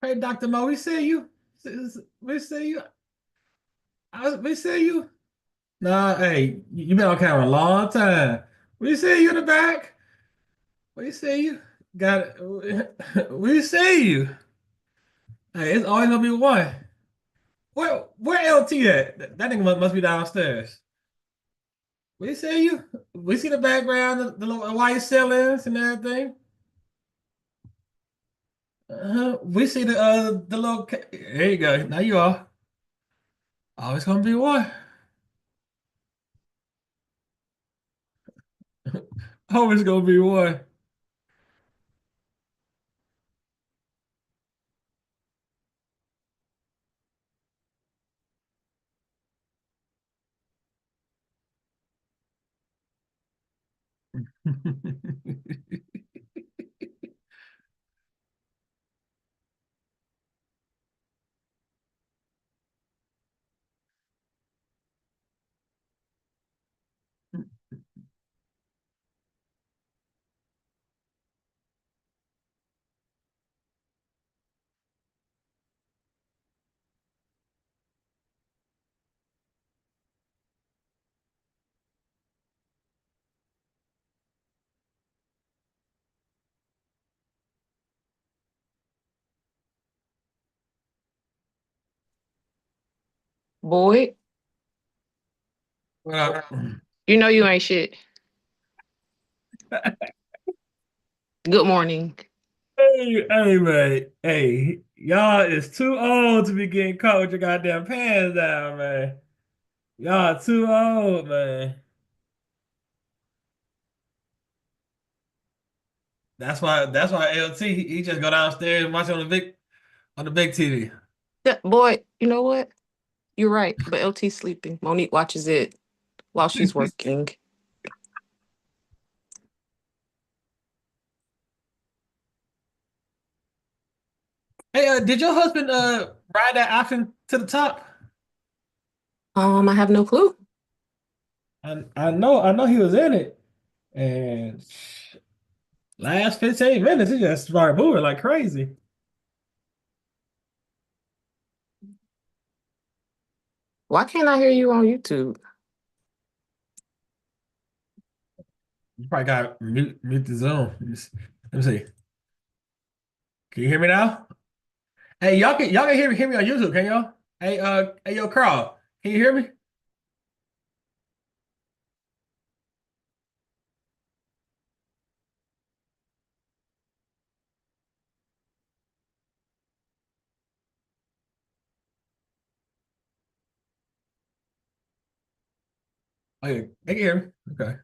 Hey, Dr. Mo, we see you. We see you. We see you. Nah, hey, you been on camera a long time. We see you in the back. We see you. Got it. We see you. Hey, it's always gonna be one. Where LT at? That nigga must be downstairs. We see you. We see the background, the little white ceilings and everything. We see the little. There you go. Now you are. Always gonna be one. Always gonna be one. Boy, Well, you know you ain't shit. Good morning. hey, man. Hey, y'all is too old to be getting caught with your goddamn pants down, man. Y'all too old, man. That's why LT he just go downstairs and watch on the big TV. Yeah, boy, you know what? You're right. But LT's sleeping. Monique watches it while she's working. Hey, did your husband ride that option to the top? I have no clue. I know he was in it, and last 15 minutes he just started moving like crazy. Why can't I hear you on YouTube? You probably got mute the Zoom. Let me see. Can you hear me now? Hey, y'all can hear me on YouTube, can y'all? Hey, yo, Carl, can you hear me? Oh yeah, they can hear me. Okay.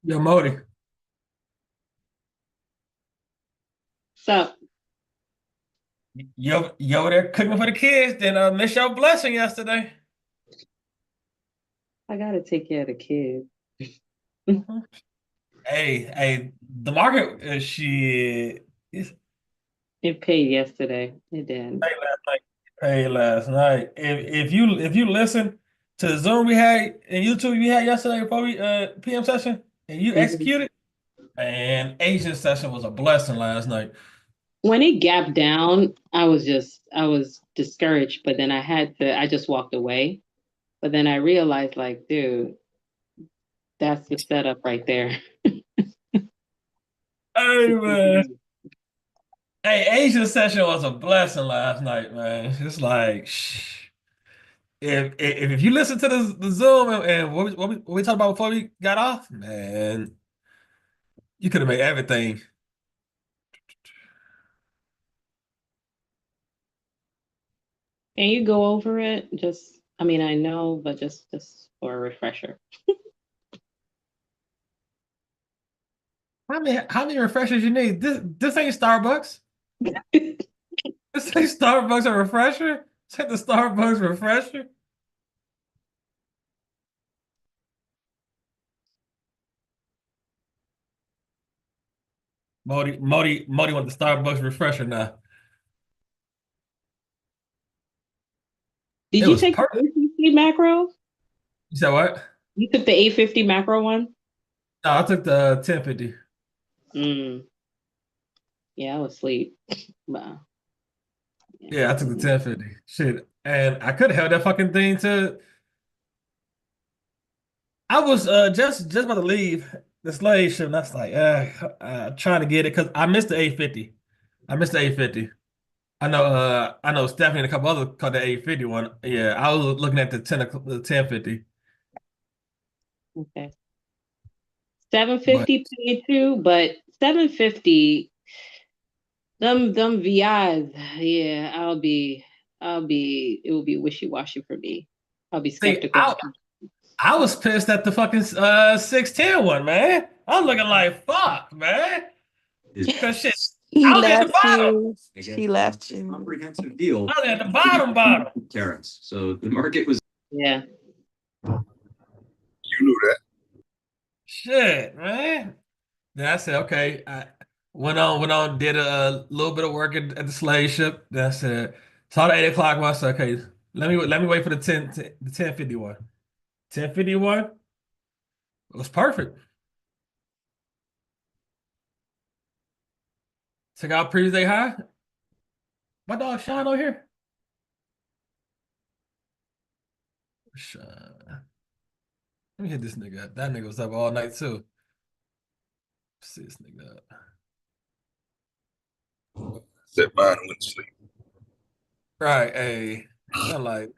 Yo, Modi, So you over there cooking for the kids? Then miss your blessing yesterday. I gotta take care of the kids. Mhm. Hey, the market shit. It's It paid yesterday. It did. paid last night. Paid last night. If you listen to the Zoom we had and YouTube we had yesterday before we PM session and you Mhm. executed, and Asian session was a blessing last night. When it gapped down, I was discouraged, but then I just walked away. But then I realized, like, dude, that's the setup right there. Hey man. Hey, Asian session was a blessing last night, man. It's like, if you listen to the Zoom and what we talked about before we got off, man, you could have made everything. Can you go over it? Just, I mean, I know, but just for a refresher. How many refreshers you need? This ain't Starbucks. This ain't Starbucks a refresher. This ain't the Starbucks refresher. Modi want the Starbucks refresher now. Did It you was take the perfect. 850 macro? You said what? You took the 850 macro one? No, I took the 1050. Mm, yeah, I was asleep. But yeah. Yeah, I took the 1050. Shit. And I could have held that fucking thing to I was just about to leave the slave ship, and that's like trying to get it because I missed the 850. I missed the 850. I know Stephanie and a couple other caught the 850 one. Yeah, I was looking at the 1050. Okay. But 750 paid too, but 750, them VIs, yeah, it will be wishy-washy for me. I'll be see, skeptical. I was pissed at the fucking 610 one, man. I'm looking like fuck, man. Cause shit, He I was at the left bottom. you. She left you. Comprehensive deal. I was at the bottom. Tariffs. So the market was. Yeah. You knew that. Shit, man. Then I said, okay. I went on, did a little bit of work at the slave ship. Then I said, saw the 8 o'clock one. I said, okay, let me wait for the 1051. 1051 was perfect. Took out previous day high. My dog Sean over here. Sean. Let me hit this nigga up. That nigga was up all night too. See this nigga up. Said mine and went to sleep. Right, hey. I'm like,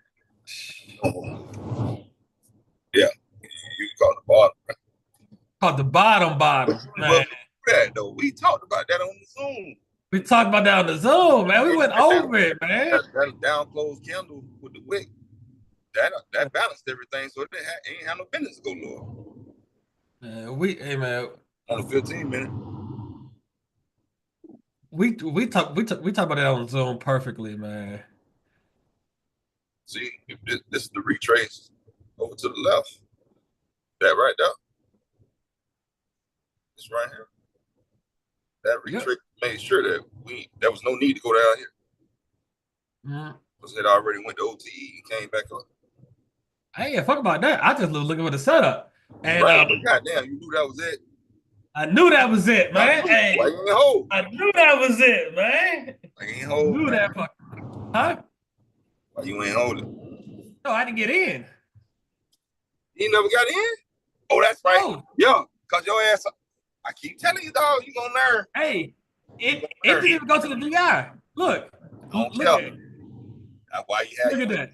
Yeah, you caught the bottom. caught the bottom, man. That though, we talked about that on the Zoom. We talked about that on the Zoom, man. We went over it, man. That down closed candle with the wick. That balanced everything, so it ain't have no business to go lower. Hey man, On the 15 minute. we talked about that on Zoom perfectly, man. See, this is the retrace over to the left. That right there. This right here. That retrace made sure that there was no need to go down here. Because it already went to OTE and came back up. I ain't fuck about that. I just was looking for the setup. And right, but goddamn, you knew that was it. I knew that was it, man. Hey, why you ain't hold? I knew that was it, man. Why you ain't hold? Knew that huh? Why you ain't holding? No, I didn't get in. You never got in? Oh, that's right. No. Yeah, cause your ass. I keep telling you, dog, you gonna learn. Hey, it didn't even go to the VI. Look at it. That's why you had Look at that.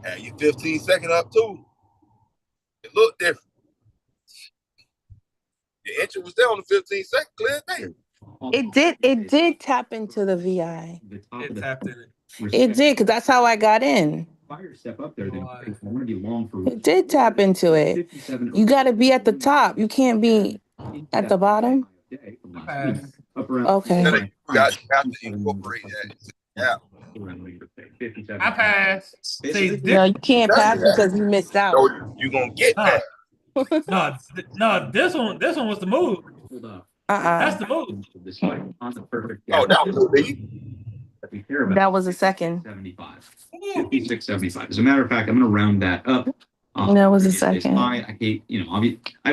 Had you 15 second up too. It looked different. The entry was there on the 15-second clear thing. It did tap into the VI. It tapped in it. It did, because that's how I got in. Step up there. It did tap into it. You got to be at the top. You can't be. At the bottom? Okay. You have to incorporate that. I pass. See, No, you can't pass because you missed out. So you're gonna get that. no, this one was the move. That's the move. Oh, that was me. That was a second. 56.75. As a matter of fact, I'm going to round that up. That was a second. I hate, I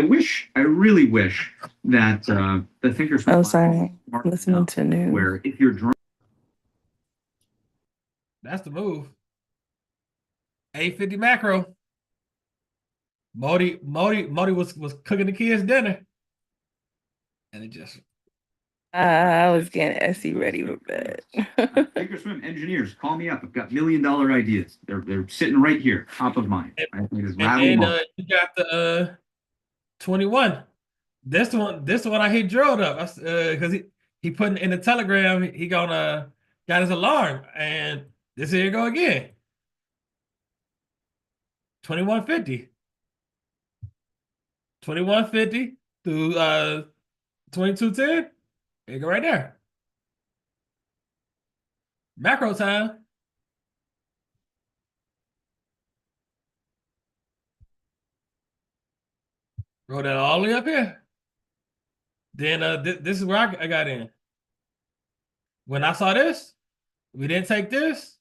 really wish that the thinkers. Oh, sorry. Listening to news. Where if you're drunk. That's the move. 850 macro. Modi was cooking the kids dinner. And it just I was getting Essie ready for bed. Thinkorswim engineers, call me up. I've got $1 million ideas. They're sitting right here, top of mind. and you got the 21. This one I hit drilled up. Because he put in the telegram he got his alarm, and this here go again. 2150. 2150 through 2210. There you go right there. Macro time. Roll that all the way up here. Then this is where I got in. When I saw this, we didn't take this.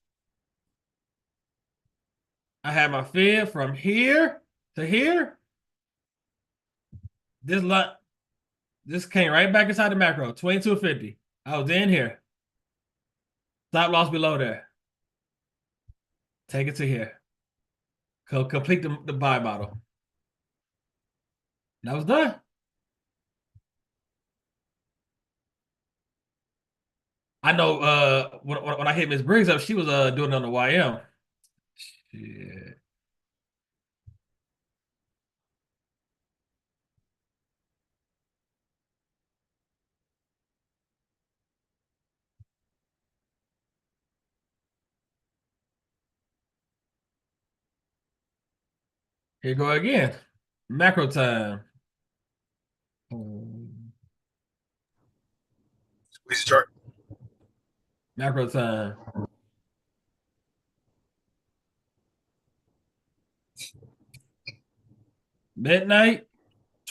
I had my fib from here to here. This came right back inside the macro, 2250. I was in here. Stop loss below there. Take it to here. Complete the buy model. That was done. I know when I hit Miss Briggs up, she was doing it on the YM. Shit. Here go again. Macro time. Squeeze the chart. Macro time. Midnight,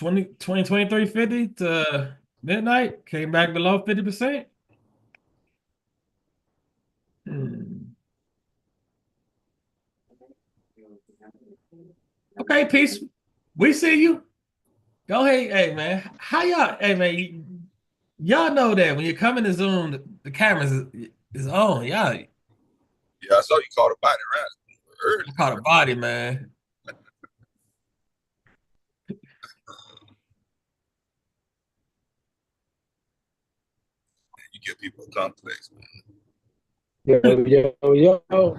23.50 to midnight, came back below 50%. Okay, peace. We see you. Go ahead, hey man. How y'all? Hey man, y'all know that when you come in the Zoom, the cameras is on. Y'all. Yeah, I saw you caught a body right. I caught a body, man. You give people a complex, man. Yo. Oh,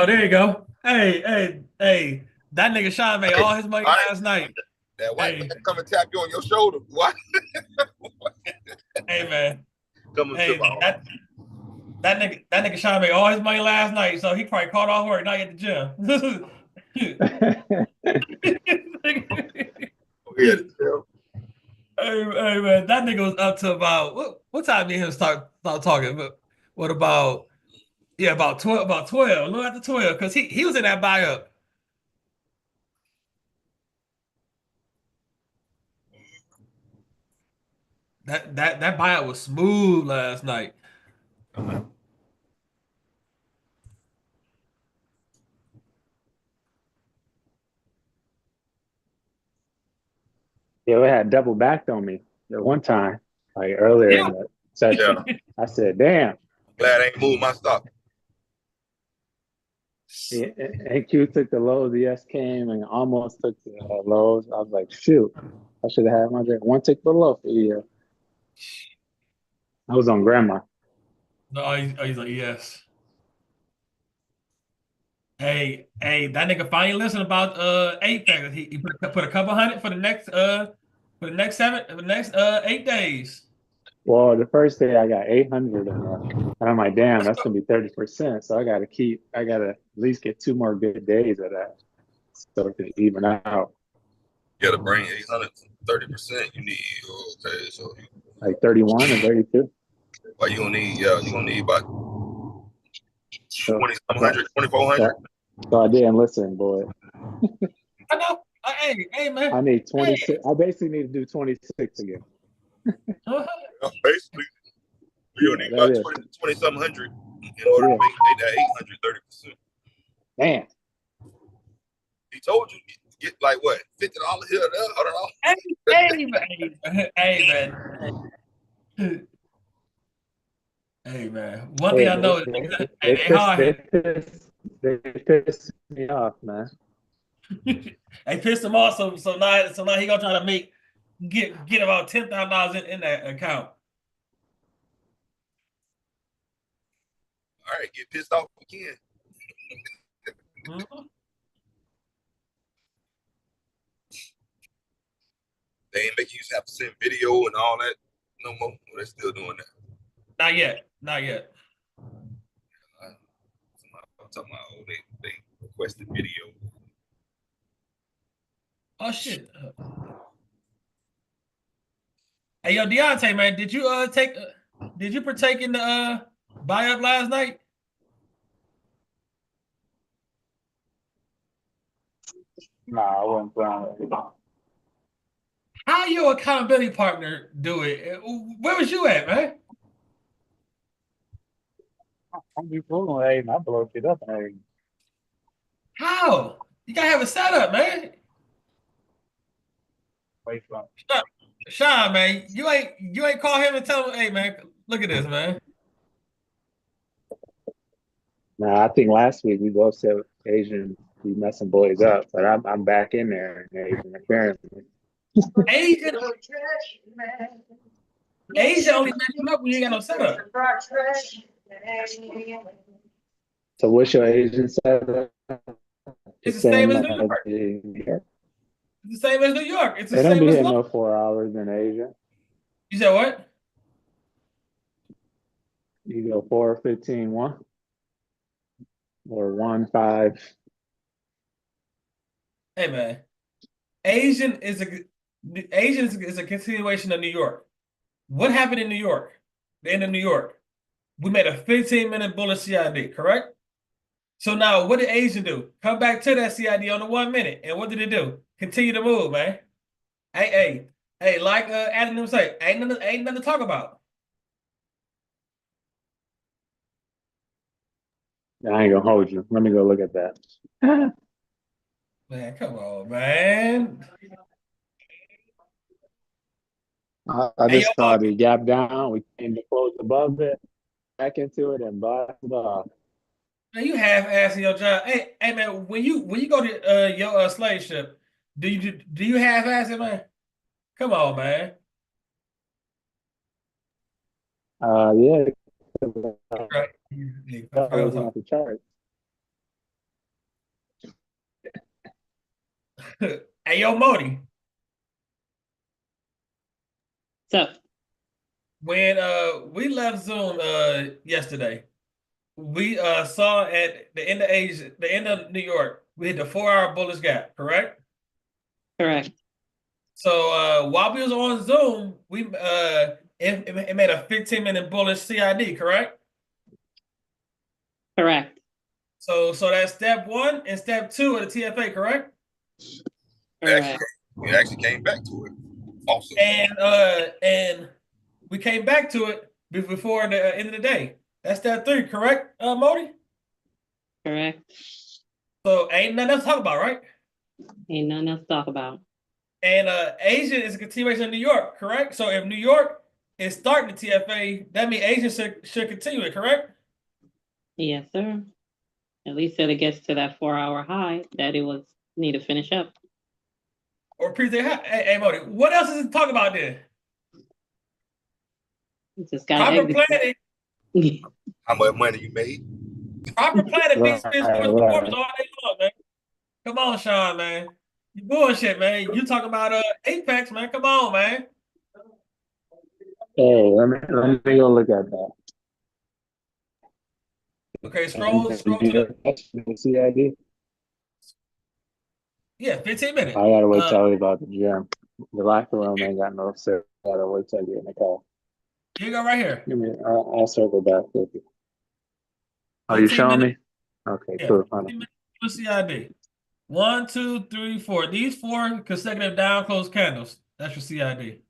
there you go. Hey. That nigga Sean made all his money last night. That white man come and tap you on your shoulder. What? Hey man. Hey, that nigga Sean made all his money last night, so he probably caught off work, not at the gym. Hey man, that nigga was up to about what time did him start talking? But what about about 12, a little after 12, because he was in that buy up. That buyout was smooth last night. Yeah, it had double backed on me at one time, like earlier in the session. Yeah. I said, damn. Glad I ain't moved my stock. Yeah, AQ took the lows, the S came and almost took the lows. I was like, shoot, I should have had my drink one tick below for you. I was on grandma. No, he's like, yes. Hey, that nigga finally listened about 8 factors. He put a couple hundred for the next 8 days. Well, the first day I got 800 in there. And I'm like, damn, that's gonna be 30%. So I gotta at least get 2 more good days of that. So it can even out. Yeah, to bring 830%, you need okay, so like 31 or 32. well, you gonna need about So, 2,700, 2,400. so I didn't listen, boy. I know. Hey, man. I need Hey. 26. I basically need to do 26 again. Basically, you need about 2,700 in order to make that 830%. Damn. He told you get like what, $50 here, $100. Hey, man. Hey, man. Hey, man. One thing I know is They they hard. pissed me off, man. They pissed him off, so now he gonna try to get about $10,000 in that account. All right, get pissed off again. They ain't make you have to send video and all that no more. They're still doing that. Not yet. I'm talking about they requested video. Oh shit. Hey, yo, Deontay, man, did you partake in the buy up last night? Nah, I wasn't playing. How your accountability partner do it? Where was you at, man? I'm be fooling, hey, I blow shit up, hey. How? You gotta have a setup, man. Wait for Sean, man, you ain't call him and tell him, hey, man, look at this, man. Nah, I think last week we both said Asian be messing boys up, but I'm back in there, Asian apparently. Asian only messing up when you ain't got no setup. So what's your Asian setup? It's the same as New York. It's the same as New York. It's the They don't same be as hitting no 4 hours in Asia. You said what? You go 4, 15, 1 or 1, 5. Hey, man, Asian is a continuation of New York. What happened in New York? The end of New York. We made a 15-minute bullet CID, correct? So now what did Asian do? Come back to that CID on the 1 minute. And what did it do? Continue to move, man. Hey, like Adam was saying, ain't nothing to talk about. I ain't gonna hold you. Let me go look at that. Man, come on, man. I just saw the gap down. We came to close above it, back into it, and bust it off. Man, you half-assing your job. Hey, man, when you go to your slave ship, do you half-ass it, man? Come on, man. Yeah. Right. I wasn't at the chart. Hey, yo, Modi. So When we left Zoom yesterday, we saw at the end of Asia, the end of New York, we hit the 4-hour bullish gap, correct? correct. So while we was on Zoom, it made a 15-minute bullish CID, correct? Correct. So that's step 1 and step 2 of the TFA, correct? Correct. We actually came back to it. Awesome. And we came back to it before the end of the day. That's step 3, correct, Modi? Correct. So ain't nothing else to talk about, right? Ain't nothing else to talk about. And Asia is a continuation of New York, correct? So if New York is starting the TFA, that means Asia should continue it, correct? Yes, sir. At least till it gets to that 4-hour high that it was need to finish up. Or pre-day high. Hey, Modi, what else is to talk about then? You just got Proper planning. How much money you made? Proper planning beats sports performance Right. all day long, man. Come on, Sean, man. You bullshit, man. You talking about Apex, man. Come on, man. Hey, let me go look at that. Okay, scroll to the CID. Yeah, 15 minutes. I gotta wait till I leave out the gym. The locker room ain't got no service. I gotta wait till I get in the car. Here you go right here. Give me. I'll circle back with you. Oh, you 15 showing minutes. me? Okay, Yeah, cool. 15 minutes for CID. 1, 2, 3, 4. These 4 consecutive down close candles. That's your CID.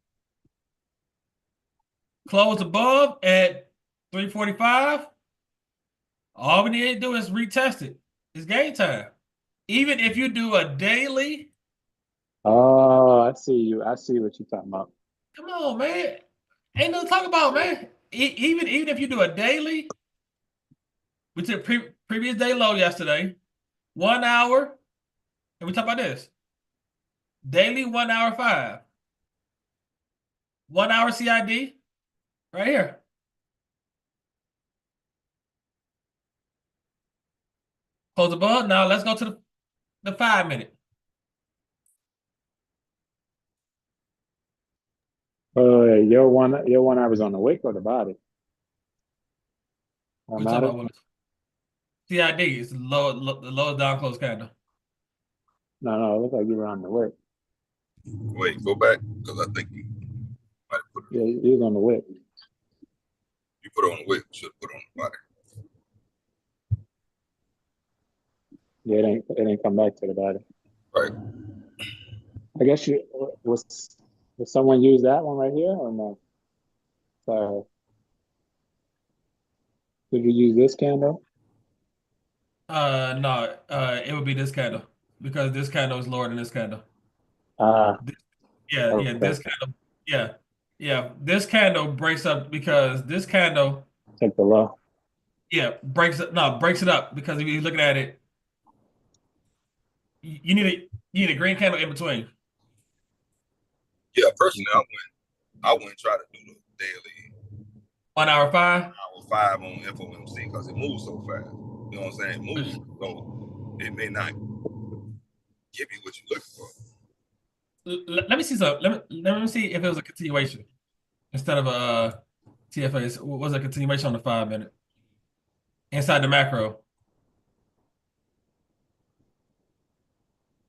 Close above at 345. All we need to do is retest it. It's game time. Even if you do a daily, Oh, I see you. I see what you're talking about. come on, man. Ain't nothing to talk about, man. Even if you do a daily, we took previous day low yesterday, 1 hour, and we talk about this. Daily 1 hour 5. 1 hour CID right here. Close above. Now let's go to the 5 minute. Your one hour was on the wick or the body? No We talk matter. about what CID is the lowest down close candle. No, it looks like you were on the wick. Wait, go back because I think you might have put it. Yeah, you was on the wick. You put it on the whip. Should have put it on the body. Yeah, it ain't come back to the body. Right. I guess was someone use that one right here or no? Sorry. Did you use this candle? No, it would be this candle because this candle is lower than this candle. Okay. This candle, yeah. This candle breaks up because this candle, Take the low. breaks it up because if you're looking at it, you need a green candle in between. Yeah, personally, I wouldn't try to do the daily 1 hour 5. hour 5 on FOMC because it moves so fast. You know what I'm saying? It moves, so it may not give you what you're looking for. Let me see something. Let me see if it was a continuation instead of a TFA. Was a continuation on the 5 minute inside the macro?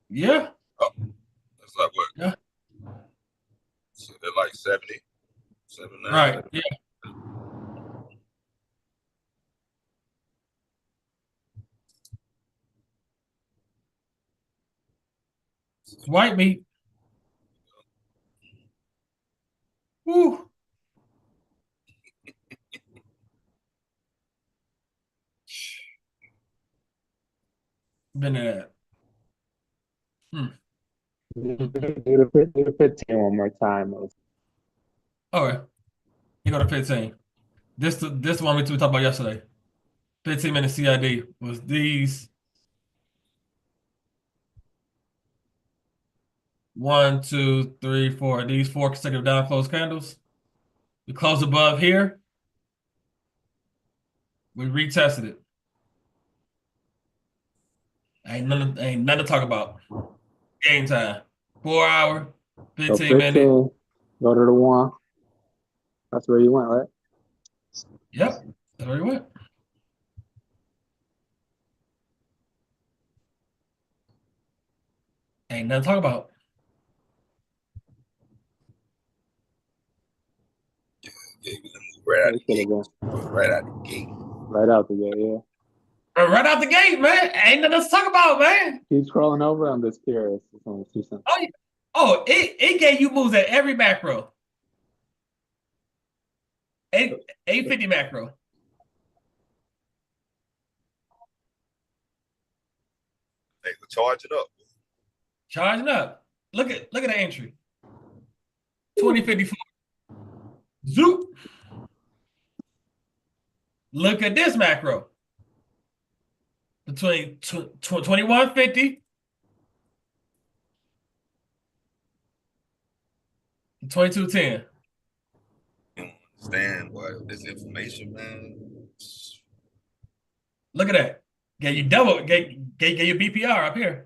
Yeah. Oh, that's like what? Yeah. So they're like 70, 79. Right. Yeah. White meat. Woo. Been in that. Do the 15 one more time. Okay. You go to 15. This one we talked about yesterday. 15-minute CID was these 1, 2, 3, 4. These 4 consecutive down close candles. We closed above here. We retested it. Ain't nothing to talk about. Game time. 4 hour, So 15 minute. 15, go to the 1. That's where you went, right? Yep. That's where we went. Ain't nothing to talk about. Yeah, you can move right out It the should have gate. been Right out the gate. right out the gate, yeah. Right out the gate, man. Ain't nothing to talk about, man. Keep scrolling over. I'm just curious. It gave you moves at every macro. 850 macro. They were charging up. Charging up. Look at the entry. 2054. Zoop. Look at this macro. Between 2150 and 2210. You don't understand what this information, man. Look at that. Gave you double, gave you BPR up here.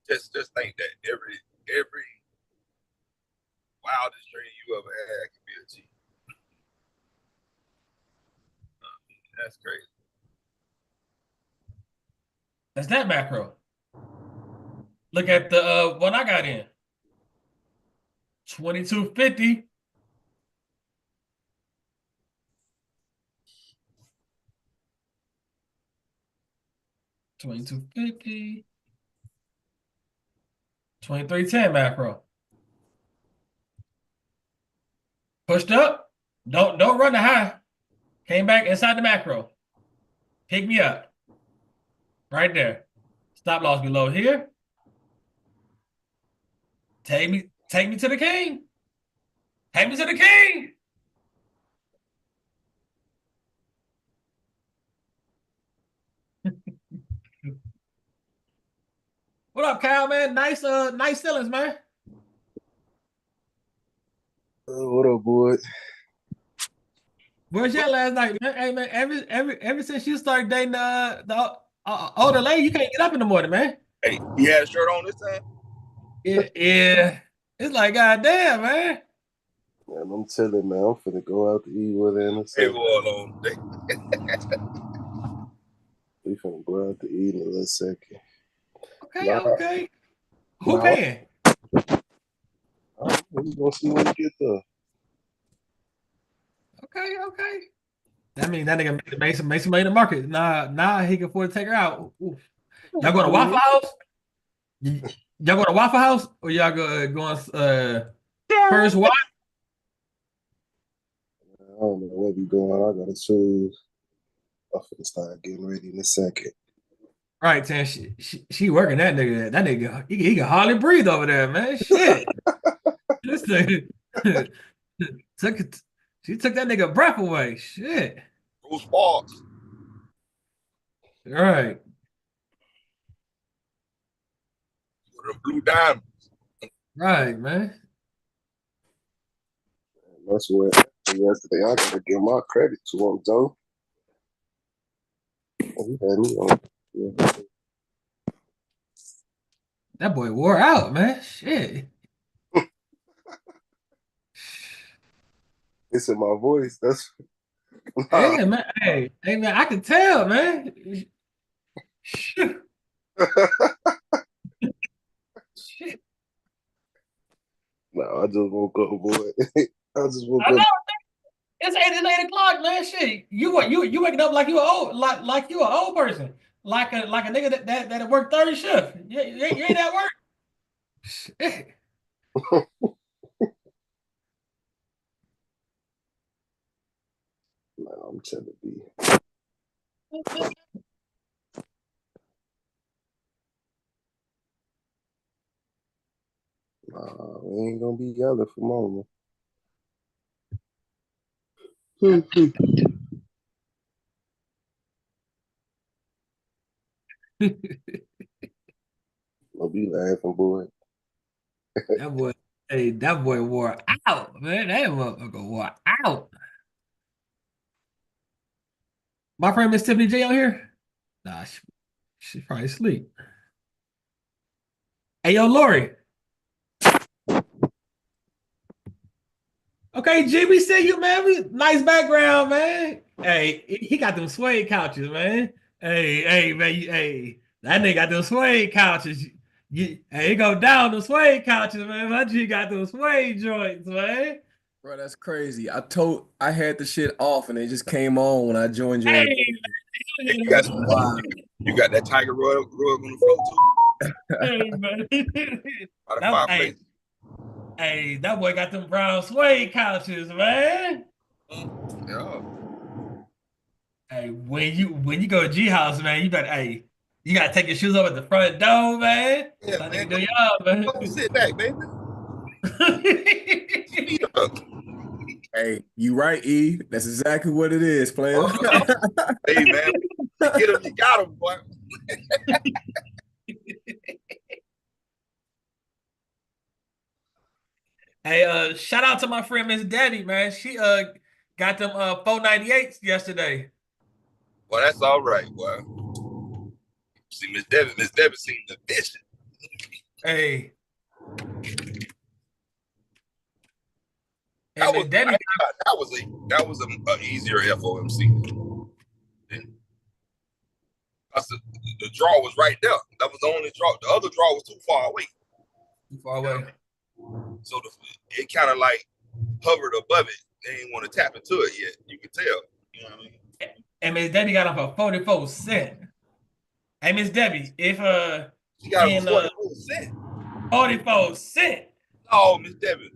Just think that every wildest dream you ever had can be achieved. That's crazy. That's that macro. Look at the one I got in. 2250. $22.50. 2310 macro. Pushed up. Don't run the high. Came back inside the macro. Pick me up. Right there. Stop loss below here. Take me to the king. Take me to the king. What up, Kyle, man? Nice ceilings, man. What up, boy? Where's your last night, man? Hey, man, ever since you started dating the older lady, you can't get up in the morning, man. Hey, he had a shirt on this time? Yeah. It's like, goddamn, man. Man, I'm telling man, I'm finna go out to eat with her in a Hey, second. hold on. We finna go out to eat in a little second. Okay, okay. Who Nah. paying? We gonna see when we get there. Okay. That means that nigga make some money in the market. Nah, he can afford to take her out. Oof. Y'all going to Waffle House? Y'all going to Waffle House or y'all going First Watch? I don't know where we going. I gotta choose. I'm finna start getting ready in a second. Right, Tan. She working that nigga. That nigga, he can hardly breathe over there, man. Shit. This nigga she took that nigga breath away. Shit. Who's Sparks? All right. The blue diamond. Right, man. That's what yesterday I gotta give my credit to him, though. He had me on. Yeah. That boy wore out, man. Shit. It's in my voice. That's Yeah, man. Hey, man, I can tell, man. Shit. Shit. No, I just woke up, boy. I just woke I know. up. It's 8 o'clock, man. Shit. You waking up like you an old like you an old person. Like a nigga that worked 30 shift. You ain't at work. Shit. No, I'm telling you. Nah, we ain't gonna be yelling for moment. I'll be laughing, boy. That boy wore out, man. That motherfucker wore out. My friend Miss Tiffany J on here? Nah, she probably asleep. Hey, yo, Lori. Okay, G, we see you, man. Nice background, man. Hey, he got them suede couches, man. Hey, man, hey, that nigga got them suede couches. Hey, he go down the suede couches, man. My G got them suede joints, man. Bro, that's crazy. I had the shit off and it just came on when I joined your. Hey, You man. got, Wow. you got that tiger rug on the floor too. Hey, man. By the fireplace. Hey, that boy got them brown suede couches, man. Yeah. Hey, when you go to G House, man, you gotta take your shoes off at the front door, man. Yeah, Let man. nigga do y'all, man. Go sit back, baby. Feet up. Hey, you right, E. That's exactly what it is, player. Hey, man. Get him, you got him, boy. Hey, shout out to my friend Miss Daddy, man. She got them 498s yesterday. Well, that's all right, boy. See, Miss Debbie seen the vision. Hey. That Miss Debbie was a easier FOMC. I said the draw was right there. That was the only draw. The other draw was too far away. Too far away. So it kind of like hovered above it. They didn't want to tap into it yet. You could tell. You know what I mean? And Miss Debbie got off a 44 cent. Hey, Miss Debbie, if She got in 44 cents. 44 cent. Oh, Miss Debbie.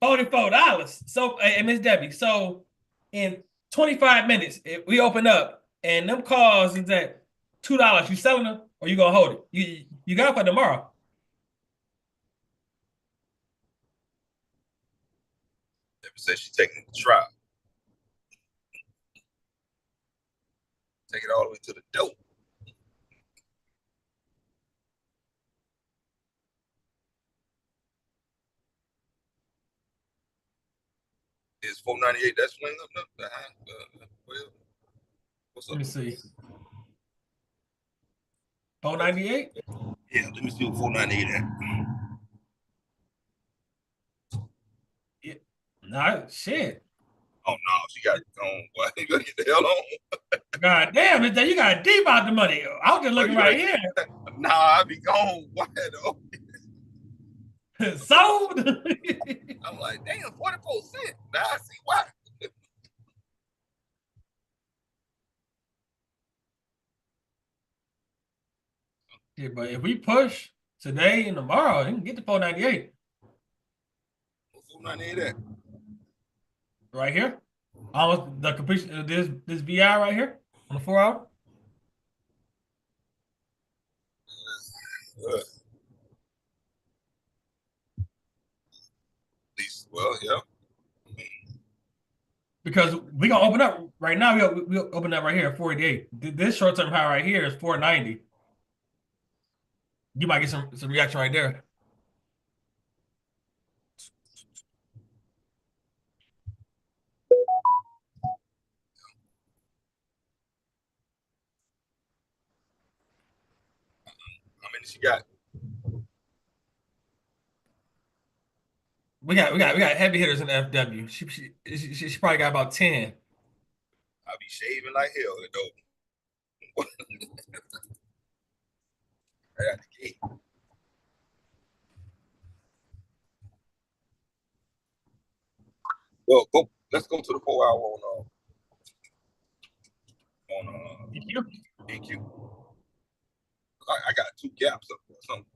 $44. So, hey, Miss Debbie, so in 25 minutes, if we open up and them calls is at $2, you selling them or you gonna hold it? You got it for tomorrow. Debbie said she's taking it to trial. Take it all the way to the dope. Is 498 that swing up? Well, what's up? Let me see. 498? Yeah, let me see what 498 at. Yeah. Nah, shit. Oh no, she got it on. Boy, you gotta get the hell on. God damn, you got deep out the money. I was just looking right here. Nah, I be gone. Why though? Sold. I'm like, damn, 44 cents. Now I see why. Yeah, but if we push today and tomorrow, you can get to 498. 498 at? Right here. Almost the completion of this VI right here on the 4 hour. At least, well, yeah. Because we're gonna open up right now. We'll open up right here at 488. This short-term high right here is 490. You might get some reaction right there. How many she got? We got heavy hitters in FW. She probably got about 10. I be shaving like hell though. Right out the gate. Well, let's go to the 4 hour on EQ. I got 2 gaps up or something.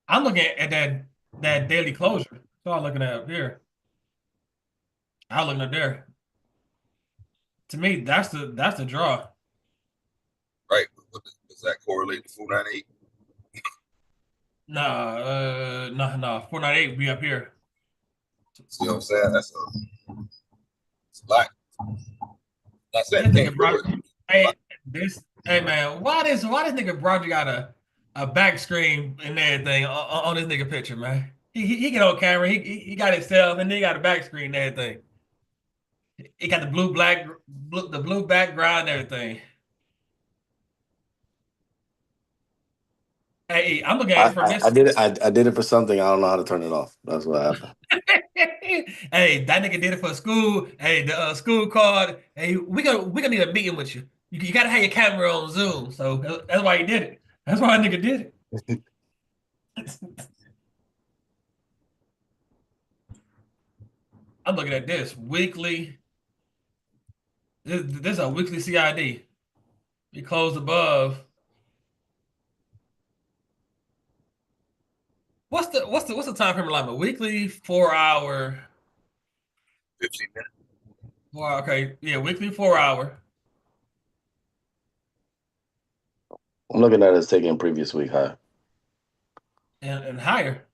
I'm looking at that daily closure. So I'm looking at up here. I'm looking up there. To me, that's the draw. Right. Does that correlate to 498? No. 498 be up here. See what I'm saying? That's a lot. Not saying This nigga brought, hey man, why this nigga Broderick got a back screen and everything on this nigga picture, man? He get on camera, he got himself and then he got a back screen and everything. He got the blue background and everything. Hey, I'm looking at it from this. I did it for something. I don't know how to turn it off. That's what happened. Hey, that nigga did it for school. Hey, the school card. Hey, we gonna need a meeting with you. You gotta have your camera on Zoom. So that's why he did it. That's why that nigga did it. I'm looking at this weekly. This is a weekly CID. We closed above. What's the time frame alignment? Weekly 4 hour. 15 minutes. Well, okay, yeah, weekly 4 hour. I'm looking at it as taking previous week high. And higher.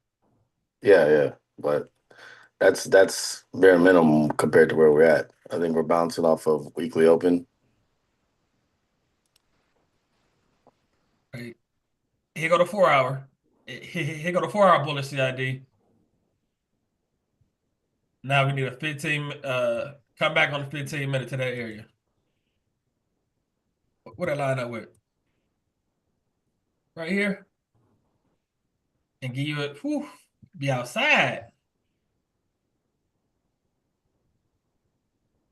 Yeah, but that's bare minimum compared to where we're at. I think we're bouncing off of weekly open. Right. Here go to 4 hour. Here go to 4 hour bullish CID. Now we need a 15 come back on the 15-minute to that area. What that line up with? Right here. And give you it, be outside.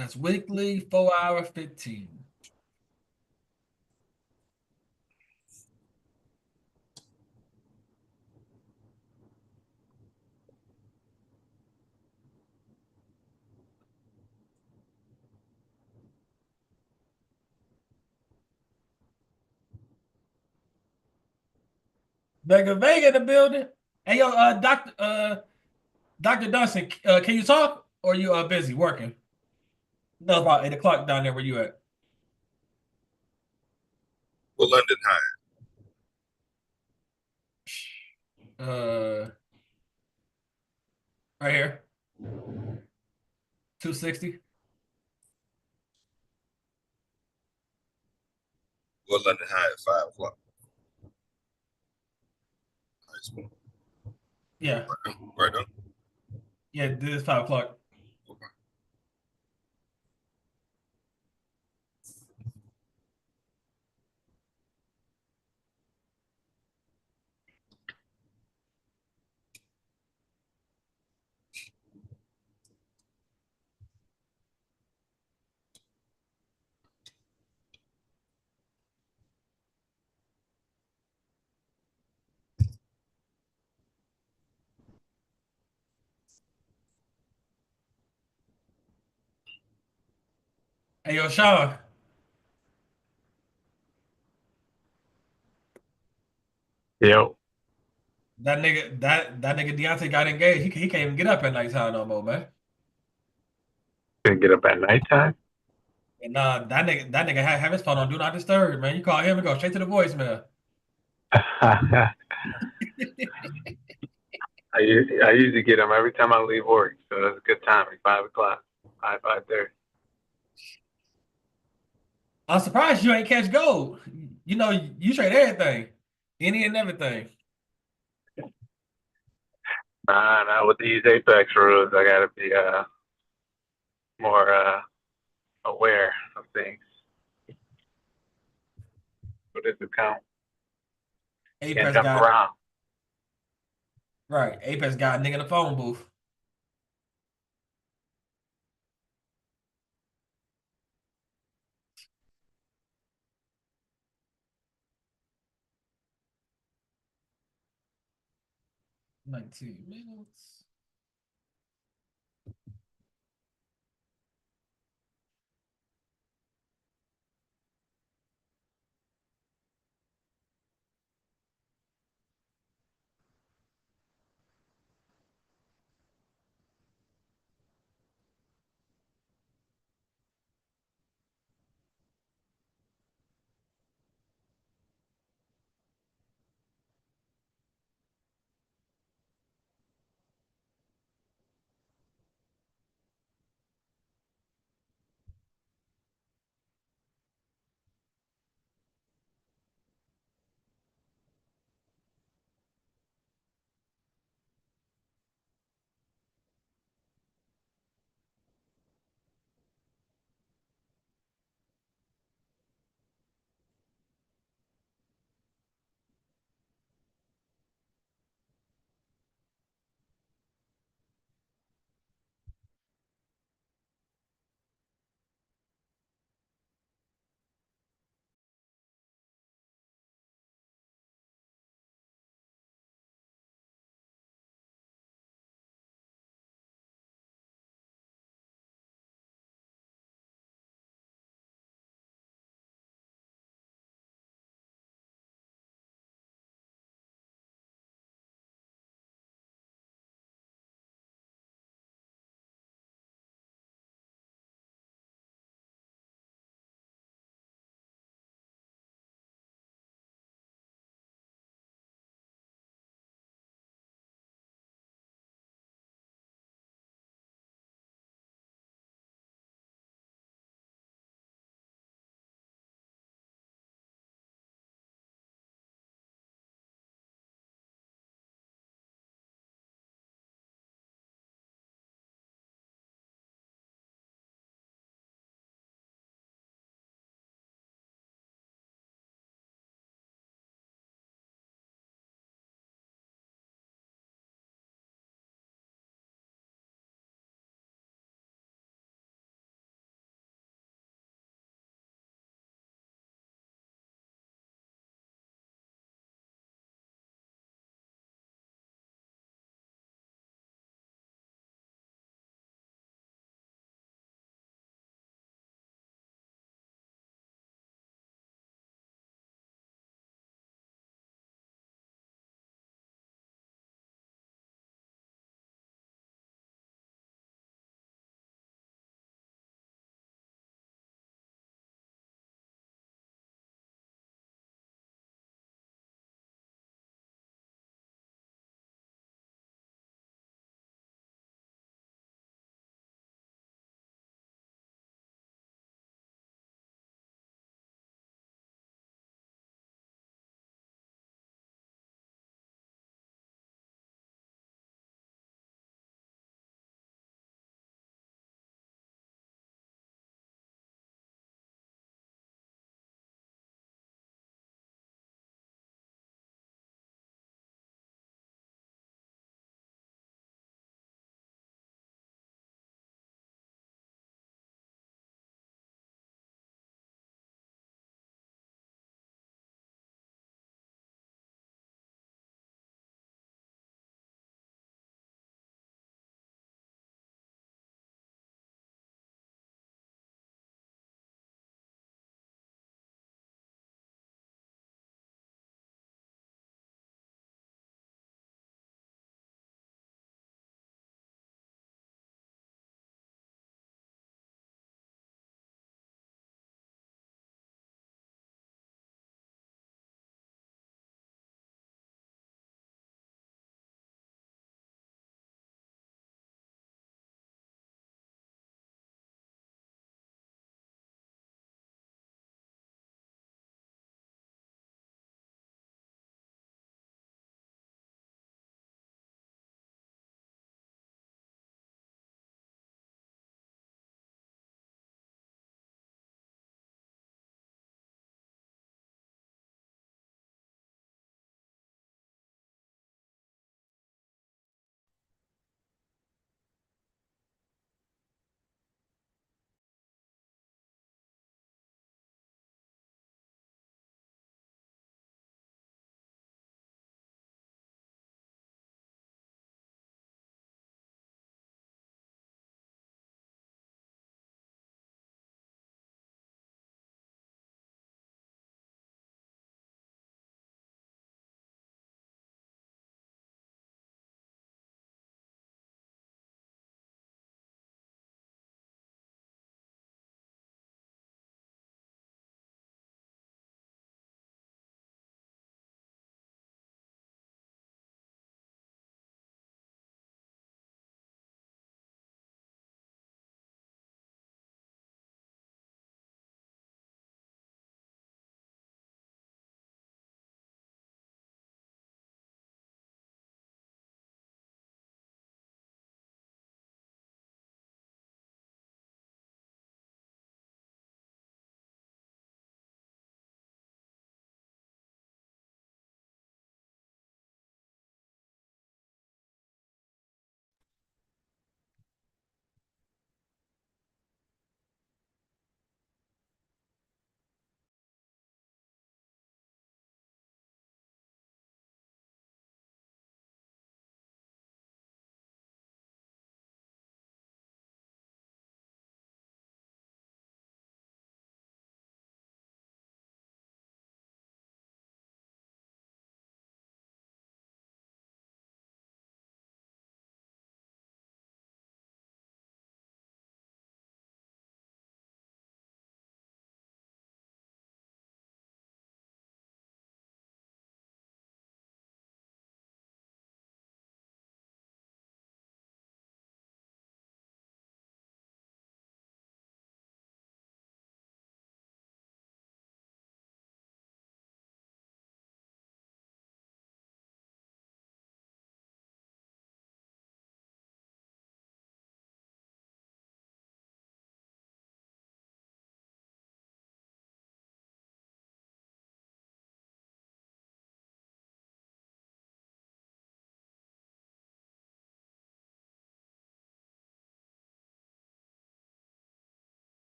That's weekly, 4 hour, 15. Vega in the building. Hey yo, Dr. Dunstan, can you talk? Or are you busy working? No, about 8 o'clock down there where you at. Well, London High. Right here. 260. Well, London High at 5 o'clock. Nice. Yeah. Right on. Yeah, this is 5 o'clock. Hey yo, Sean. Yo, That nigga Deontay got engaged. He can't even get up at nighttime no more, man. gonna get up at nighttime. And that nigga have his phone on do not disturb, man. You call him and go straight to the voicemail. I usually get them every time I leave work, so that's a good timing. 5 o'clock, 5:30. I'm surprised you ain't catch gold. You know, you trade everything, any and everything. Nah, with these Apex rules, I gotta be more aware of things. What does it count? Can't Apex jump got around. right. Apex got a nigga in the phone booth. $19.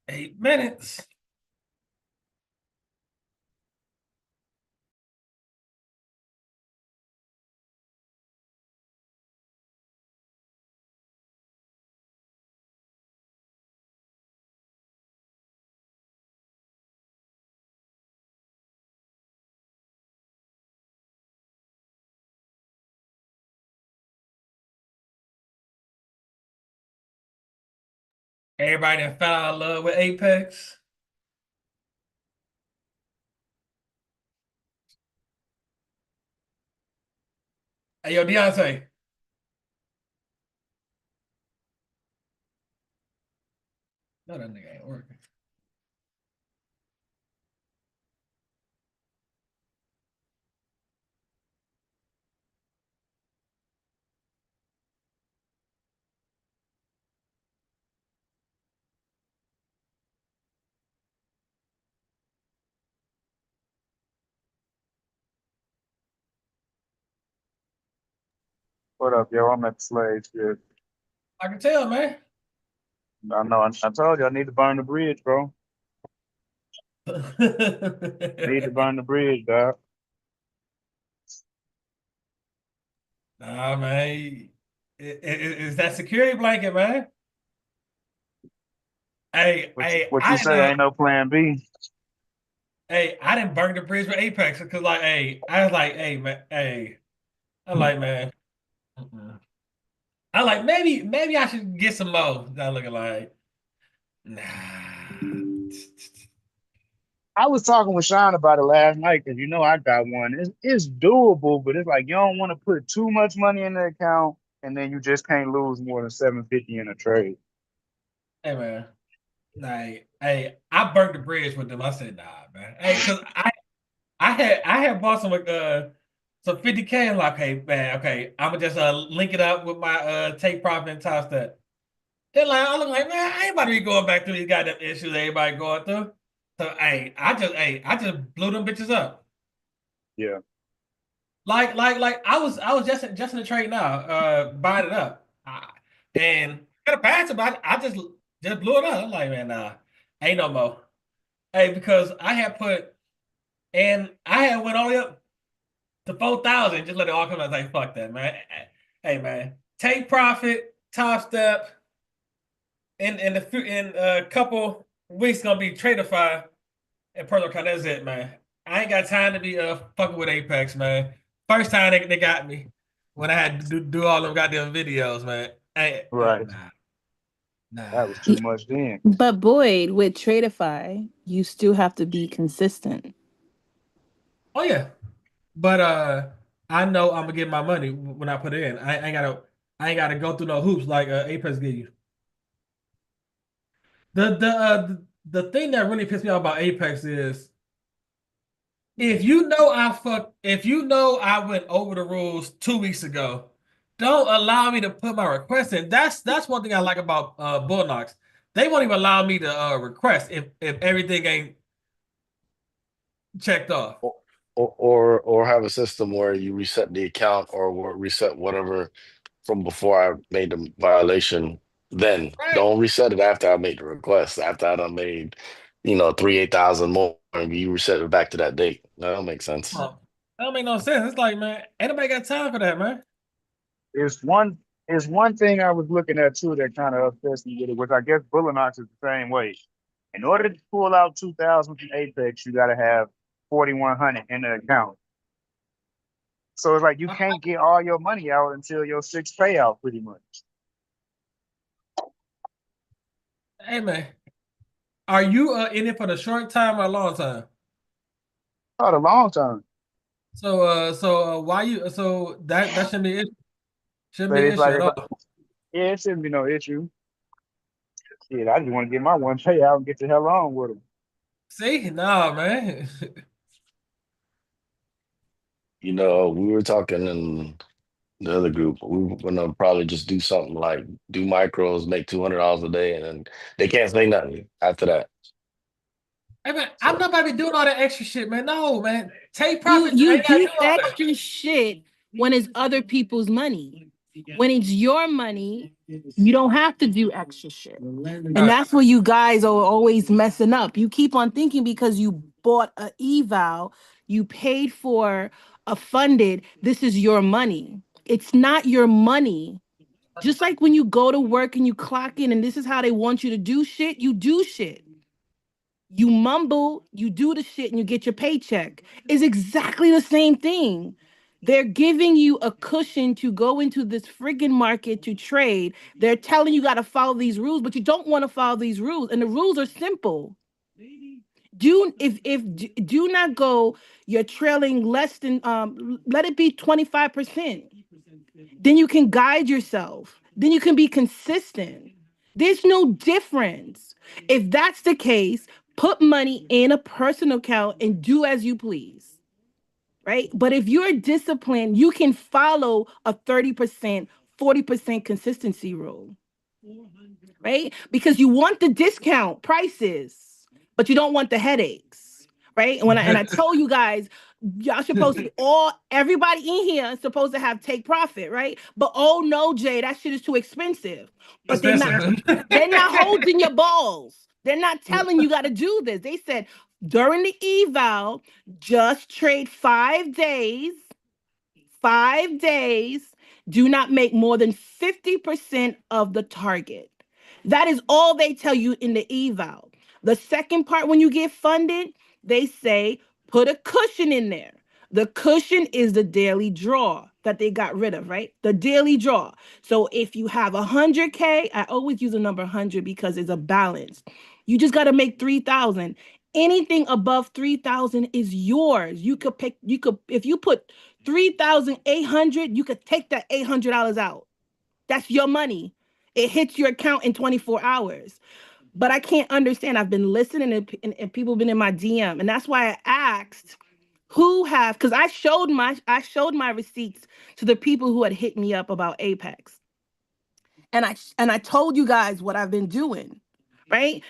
8 minutes. Everybody that fell out of love with Apex. Hey, yo, Deontay. No, that nigga ain't working. What up, yo? I'm at the slave ship. I can tell, man. I know. I told you I need to burn the bridge, bro. Need to burn the bridge, dog. Nah, man. It's that security blanket, man. Hey, What you say? Ain't no plan B. I didn't burn the bridge with Apex because, like, I was like, man, I'm like, man, I like maybe I should get some more. That looking like, nah. I was talking with Sean about it last night because I got one. It's doable, but it's like you don't want to put too much money in the account, and then you just can't lose more than $750 in a trade. Hey, man, I burnt the bridge with them. I said, nah, man. Hey, because I had bought some 50K and like, hey, man, okay, I'm gonna just link it up with my take profit and toss that. Then like I look like, man, I ain't about to be going back through these goddamn issues everybody going through. So I just blew them bitches up. Yeah. Like I was just in the trade now, buying it up. And got a pass about it. I just blew it up. I'm like, man, nah, ain't no more. Hey, because I had went all the way up to 4,000, just let it all come out. Like, fuck that, man. Hey, man, take profit, top step. In a couple weeks gonna be Tradeify and personal account. That's it, man. I ain't got time to be fucking with Apex, man. First time they got me when I had to do all them goddamn videos, man. Right. Nah. That was too much then. But Boyd, with Tradeify, you still have to be consistent. Oh yeah, but I know I'm gonna get my money when I put it in. I ain't gotta go through no hoops like Apex give you. The thing that really pissed me off about Apex is if you know I went over the rules 2 weeks ago, don't allow me to put my request in. That's one thing I like about Bullnox. They won't even allow me to request if everything ain't checked off. Or have a system where you reset the account or reset whatever from before I made the violation. Then don't reset it after I made the request. After I done made, 8,000 more, and you reset it back to that date. That don't make sense. That don't make no sense. It's like, man, ain't nobody got time for that, man. It's one thing I was looking at too that kind of upsets me with it, which I guess Bullinox is the same way. In order to pull out 2,000 from Apex, you got to have 4,100 in the account. So it's like you can't get all your money out until your sixth payout, pretty much. Hey, man, are you in it for the short time or long time? Oh, the long term. So why you? So that shouldn't be an issue. Shouldn't But be an it's issue like, at all. yeah, it shouldn't be no issue. Shit, I just want to get my one payout and get the hell on with them. See, no, man. We were talking in the other group. We were gonna probably just do something like do micros, make $200 a day, and then they can't say nothing after that. Hey, man, I'm not about to be doing all that extra shit, man. No, man. Take profit. You do extra shit when it's other people's money. When it's your money, you don't have to do extra shit. And that's where you guys are always messing up. You keep on thinking because you bought a eval, you paid for a funded, this is your money. It's not your money. Just like when you go to work and you clock in and this is how they want you to do shit, you do shit. You mumble, you do the shit, and you get your paycheck. It's exactly the same thing. They're giving you a cushion to go into this friggin' market to trade. They're telling you got to follow these rules, but you don't want to follow these rules. And the rules are simple. Do not go, you're trailing less than let it be 25%. Then you can guide yourself. Then you can be consistent. There's no difference. If that's the case, put money in a personal account and do as you please. Right? But if you're disciplined, you can follow a 30%, 40% consistency rule. Right? Because you want the discount prices, but you don't want the headaches. Right? And I told you guys, y'all supposed to everybody in here is supposed to have take profit, right? But oh no, Jay, that shit is too expensive. But they're not holding your balls. They're not telling you got to do this. They said during the eval, just trade 5 days. 5 days. Do not make more than 50% of the target. That is all they tell you in the eval. The second part, when you get funded, they say put a cushion in there. The cushion is the daily draw that they got rid of, right? The daily draw. So if you have 100K, I always use the number 100 because it's a balance. You just got to make 3,000. Anything above 3,000 is yours. You could if you put 3,800, you could take that $800 out. That's your money. It hits your account in 24 hours. But I can't understand. I've been listening and people have been in my DM. And that's why I asked because I showed my receipts to the people who had hit me up about Apex. And I told you guys what I've been doing, right?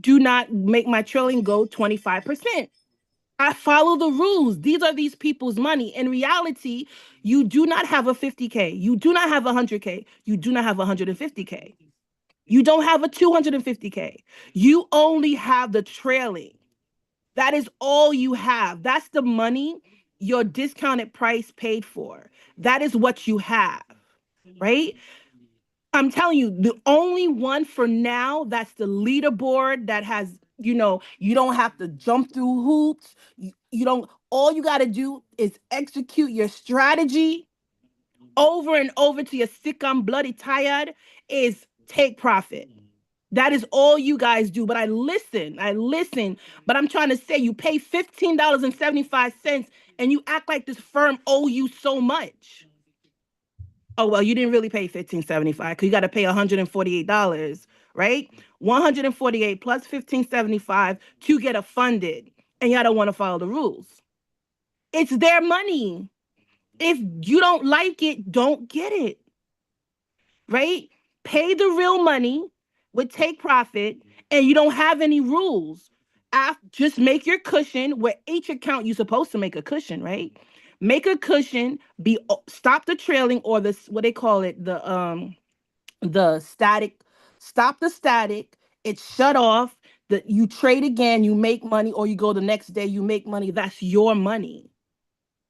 Do not make my trailing go 25%. I follow the rules. These are these people's money. In reality, you do not have a 50K. You do not have 100K. You do not have 150K. You don't have a 250K. You only have the trailing. That is all you have. That's the money your discounted price paid for. That is what you have, right? I'm telling you, the only one for now that's the leaderboard that has, you don't have to jump through hoops. All you got to do is execute your strategy over and over till you're sick, I'm bloody tired, is take profit. That is all you guys do. But I listen, but I'm trying to say you pay $15.75 and you act like this firm owe you so much. Oh, well, you didn't really pay $15.75 because you got to pay $148, right? $148 plus $15.75 to get a funded, and y'all don't want to follow the rules. It's their money. If you don't like it, don't get it, right? Pay the real money with take profit, and you don't have any rules. Just make your cushion where each account you're supposed to make a cushion, right? Make a cushion, stop the trailing or what they call it, the static, stop the static, it's shut off, you trade again, you make money, or you go the next day, you make money. That's your money.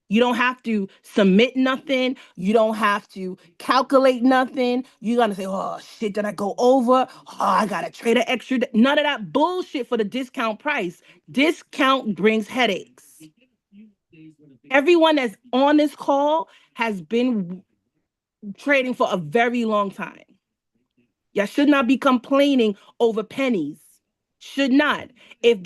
You don't have to submit nothing. You don't have to calculate nothing. You're going to say, oh, shit, did I go over? Oh, I got to trade an extra. None of that bullshit for the discount price. Discount brings headaches. Everyone that's on this call has been trading for a very long time. Y'all should not be complaining over pennies. Should not. If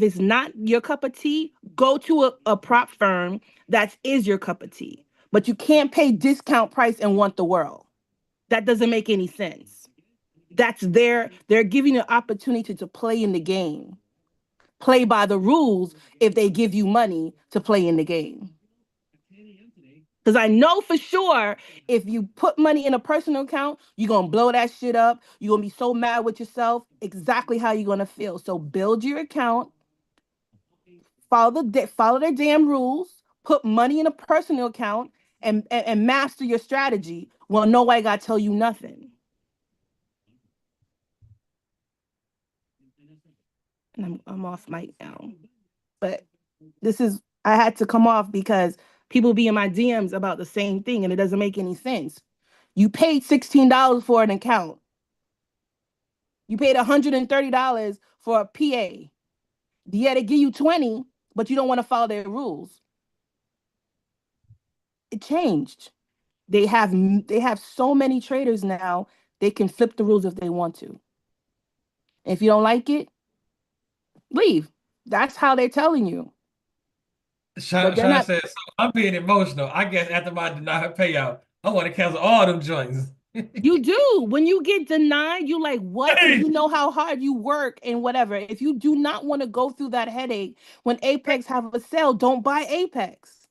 it's not your cup of tea, go to a prop firm that is your cup of tea. But you can't pay discount price and want the world. That doesn't make any sense. They're giving you an opportunity to play in the game. Play by the rules if they give you money to play in the game. Because I know for sure if you put money in a personal account, you're going to blow that shit up. You're going to be so mad with yourself, exactly how you're going to feel. So build your account, follow their damn rules, put money in a personal account, and master your strategy, well, nobody got to tell you nothing. And I'm off mic now. But I had to come off because people be in my DMs about the same thing and it doesn't make any sense. You paid $16 for an account. You paid $130 for a PA. Yeah, they give you 20, but you don't want to follow their rules. It changed. They have so many traders now, they can flip the rules if they want to. If you don't like it, leave. That's how they're telling you. Sean says, so I'm being emotional. I guess after my denied payout, I want to cancel all them joints. You do. When you get denied, you like, what? Because you know how hard you work and whatever. If you do not want to go through that headache, when Apex have a sale, don't buy Apex.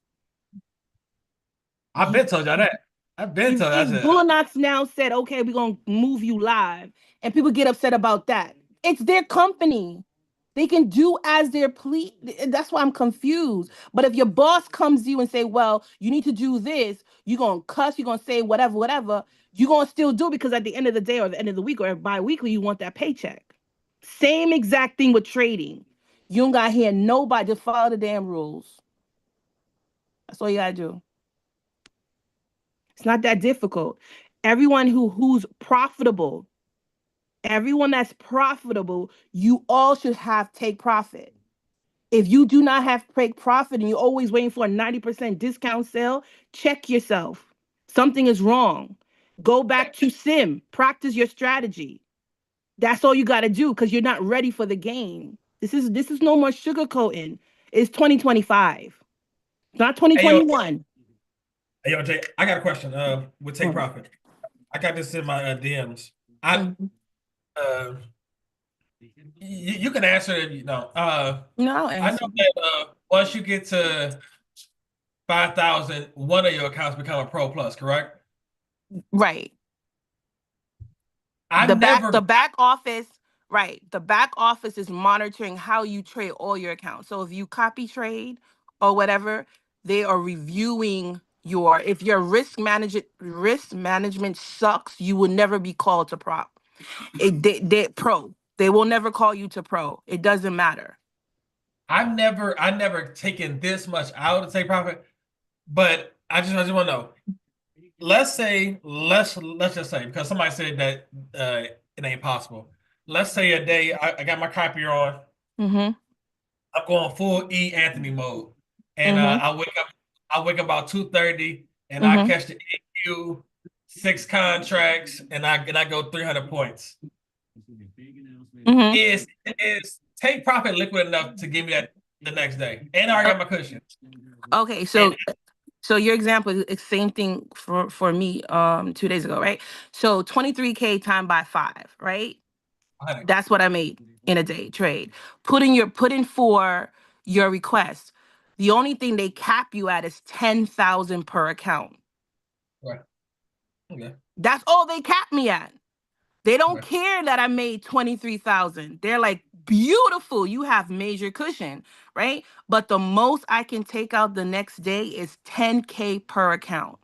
I've been told y'all that. I've been told that. Bullinox now said, okay, we're going to move you live. And people get upset about that. It's their company. They can do as they're pleased. That's why I'm confused. But if your boss comes to you and say, well, you need to do this, you're going to cuss, you're going to say whatever, you're going to still do it because at the end of the day or the end of the week or bi-weekly, you want that paycheck. Same exact thing with trading. You don't got to hear nobody. Just follow the damn rules. That's all you got to do. It's not that difficult. Everyone who's profitable, everyone that's profitable, you all should take profit. If you do not have take profit and you're always waiting for a 90% discount sale, check yourself. Something is wrong. Go back to sim, practice your strategy. That's all you got to do because you're not ready for the game. This is no more sugarcoating. It's 2025, not 2021. Hey, yo, Jay, I got a question. With take profit, I got this in my DMs. You can answer it. You know, no, I know that once you get to 5,000, one of your accounts become a Pro Plus, correct? Right. The back office, right? The back office is monitoring how you trade all your accounts. So if you copy trade or whatever, they are reviewing if your risk management sucks, you will never be called to prop. Pro. They will never call you to pro. It doesn't matter. I never taken this much out to take profit, but I just want to know. Let's just say, because somebody said that it ain't possible. Let's say a day I got my copier on. Mm-hmm. I'm going full E Anthony mode, and I wake up about 2:30, and I catch the EQ 6 contracts, and I go 300 points. Is take profit liquid enough to give me that the next day? And I got my cushion. Okay, so your example is same thing for me 2 days ago, right? So 23K times by 5, right? That's what I made in a day trade. Put in for your request. The only thing they cap you at is 10,000 per account. Right. Okay. That's all they cap me at. They don't care that I made 23,000. They're like, beautiful, you have major cushion, right? But the most I can take out the next day is 10K per account.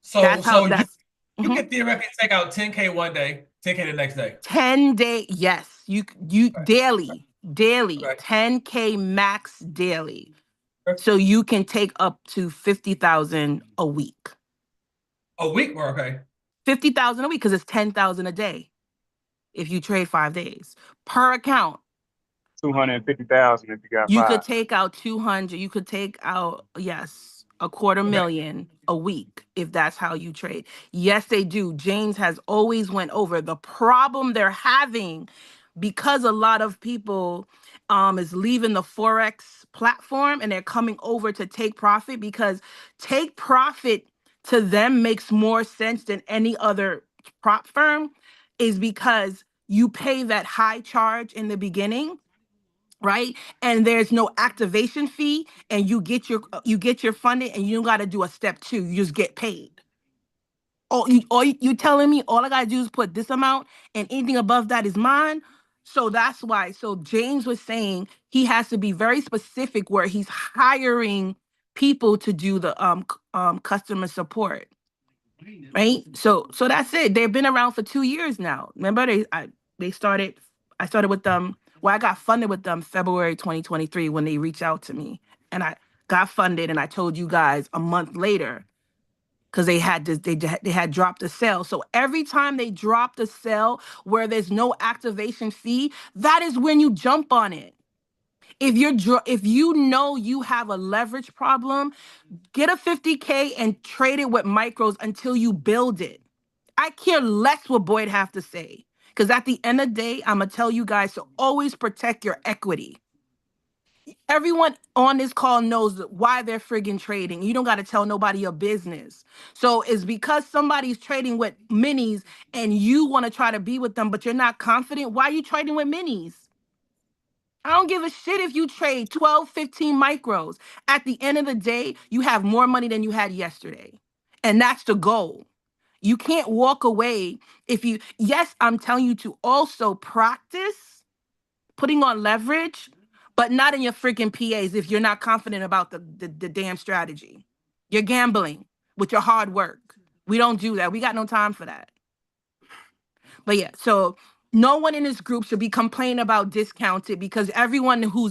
So you can theoretically take out 10K one day, 10K the next day. 10 day, yes. You daily, 10K max daily. So you can take up to 50,000 a week. A week or okay. 50,000 a week because it's 10,000 a day if you trade 5 days per account. 250,000 if you got 5. You could take out 200. You could take out, yes, $250,000 a week if that's how you trade. Yes, they do. James has always went over the problem they're having because a lot of people is leaving the Forex platform and they're coming over to take profit because take profit to them makes more sense than any other prop firm is because you pay that high charge in the beginning, right? And there's no activation fee and you get your funding and you don't got to do a step 2. You just get paid. You telling me all I got to do is put this amount and anything above that is mine? So that's why. So James was saying he has to be very specific where he's hiring people to do the customer support. Right? So that's it. They've been around for 2 years now. Remember I started with them. Well, I got funded with them February 2023 when they reached out to me. And I got funded, and I told you guys a month later, because they had dropped a sale. So every time they dropped a sale where there's no activation fee, that is when you jump on it. If you know you have a leverage problem, get a 50K and trade it with micros until you build it. I care less what Boyd have to say. Because at the end of the day, I'm going to tell you guys to always protect your equity. Everyone on this call knows why they're friggin' trading. You don't got to tell nobody your business. So it's because somebody's trading with minis and you want to try to be with them, but you're not confident. Why are you trading with minis? I don't give a shit if you trade 12, 15 micros. At the end of the day, you have more money than you had yesterday. And that's the goal. You can't walk away yes, I'm telling you to also practice putting on leverage, but not in your freaking PAs if you're not confident about the damn strategy. You're gambling with your hard work. We don't do that. We got no time for that. But yeah, so no one in this group should be complaining about discounted, because everyone who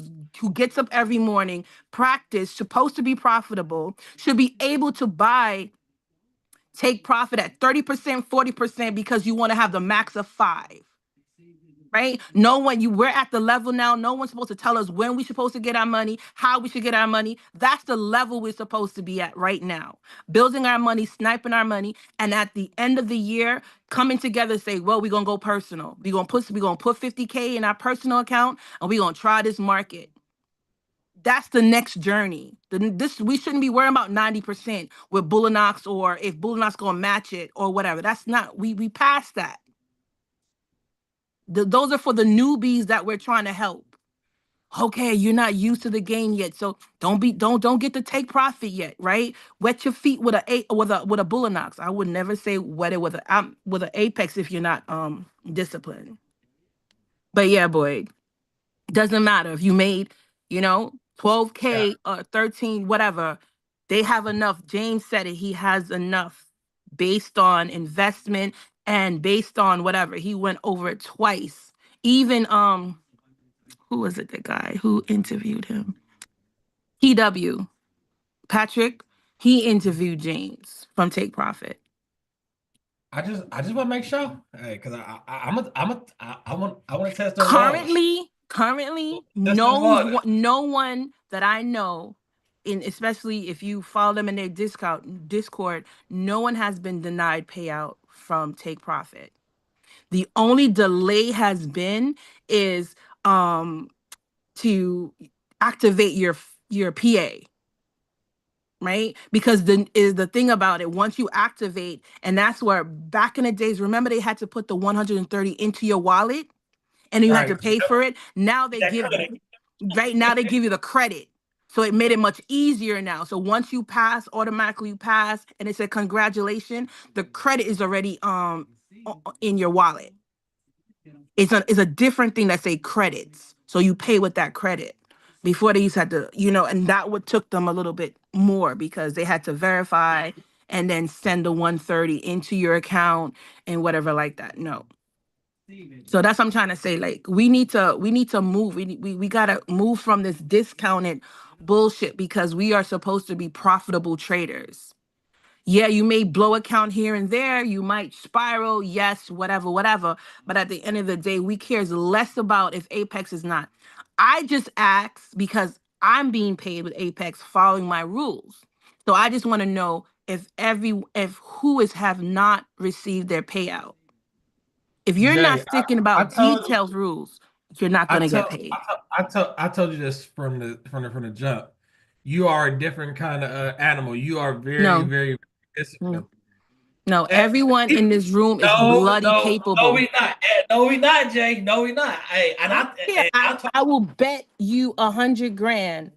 gets up every morning, practice, supposed to be profitable, should be able to take profit at 30%, 40%, because you want to have the max of 5. Right? We're at the level now. No one's supposed to tell us when we're supposed to get our money, how we should get our money. That's the level we're supposed to be at right now. Building our money, sniping our money, and at the end of the year, coming together and say, well, we're gonna go personal. We're gonna put 50K in our personal account, and we're gonna try this market. That's the next journey. We shouldn't be worrying about 90% with Bullinox, or if Bullinox gonna match it or whatever. That's not, we passed that. Those are for the newbies that we're trying to help. Okay, you're not used to the game yet, so don't get to take profit yet, right? Wet your feet with a Bullinox. I would never say wet it with an Apex if you're not disciplined. But yeah, boy, doesn't matter if you made 12K or 13, whatever. They have enough. James said it. He has enough based on investment and based on whatever. He went over it twice. Even who was it? The guy who interviewed him? PW Patrick. He interviewed James from Take Profit. I just want to make sure, hey, because I want to test the Currently, no one that I know, especially if you follow them in their Discord, no one has been denied payout from Take Profit. The only delay has been is to activate your PA. Right? Because the thing about it, once you activate, and that's where back in the days, remember they had to put the 130 into your wallet and you had to pay for it. Now they give you the credit. So it made it much easier now. So once you pass, automatically you pass, and it said congratulations, the credit is already in your wallet. It's a different thing that say credits. So you pay with that credit. Before they used to have to, and that would took them a little bit more because they had to verify and then send the 130 into your account and whatever like that. No. So that's what I'm trying to say. Like we need to move. We gotta move from this discounted bullshit, because we are supposed to be profitable traders. Yeah, you may blow account here and there. You might spiral. Yes, whatever. But at the end of the day, we cares less about if Apex is not. I just ask because I'm being paid with Apex following my rules. So I just want to know if who have not received their payout. If you're not sticking about detailed rules, you're not going to get paid. I told you this from the jump. You are a different kind of animal. You are very disciplined. No, everyone in this room is bloody capable. No, we not. No, we not, Jay. No, we not. Hey, I will bet you $100,000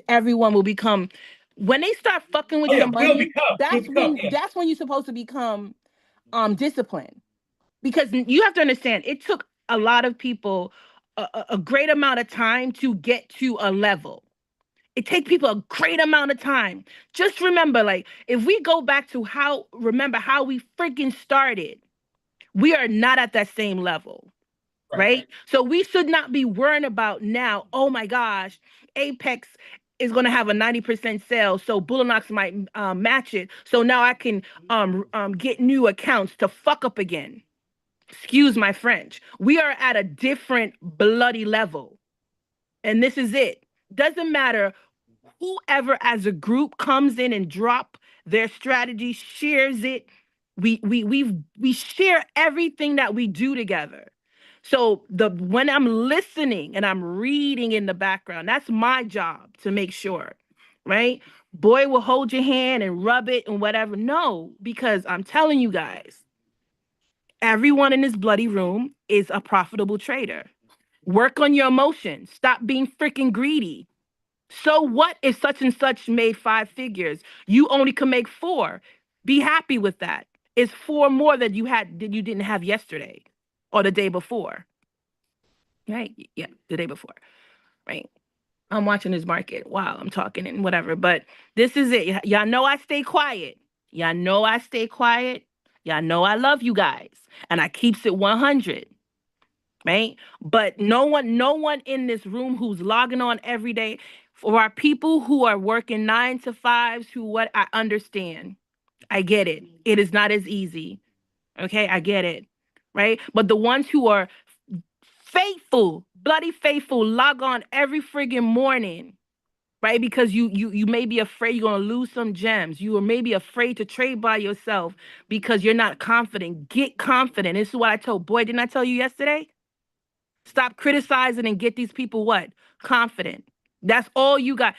everyone will become. When they start fucking with your money, that's when you're supposed to become disciplined. Because you have to understand, it took a lot of people a great amount of time to get to a level. It takes people a great amount of time. Just remember, like, if we go back to remember how we freaking started, we are not at that same level, right? So we should not be worrying about now, oh my gosh, Apex is going to have a 90% sale, so Bullinox might match it. So now I can get new accounts to fuck up again. Excuse my French. We are at a different bloody level. And this is it. Doesn't matter whoever as a group comes in and drop their strategy, shares it. We share everything that we do together. So when I'm listening and I'm reading in the background, that's my job to make sure, right? Boy will hold your hand and rub it and whatever. No, because I'm telling you guys, everyone in this bloody room is a profitable trader. Work on your emotions. Stop being freaking greedy. So what if such and such made 5 figures? You only can make 4. Be happy with that. It's 4 more that you didn't have yesterday or the day before. Right? Yeah, the day before. Right? I'm watching this market while I'm talking and whatever, but this is it. Y'all know I stay quiet. Y'all know I stay quiet. Y'all know I love you guys. And I keeps it 100. Right? But no one in this room who's logging on every day, for our people who are working 9 to 5s, I understand. I get it. It is not as easy. Okay, I get it. Right? But the ones who are faithful, bloody faithful, log on every friggin' morning, right? Because you may be afraid you're gonna lose some gems. You are maybe afraid to trade by yourself because you're not confident. Get confident. This is what I told. Boy, didn't I tell you yesterday? Stop criticizing and get these people what? Confident. That's all you got.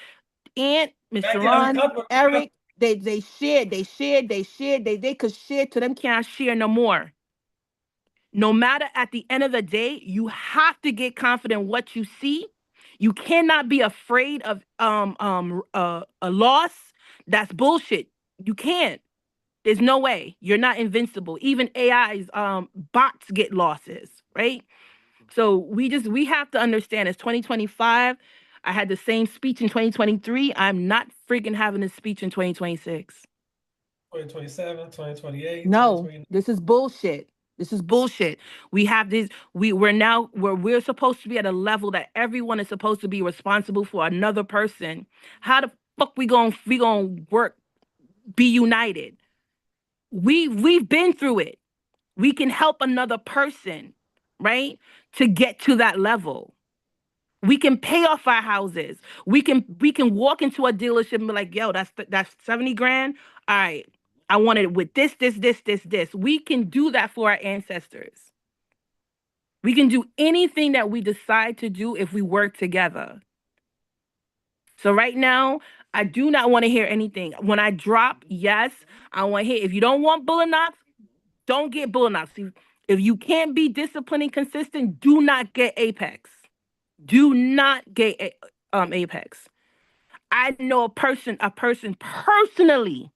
And Mr. Ron, Eric, they shared, they could share to them can't share no more. No matter, at the end of the day, you have to get confident in what you see. You cannot be afraid of a loss. That's bullshit. You can't. There's no way. You're not invincible. Even AI's bots get losses, right? So we have to understand it's 2025. I had the same speech in 2023. I'm not freaking having a speech in 2026. 2027, 2028. No, this is bullshit. This is bullshit. We have this. We're supposed to be at a level that everyone is supposed to be responsible for another person. How the fuck we gonna work? Be united. We've been through it. We can help another person, right? To get to that level. We can pay off our houses. We can walk into a dealership and be like, yo, that's 70 grand. All right. I want it with this. We can do that for our ancestors. We can do anything that we decide to do if we work together. So right now, I do not want to hear anything. When I drop, yes, I want to hear. If you don't want Bullinox, don't get Bullinox. If you can't be disciplined and consistent, do not get Apex. Do not get Apex. I know a person personally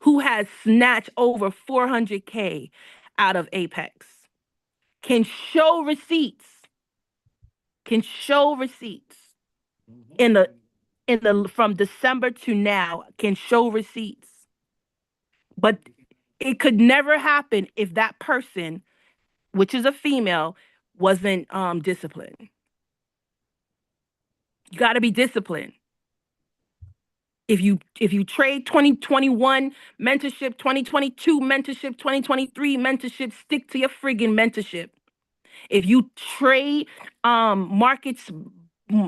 who has snatched over 400K out of Apex. Can show receipts. In the from December to now, can show receipts. But it could never happen if that person, which is a female, wasn't disciplined. You got to be disciplined. If you trade 2021 mentorship, 2022 mentorship, 2023 mentorship, stick to your friggin' mentorship. If you trade markets,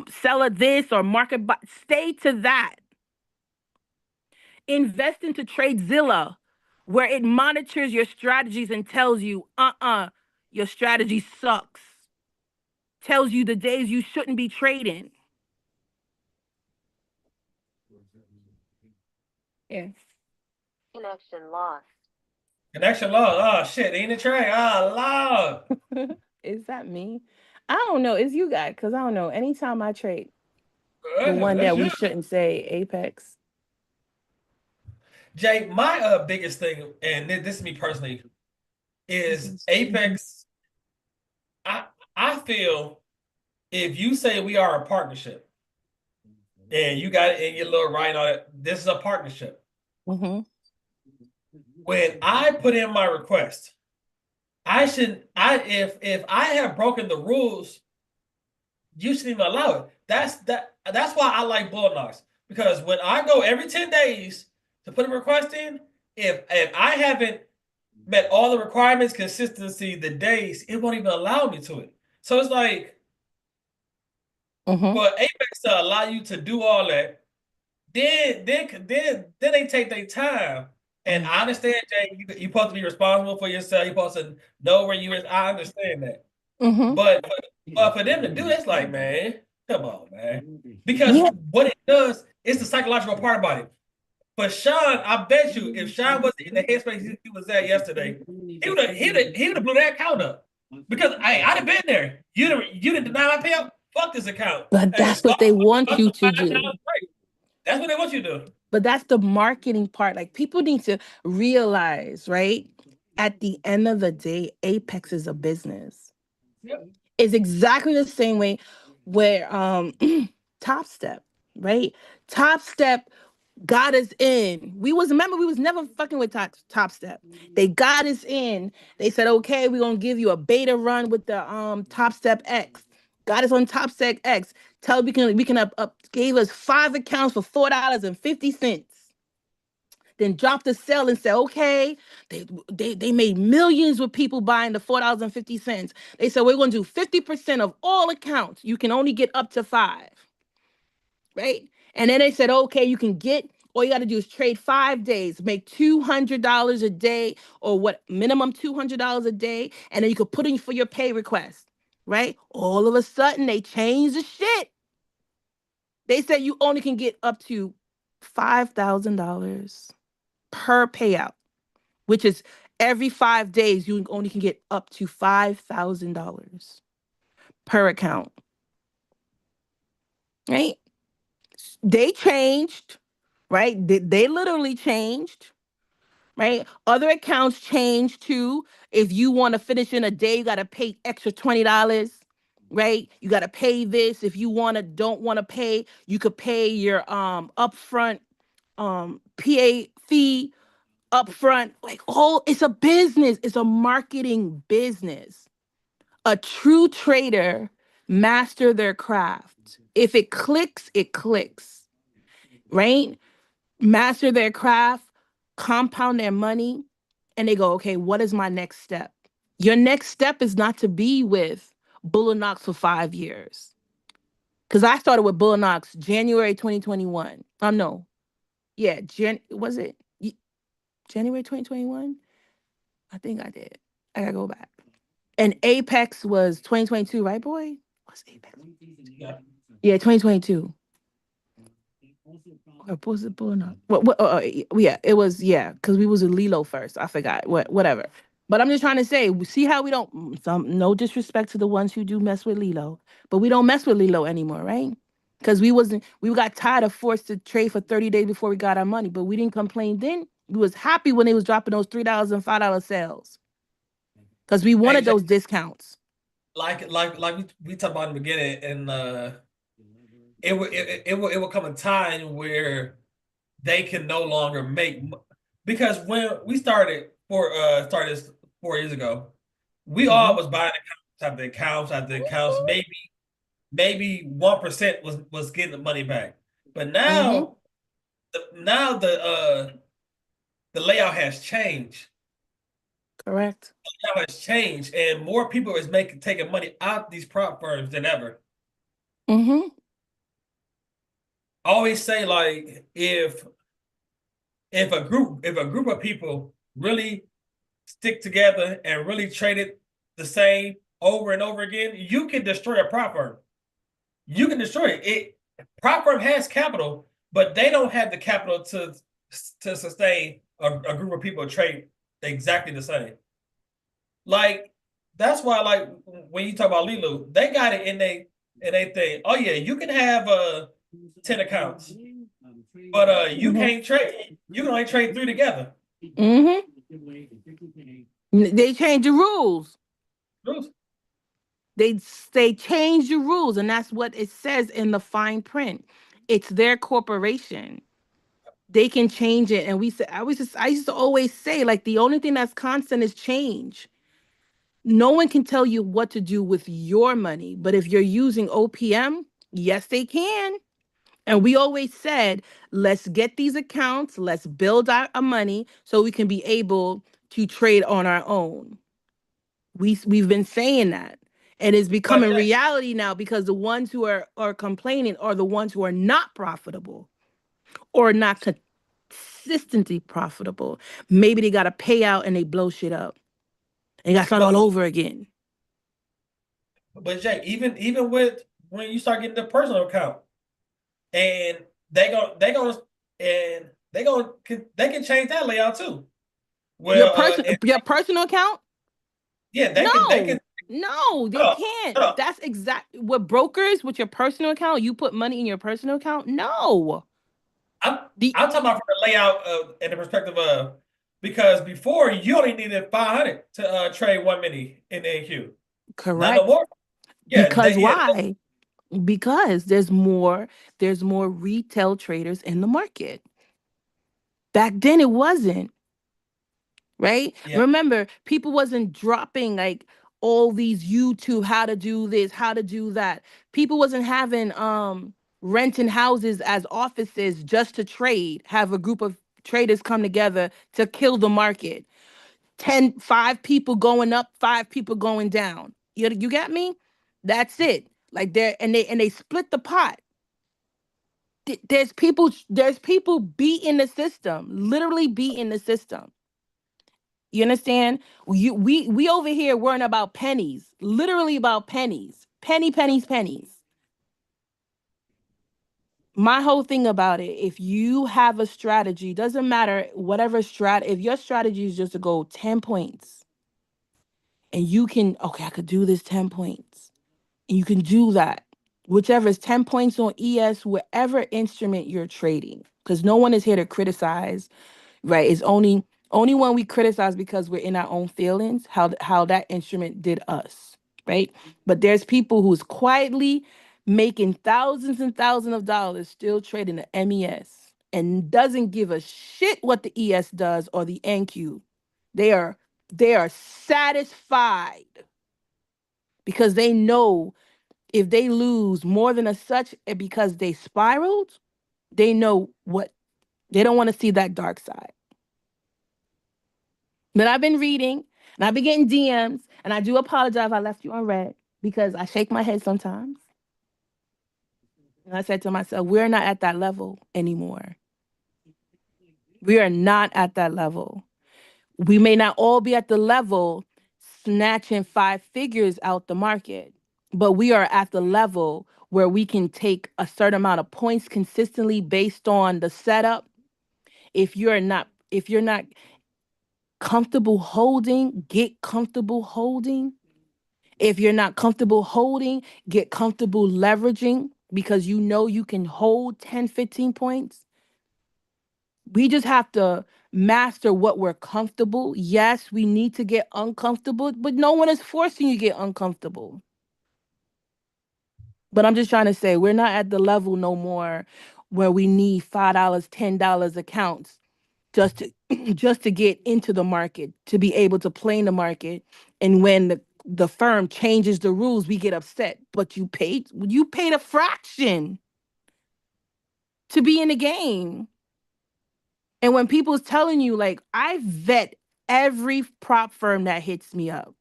seller this or market, stay to that. Invest into TradeZilla, where it monitors your strategies and tells you, your strategy sucks. Tells you the days you shouldn't be trading. Yes. Connection lost. Oh shit, ain't it Trey? Oh Lord. Is that me? I don't know. It's you guys, because I don't know. Anytime I trade, the one that we shouldn't say, Apex. Jay, my biggest thing, and this is me personally, is Apex. I feel if you say we are a partnership, and you got it in your little writing on it. This is a partnership. Mm-hmm. When I put in my request, if I have broken the rules, you shouldn't even allow it. That's why I like Bulldogs. Because when I go every 10 days to put a request in, if I haven't met all the requirements, consistency, the days, it won't even allow me to it. So it's like for Apex to allow you to do all that, then they take their time. And I understand, Jay, you're supposed to be responsible for yourself. You're supposed to know where you is. I understand that. But for them to do it's like, man, come on, man. Because what it does is the psychological part about it. For Sean, I bet you, if Sean was in the headspace he was at yesterday, he would have blew that account up. Because I'd have been there. You didn't deny my payout. Fuck this account. But that's what they want you to do. That's what they want you to do. But that's the marketing part. Like, people need to realize, right? At the end of the day, Apex is a business. Yep. It's exactly the same way where Top Step, right? Top Step got us in. We was never fucking with Top Step. They got us in. They said, okay, we're gonna give you a beta run with the Top Step X. Got us on Top Step X. We can gave us 5 accounts for $4.50. Then dropped the sell and said, okay, they made millions with people buying the $4.50. They said, we're gonna do 50% of all accounts. You can only get up to 5. Right? And then they said, okay, you can get, all you got to do is trade 5 days, make $200 a day, or what, minimum $200 a day, and then you could put in for your pay request, right? All of a sudden, they changed the shit. They said you only can get up to $5,000 per payout, which is every 5 days, you only can get up to $5,000 per account, right? They changed, right? They literally changed, right? Other accounts changed too. If you want to finish in a day, you got to pay extra $20, right? You got to pay this. If you don't want to pay, you could pay your upfront PA fee upfront. Like, it's a business. It's a marketing business. A true trader master their craft. If it clicks, it clicks, right? Master their craft, compound their money, and they go, okay, what is my next step? Your next step is not to be with Bullinox for 5 years. Because I started with Bullinox January 2021. No. Yeah, was it January 2021? I think I did. I gotta go back. And Apex was 2022, right, boy? What's Apex? Yeah, 2022. Or was it Bullinox? Yeah, it was, because we was in Lilo first. I forgot. Whatever. But I'm just trying to say, see how we don't, no disrespect to the ones who do mess with Lilo, but we don't mess with Lilo anymore, right? Because we got tired of forced to trade for 30 days before we got our money, but we didn't complain then. We was happy when they was dropping those $3 and $5 sales. Because we wanted those discounts. Like we talked about in the beginning, and it will come a time where they can no longer make, because when we started 4 years ago, we all was buying accounts after accounts. Maybe 1% was getting the money back, but now the layout has changed. Correct. The layout has changed, and more people is taking money out these prop firms than ever. I always say, like, if a group of people really stick together and really trade it the same over and over again, you can destroy a prop firm. You can destroy it. Prop firm has capital, but they don't have the capital to sustain a group of people trade exactly the same. Like, that's why, like, when you talk about Lilu, they got it in they thing. Oh yeah, you can have 10 accounts, but you can't trade. You can only trade 3 together. They changed the rules. They changed the rules, and that's what it says in the fine print. It's their corporation. They can change it. And I used to always say, like, the only thing that's constant is change. No one can tell you what to do with your money. But if you're using OPM, yes, they can. And we always said, let's get these accounts, let's build our money so we can be able to trade on our own. We've been saying that. And it's becoming reality now because the ones who are complaining are the ones who are not profitable or not consistently profitable. Maybe they got a payout and they blow shit up. And got to start all over again. But Jay, even with when you start getting the personal account, and they can change that layout too. Well, your personal account? Yeah, they can. No, they can't. That's exactly what brokers with your personal account. You put money in your personal account? No. I'm talking about from the layout of and the perspective of, because before you only needed 500 to trade 1 mini in the NQ. Correct. Not no more. Yeah, because why? Because there's more retail traders in the market. Back then it wasn't. Right? Yeah. Remember, people wasn't dropping like all these YouTube how to do this, how to do that. People wasn't having renting houses as offices just to trade, have a group of traders come together to kill the market. 5 people going up, 5 people going down. You get me? That's it. Like they split the pot. There's people beating the system, literally beating the system. You understand? We over here worrying about pennies, literally about pennies, pennies. My whole thing about it, if you have a strategy, doesn't matter whatever if your strategy is just to go 10 points and you can, okay, I could do this 10 points and you can do that, whichever is 10 points on ES, whatever instrument you're trading, because no one is here to criticize, right? It's only when we criticize because we're in our own feelings, how that instrument did us, right? But there's people who's quietly making thousands and thousands of dollars still trading the MES and doesn't give a shit what the ES does or the NQ. They are satisfied because they know if they lose more than a such because they spiraled, they know what they don't want to see, that dark side. But I've been reading and I've been getting DMs, and I do apologize I left you on red because I shake my head sometimes. And I said to myself, we're not at that level anymore. We are not at that level. We may not all be at the level snatching 5 figures out the market, but we are at the level where we can take a certain amount of points consistently based on the setup. If you're not comfortable holding, get comfortable holding. If you're not comfortable holding, get comfortable leveraging because you know you can hold 10, 15 points. We just have to master what we're comfortable. Yes, we need to get uncomfortable, but no one is forcing you to get uncomfortable. But I'm just trying to say, we're not at the level no more where we need $5, $10 accounts just to get into the market, to be able to play in the market. And when the firm changes the rules, we get upset. But you paid a fraction to be in the game. And when people's telling you, like, I vet every prop firm that hits me up.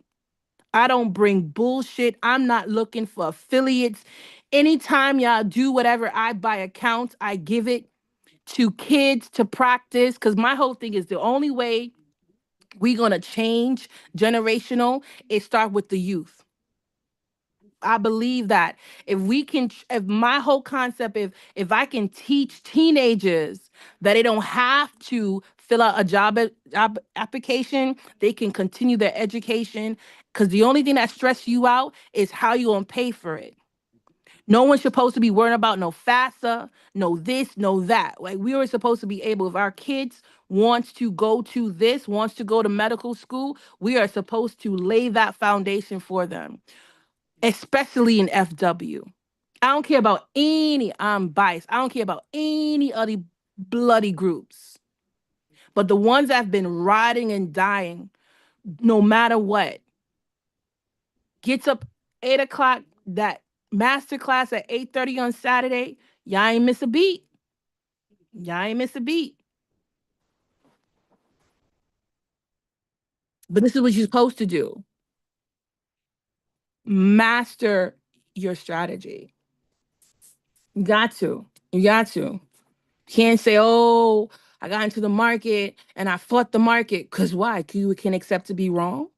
I don't bring bullshit. I'm not looking for affiliates. Anytime y'all do whatever, I buy accounts, I give it to kids to practice. Because my whole thing is the only way we're going to change generational is start with the youth. I believe that if my whole concept, if I can teach teenagers that they don't have to fill out a job application, they can continue their education, because the only thing that stresses you out is how you gonna pay for it. No one's supposed to be worrying about no FAFSA, no this, no that. Like, we were supposed to be able, if our kids wants to go to this, wants to go to medical school, we are supposed to lay that foundation for them, especially in FW. I don't care about I'm biased. I don't care about any other bloody groups. But the ones that have been riding and dying, no matter what, gets up 8 o'clock, that master class at 8:30 on Saturday, y'all ain't miss a beat. Y'all ain't miss a beat. But this is what you're supposed to do. Master your strategy. You got to. You got to. Can't say, oh, I got into the market and I fought the market. Because why? You can accept to be wrong?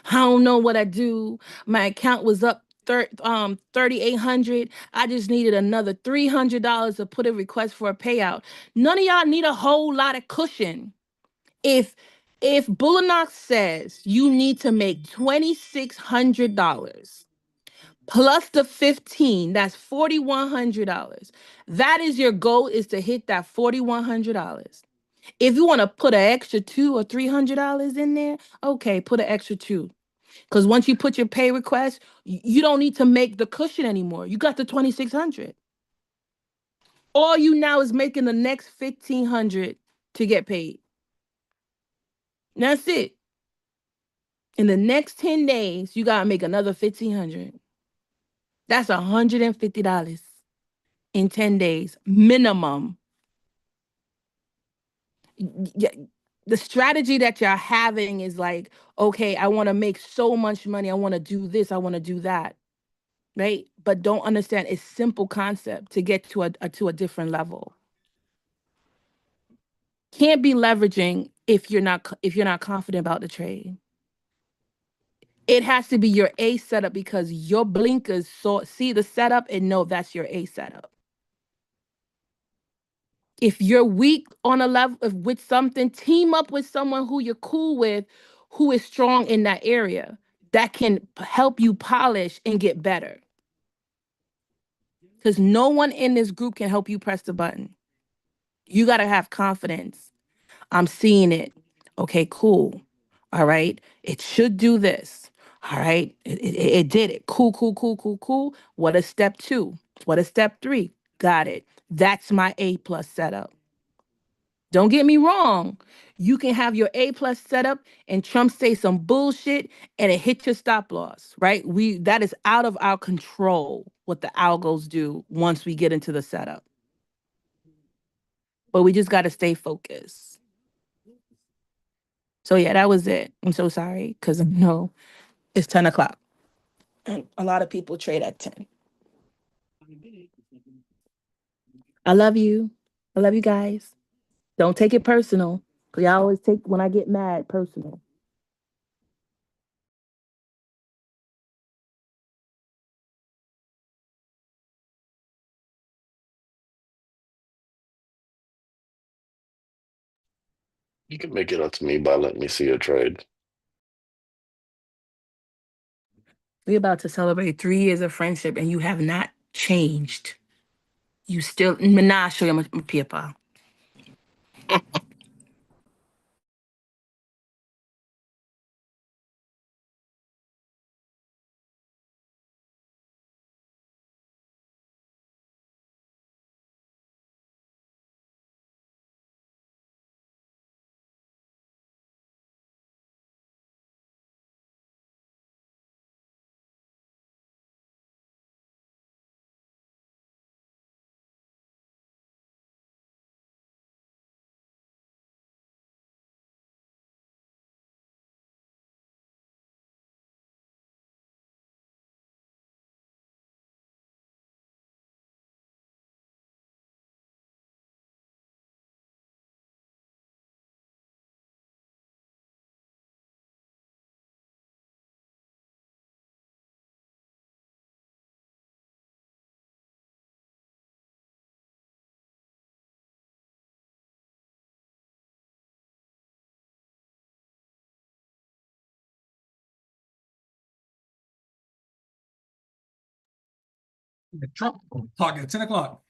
I don't know what I do. My account was up 3,800. I just needed another $300 to put a request for a payout. None of y'all need a whole lot of cushion. If Bullonox says you need to make $2,600 plus the 15, that's $4,100. That is your goal, is to hit that $4,100. If you want to put an extra $200 or $300 in there, okay, put an extra $2. Because once you put your pay request, you don't need to make the cushion anymore. You got the 2,600. All you now is making the next 1,500 to get paid. That's it. In the next 10 days, you gotta make another 1,500. That's $150 in 10 days, minimum. The strategy that you're having is like, okay, I want to make so much money. I want to do this. I want to do that. Right? But don't understand it's simple concept to get to a different level. Can't be leveraging if you're not confident about the trade. It has to be your A setup because your blinkers see the setup and know that's your A setup. If you're weak on a level with something, team up with someone who you're cool with, who is strong in that area, that can help you polish and get better. Because no one in this group can help you press the button. You got to have confidence. I'm seeing it. Okay, cool. All right. It should do this. All right. It did it. Cool, cool, cool, cool, cool. What is step 2? What is step 3? Got it. That's my A+ setup. Don't get me wrong. You can have your A+ setup and Trump say some bullshit and it hit your stop loss, right? That is out of our control what the algos do once we get into the setup. But we just got to stay focused. So yeah, that was it. I'm so sorry because I know it's 10 o'clock. And a lot of people trade at 10. I love you. I love you guys. Don't take it personal. Because y'all always take when I get mad personal. You can make it up to me by letting me see your trade. We're about to celebrate 3 years of friendship and you have not changed. You still, nah, show you my paper. Trump talk at 10 o'clock.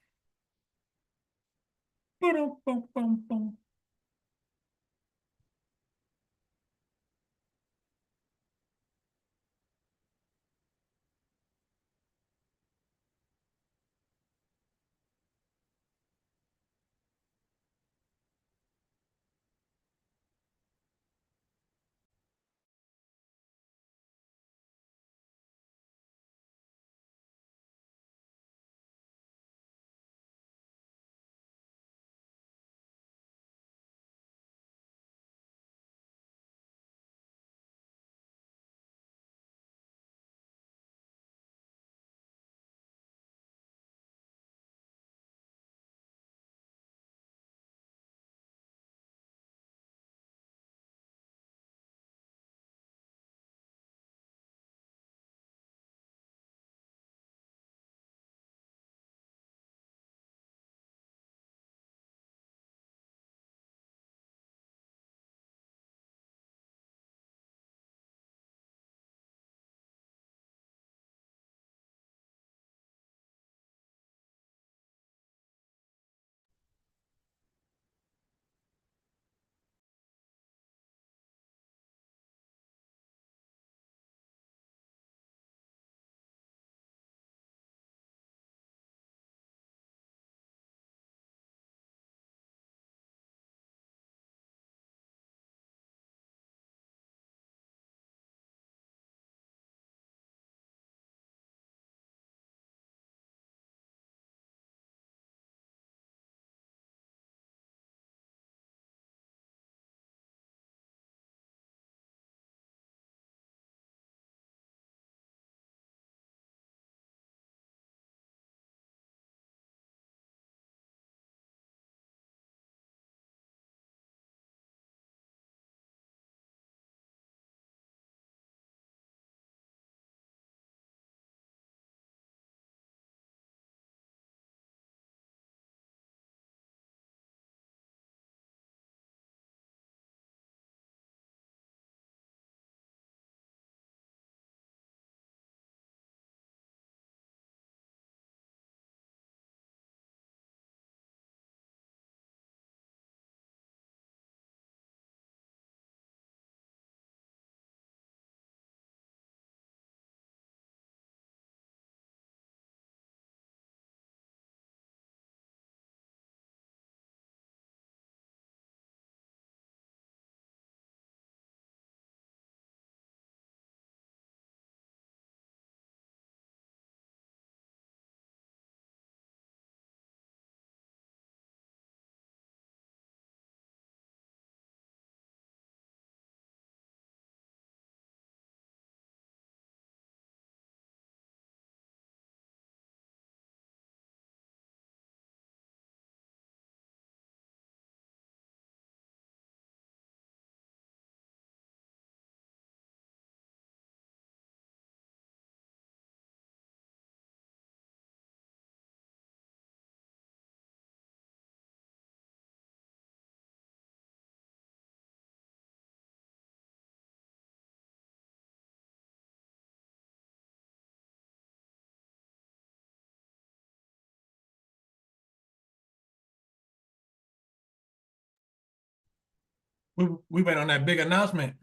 we went on that big announcement.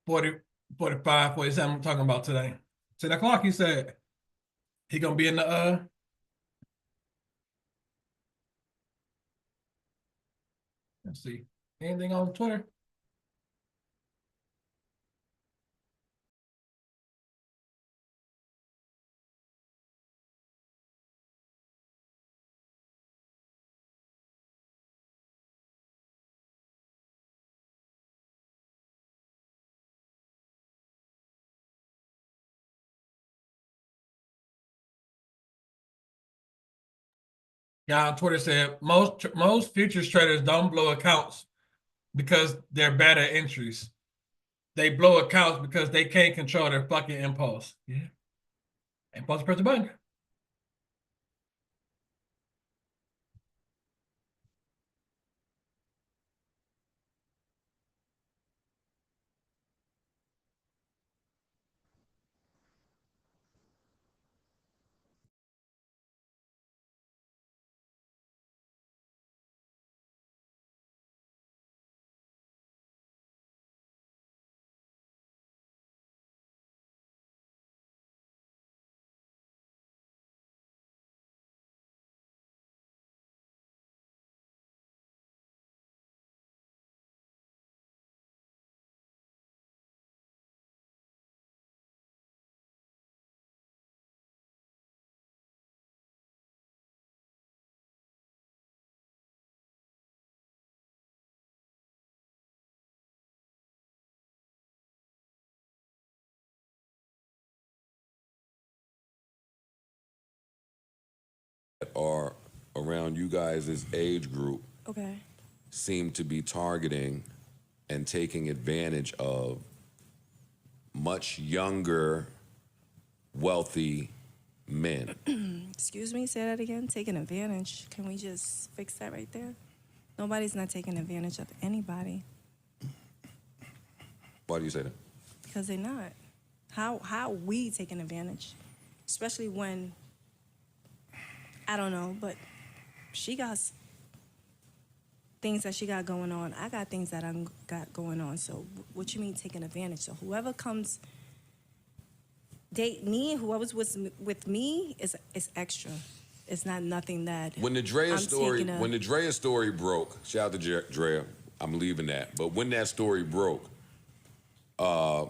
40, 45, 47, I'm talking about today. 10 o'clock, he said he gonna be in the let's see. Anything on Twitter? Yeah, on Twitter said most futures traders don't blow accounts because they're bad at entries. They blow accounts because they can't control their fucking impulse. Yeah. Impulse press the button. Are around you guys' age group Okay. seem to be targeting and taking advantage of much younger, wealthy men. Excuse me, say that again. Taking advantage. Can we just fix that right there? Nobody's not taking advantage of anybody. Why do you say that? Because they're not. How are we taking advantage? Especially when, I don't know, but she got things that she got going on. I got things that I got going on. So what you mean taking advantage? So whoever comes date me, whoever's with me is extra. It's not nothing that When the Drea story broke, shout out to Drea, I'm leaving that. But when that story broke, a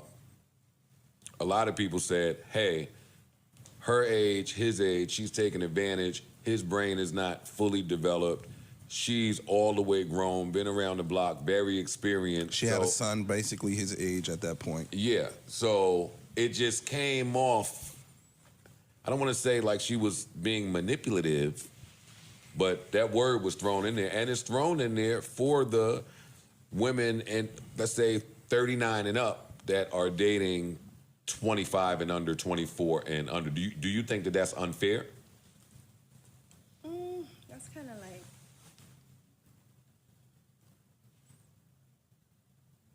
lot of people said, hey, her age, his age, she's taking advantage. His brain is not fully developed. She's all the way grown, been around the block, very experienced. She had a son basically his age at that point. Yeah, so it just came off, I don't want to say like she was being manipulative, but that word was thrown in there. And it's thrown in there for the women, and let's say 39 and up, that are dating 25 and under, 24 and under. Do you think that that's unfair? That's kind of like,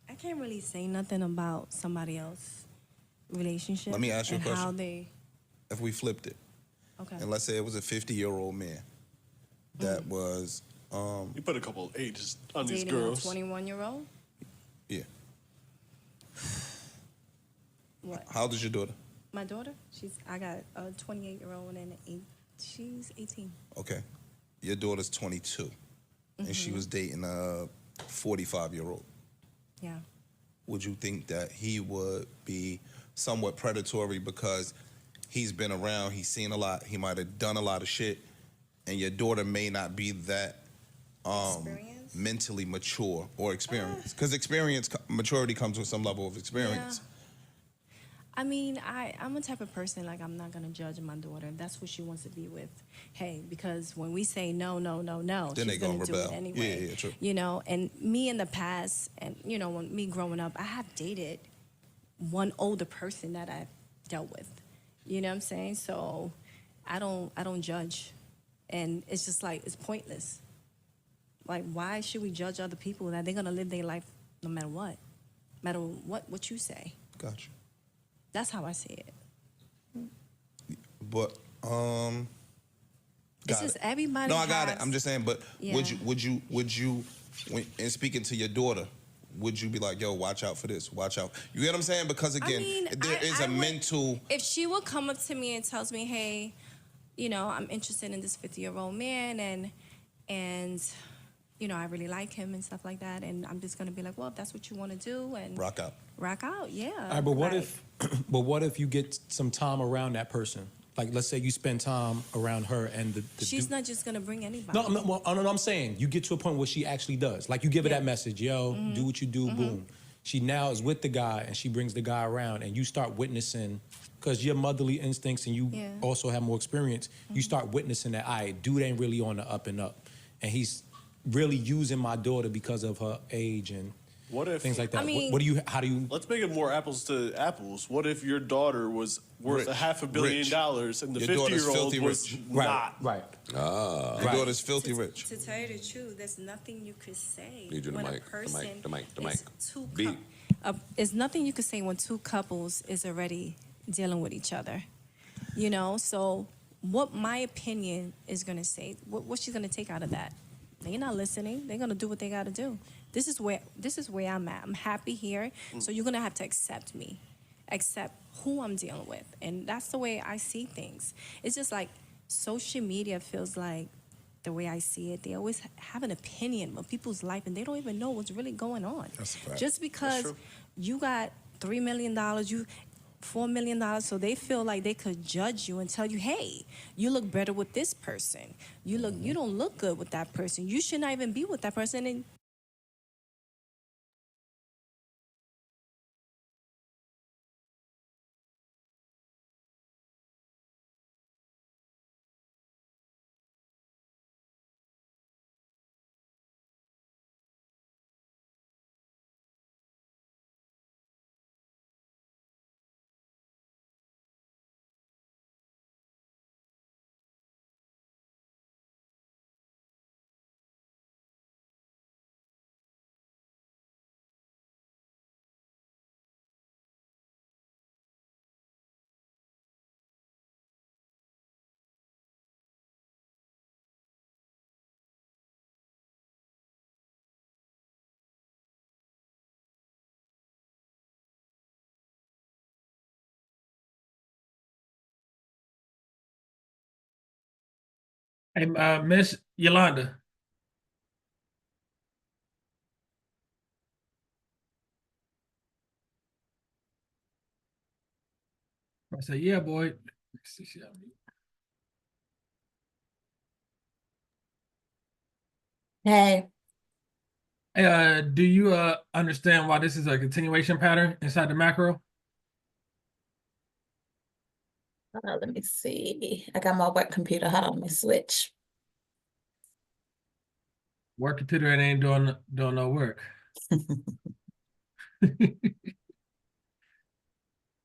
I can't really say nothing about somebody else's relationship. Let me ask you a and question. How they, If we flipped it, okay. and let's say it was a 50-year-old man that was You put a couple of ages on these dating a girls. 21-year-old? Yeah. What? How old is your daughter? My daughter? I got a 28-year-old and she's 18. Okay. Your daughter's 22, and she was dating a 45-year-old. Yeah. Would you think that he would be somewhat predatory because he's been around, he's seen a lot, he might have done a lot of shit, and your daughter may not be that mentally mature or experienced? Because maturity comes with some level of experience. Yeah. I mean, I'm a type of person, like, I'm not going to judge my daughter. If that's what she wants to be with, hey, because when we say no, Then she's they going gonna to do it rebel. anyway. Yeah, true. You know, and me in the past, and, you know, when me growing up, I have dated one older person that I've dealt with. You know what I'm saying? So I don't judge. And it's just like, it's pointless. Like, why should we judge other people that they're going to live their life no matter what? No matter what you say. Gotcha. That's how I see it. But It's just everybody. No, I got it. I'm just saying. But Yeah. would you and speaking to your daughter, would you be like, yo, watch out for this, watch out? You get what I'm saying? Because again, there is a mental. If she would come up to me and tells me, hey, you know, I'm interested in this 50-year-old man and you know, I really like him and stuff like that, and I'm just gonna be like, well, if that's what you want to do, and rock out, yeah. All right, but what if you get some time around that person? Like, let's say you spend time around her, and she's not just gonna bring anybody. No, I'm saying you get to a point where she actually does. Like, you give her that message, yo, do what you do, boom. She now is with the guy, and she brings the guy around, and you start witnessing, because your motherly instincts, and you also have more experience, you start witnessing that, all right, dude ain't really on the up and up, and he's really using my daughter because of her age and things like that. I mean, how do you? Let's make it more apples to apples. What if your daughter was worth $500 million and the 50-year-old was not? Right. Your daughter's filthy rich. To tell you the truth, there's nothing you could say Need you when the a mic, person the mic. there's nothing you could say when two couples is already dealing with each other. You know, so what my opinion is gonna say, what she's gonna take out of that? They're not listening. They're gonna do what they gotta do. This is where I'm at. I'm happy here. So you're gonna have to accept me, accept who I'm dealing with, and that's the way I see things. It's just like social media feels like the way I see it. They always have an opinion of people's life, and they don't even know what's really going on. That's a fact. Just because you got $3 million, you $4 million, so they feel like they could judge you and tell you, hey, you look better with this person. You don't look good with that person. You should not even be with that person. And Hey, Miss Yolanda. I said, yeah, boy. Hey. Hey, do you understand why this is a continuation pattern inside the macro? Let me see. I got my work computer. Hold on, let me switch. Work computer and ain't doing no work.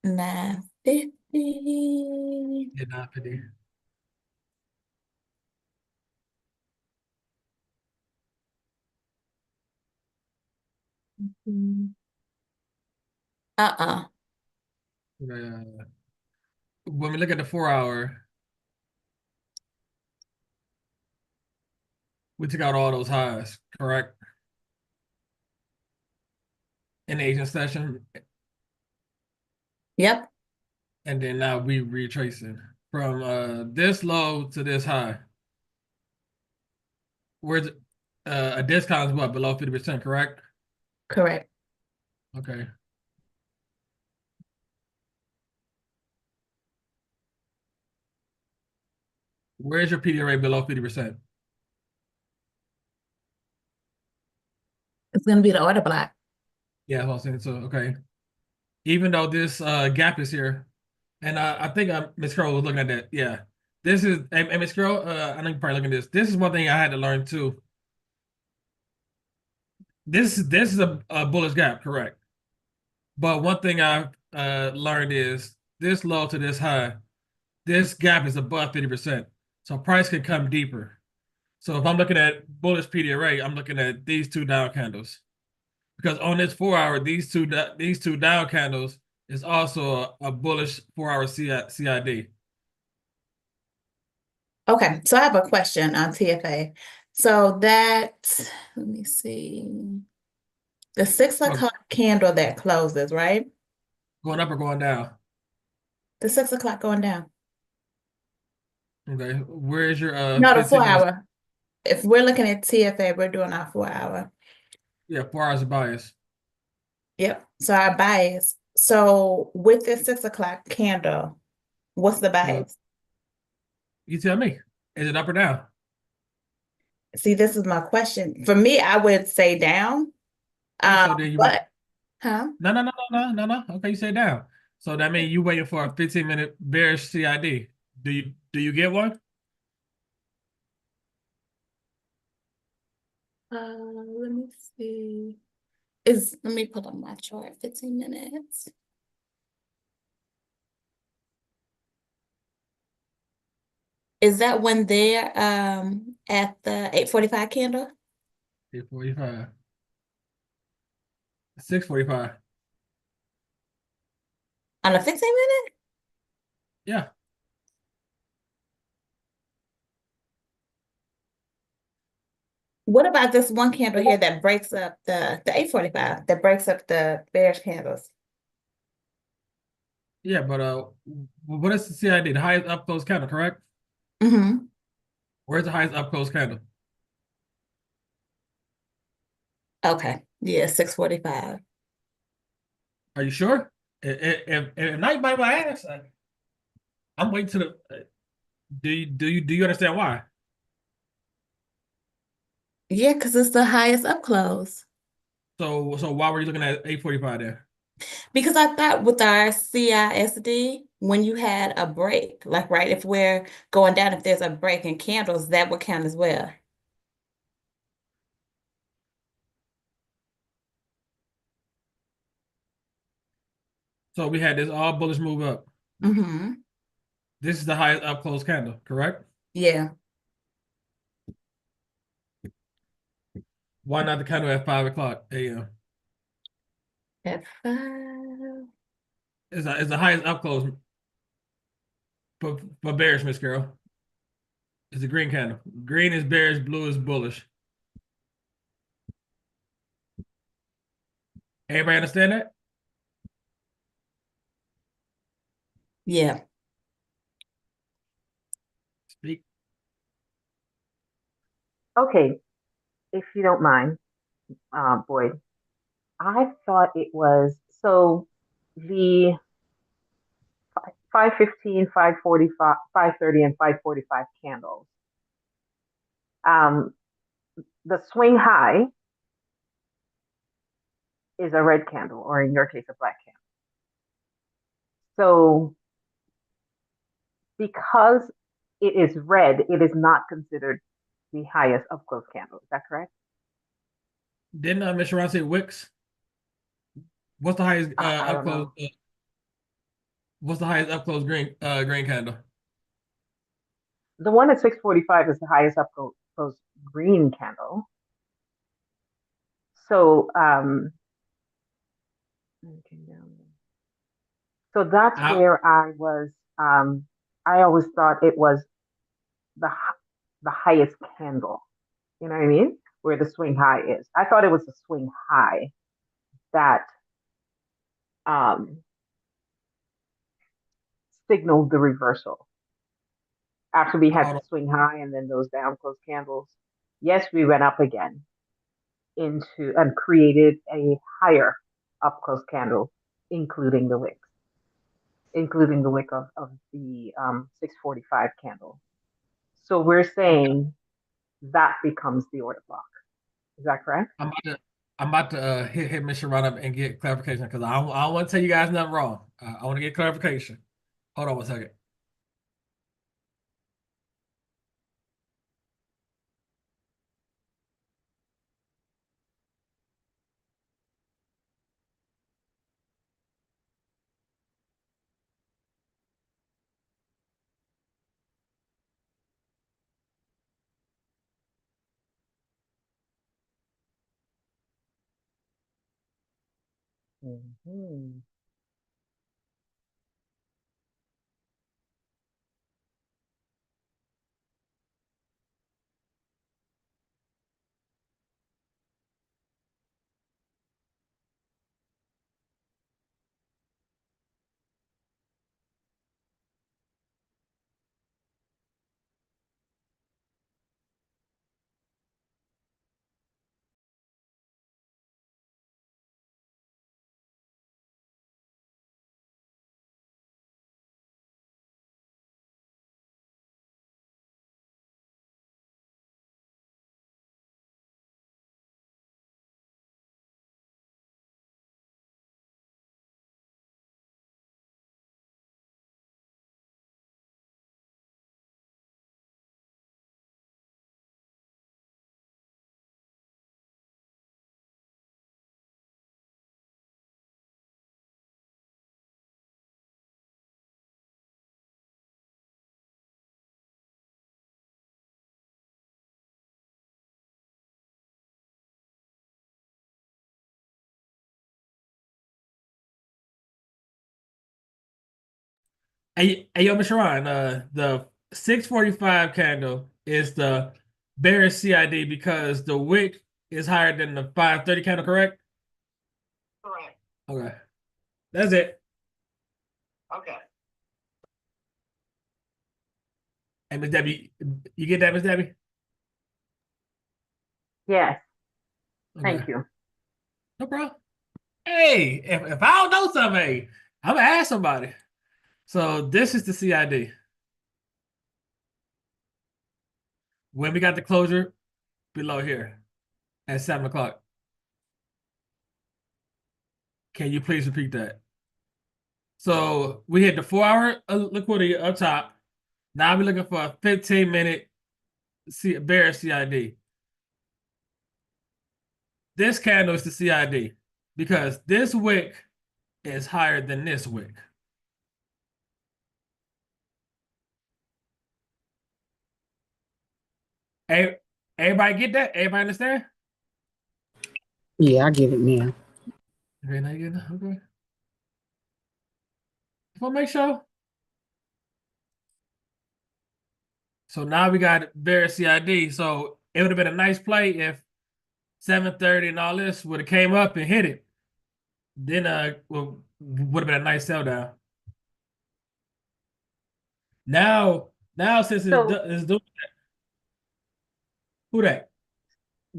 950. Yeah, 950. When we look at the 4-hour, we took out all those highs, correct? In the Asian session. Yep. And then now we retracing from this low to this high. Where's a discount is what, below 50%, correct? Correct. Okay. Where's your PD rate below 50%? It's gonna be the order block. Yeah, that's what I'm saying. So okay. Even though this gap is here, and I think Miss Crow was looking at that. Yeah. This is and Miss Crow, I know you're probably looking at this. This is one thing I had to learn too. This is a bullish gap, correct? But one thing I've learned is this low to this high, this gap is above 50%. So price can come deeper. So if I'm looking at bullish PDRA, I'm looking at these two down candles. Because on this 4-hour, these two down candles is also a bullish 4-hour CID. Okay, so I have a question on TFA. So that, let me see. The 6 o'clock candle that closes, right? Going up or going down? The 6 o'clock going down. Okay. Where's your No, the 15 minutes? 4 hour. If we're looking at TFA, we're doing our 4 hour. Yeah, 4 hours of bias. Yep. So our bias. So with this 6 o'clock candle, what's the bias? You tell me. Is it up or down? See, this is my question. For me, I would say down. So then you wait. But huh? No. Okay, you say down. So that means you waiting for a 15-minute bearish CID. Do you get one? Let me see. Let me put on my chart, 15 minutes. Is that one there at the 8:45 candle? 8:45. 6:45. On a 15-minute? Yeah. What about this one candle here that breaks up the 8:45, that breaks up the bearish candles? Yeah, but what is the CID? The highest up close candle, correct? Mm-hmm. Where's the highest up close candle? Okay. Yeah, 6:45. Are you sure? If not, you might want to ask. I'm waiting to the. Do you understand why? Yeah, because it's the highest up close. So why were you looking at 8:45 there? Because I thought with our CISD, when you had a break, like right, if we're going down, if there's a break in candles, that would count as well. So we had this all bullish move up. Mm-hmm. This is the highest up close candle, correct? Yeah. Why not the candle at 5 o'clock a.m.? At 5. It's the highest up close for bearish, Miss Carol. It's a green candle. Green is bearish, blue is bullish. Everybody understand that? Yeah. Speak. Okay, if you don't mind, Boyd, I thought it was so the 5:15, 5:45, 5:30, and 5:45 candles. The swing high is a red candle, or in your case, a black candle. So because it is red, it is not considered the highest up close candle. Is that correct? Didn't Mr. Ron say wicks? What's the highest up close? What's the highest up close green candle? The one at 6:45 is the highest up close green candle. So so that's where I was. I always thought it was the highest candle. You know what I mean? Where the swing high is. I thought it was the swing high that signaled the reversal. After we had the swing high and then those down close candles, yes, we went up again into and created a higher up close candle, including the wick of the 6:45 candle. So we're saying that becomes the order block. Is that correct? I'm about to hit Mr. Ron up and get clarification because I don't want to tell you guys nothing wrong. I want to get clarification. Hold on one second. Mm-hmm. Hey, yo, Mr. Ryan, the 645 candle is the bearish CID because the wick is higher than the 530 candle, correct? Correct. Okay. That's it. Okay. Hey, Miss Debbie, you get that, Miss Debbie? Yes. Okay. Thank you. No problem. Hey, if I don't know something, hey, I'm gonna ask somebody. So this is the CID. When we got the closure below here at 7 o'clock. Can you please repeat that? So we hit the 4-hour liquidity up top. Now we're looking for a 15-minute bearish CID. This candle is the CID because this wick is higher than this wick. Hey, everybody get that? Everybody understand? Yeah, I get it now. Okay, now you get it? Okay. Just want to make sure. So now we got bearish CID. So it would have been a nice play if 730 and all this would have came up and hit it. Then would have been a nice sell down. Now since it's doing that. Who that?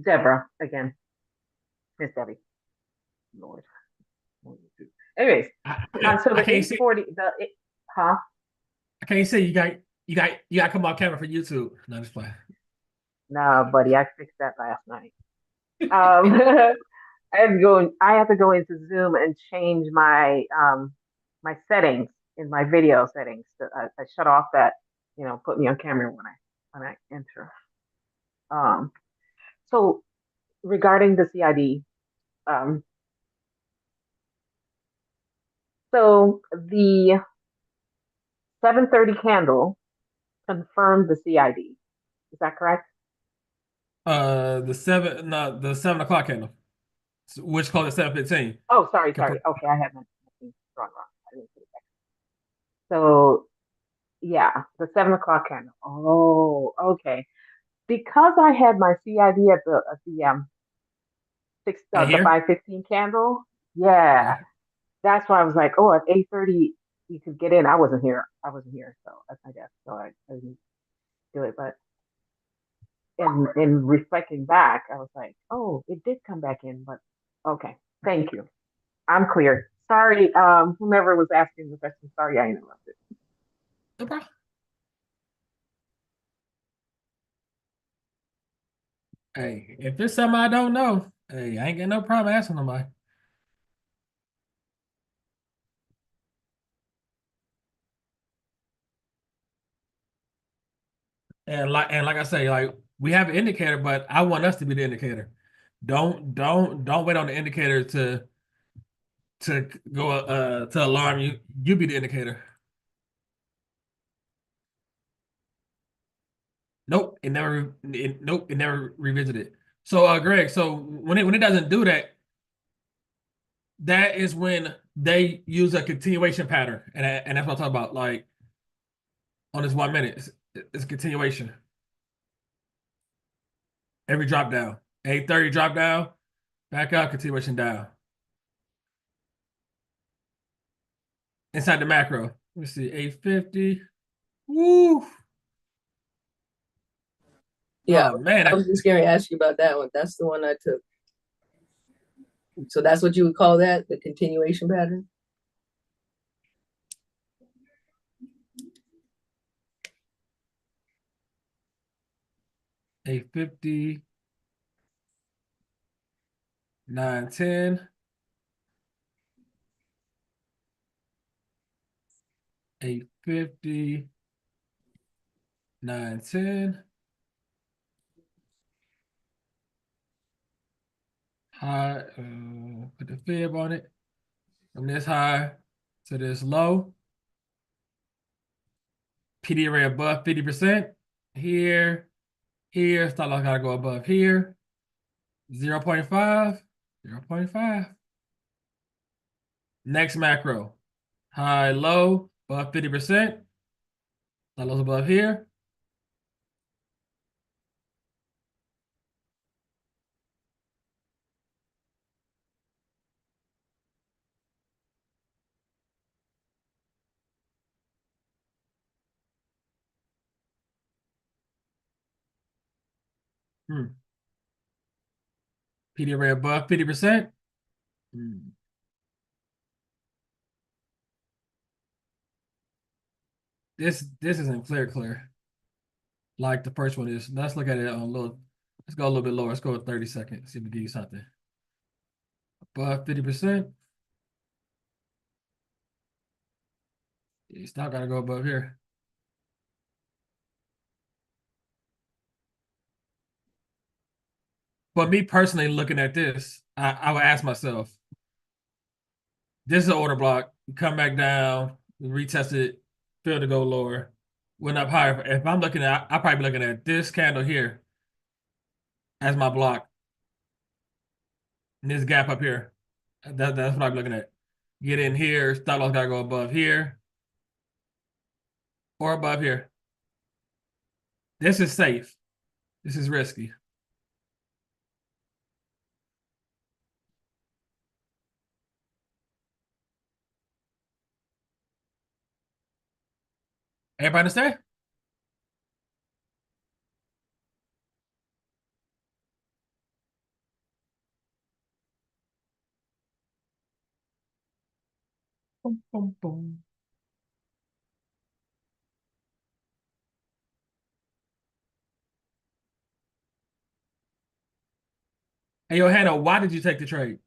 Deborah again. Miss Debbie. Lord. Anyways, so the 840, huh? I can't say you got to come on camera for YouTube. No, just playing. No, buddy, I fixed that last night. I have to go into Zoom and change my my settings in my video settings. I shut off that, put me on camera when I enter. So regarding the CID, so the 730 candle confirmed the CID. Is that correct? The 7 o'clock candle, which called it 7:15. Oh, sorry. Okay, I had my thing wrong. I didn't put it back. So yeah, the 7 o'clock candle. Oh, okay. Because I had my CID at the 515 candle. Yeah, that's why I was like, oh, at 8:30 you could get in. I wasn't here, so I guess so. I didn't do it, but in reflecting back, I was like, oh, it did come back in, but okay, thank you. I'm clear. Sorry, whomever was asking the question. Sorry, I interrupted. No problem. Hey, if it's something I don't know, hey, I ain't got no problem asking nobody. And like I say, like we have an indicator, but I want us to be the indicator. Don't wait on the indicator to go to alarm you. You be the indicator. Nope, it never revisited. So Greg, so when it doesn't do that, that is when they use a continuation pattern, and that's what I'm talking about. Like on this 1 minute, it's continuation. Every drop down, 8:30 drop down, back up, continuation down. Inside the macro, let me see, 850. Woo! Yeah, Oh man, I was just going to ask you about that one. That's the one I took. So that's what you would call that, the continuation pattern? $850, 910, 850, 910. High, put the fib on it. From this high to this low. PD array above 50%. Here, stop loss gotta go above here. 0.5, 0.5. Next macro. High, low, Above 50%. Stop loss above here. PD array above 50%. This isn't clear. Like the first one is. Let's look at it on a little. Let's go a little bit lower. Let's go with 30 seconds. See if we give you something. Above 50%. You still gotta go above here. But me personally looking at this, I would ask myself, this is an order block. You come back down, retest it, fail to go lower, went up higher. If I'm looking at, I'll probably be looking at this candle here as my block. And this gap up here. That's what I'm looking at. Get in here, stop loss gotta go above here. Or above here. This is safe. This is risky. Everybody understand? Boom, boom, boom. Hey, yo, Hannah, why did you take the trade?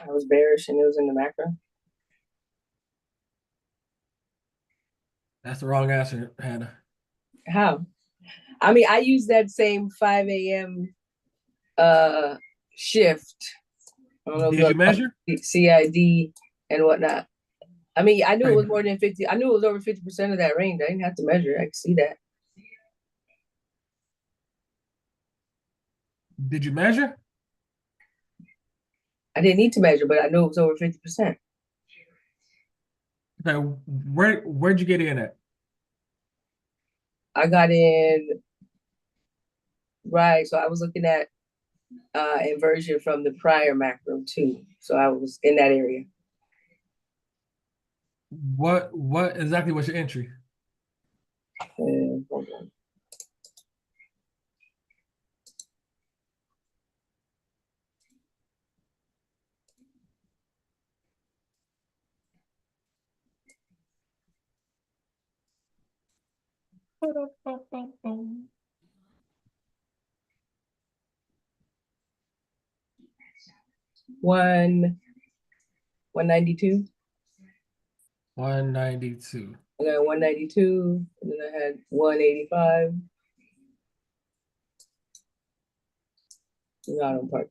I was bearish and it was in the macro. That's the wrong answer, Hannah. How? I mean, I use that same 5 a.m. Shift. I don't know Did you measure? CID and whatnot. I mean, I knew it was more than 50. I knew it was over 50% of that range. I didn't have to measure. I could see that. Did you measure? I didn't need to measure, but I knew it was over 50%. Okay, where'd you get in at? I got in, right. So I was looking at inversion from the prior macro too. So I was in that area. What exactly was your entry? Hold on. One 192. 192. I got 192, and then I had 185. Not on park.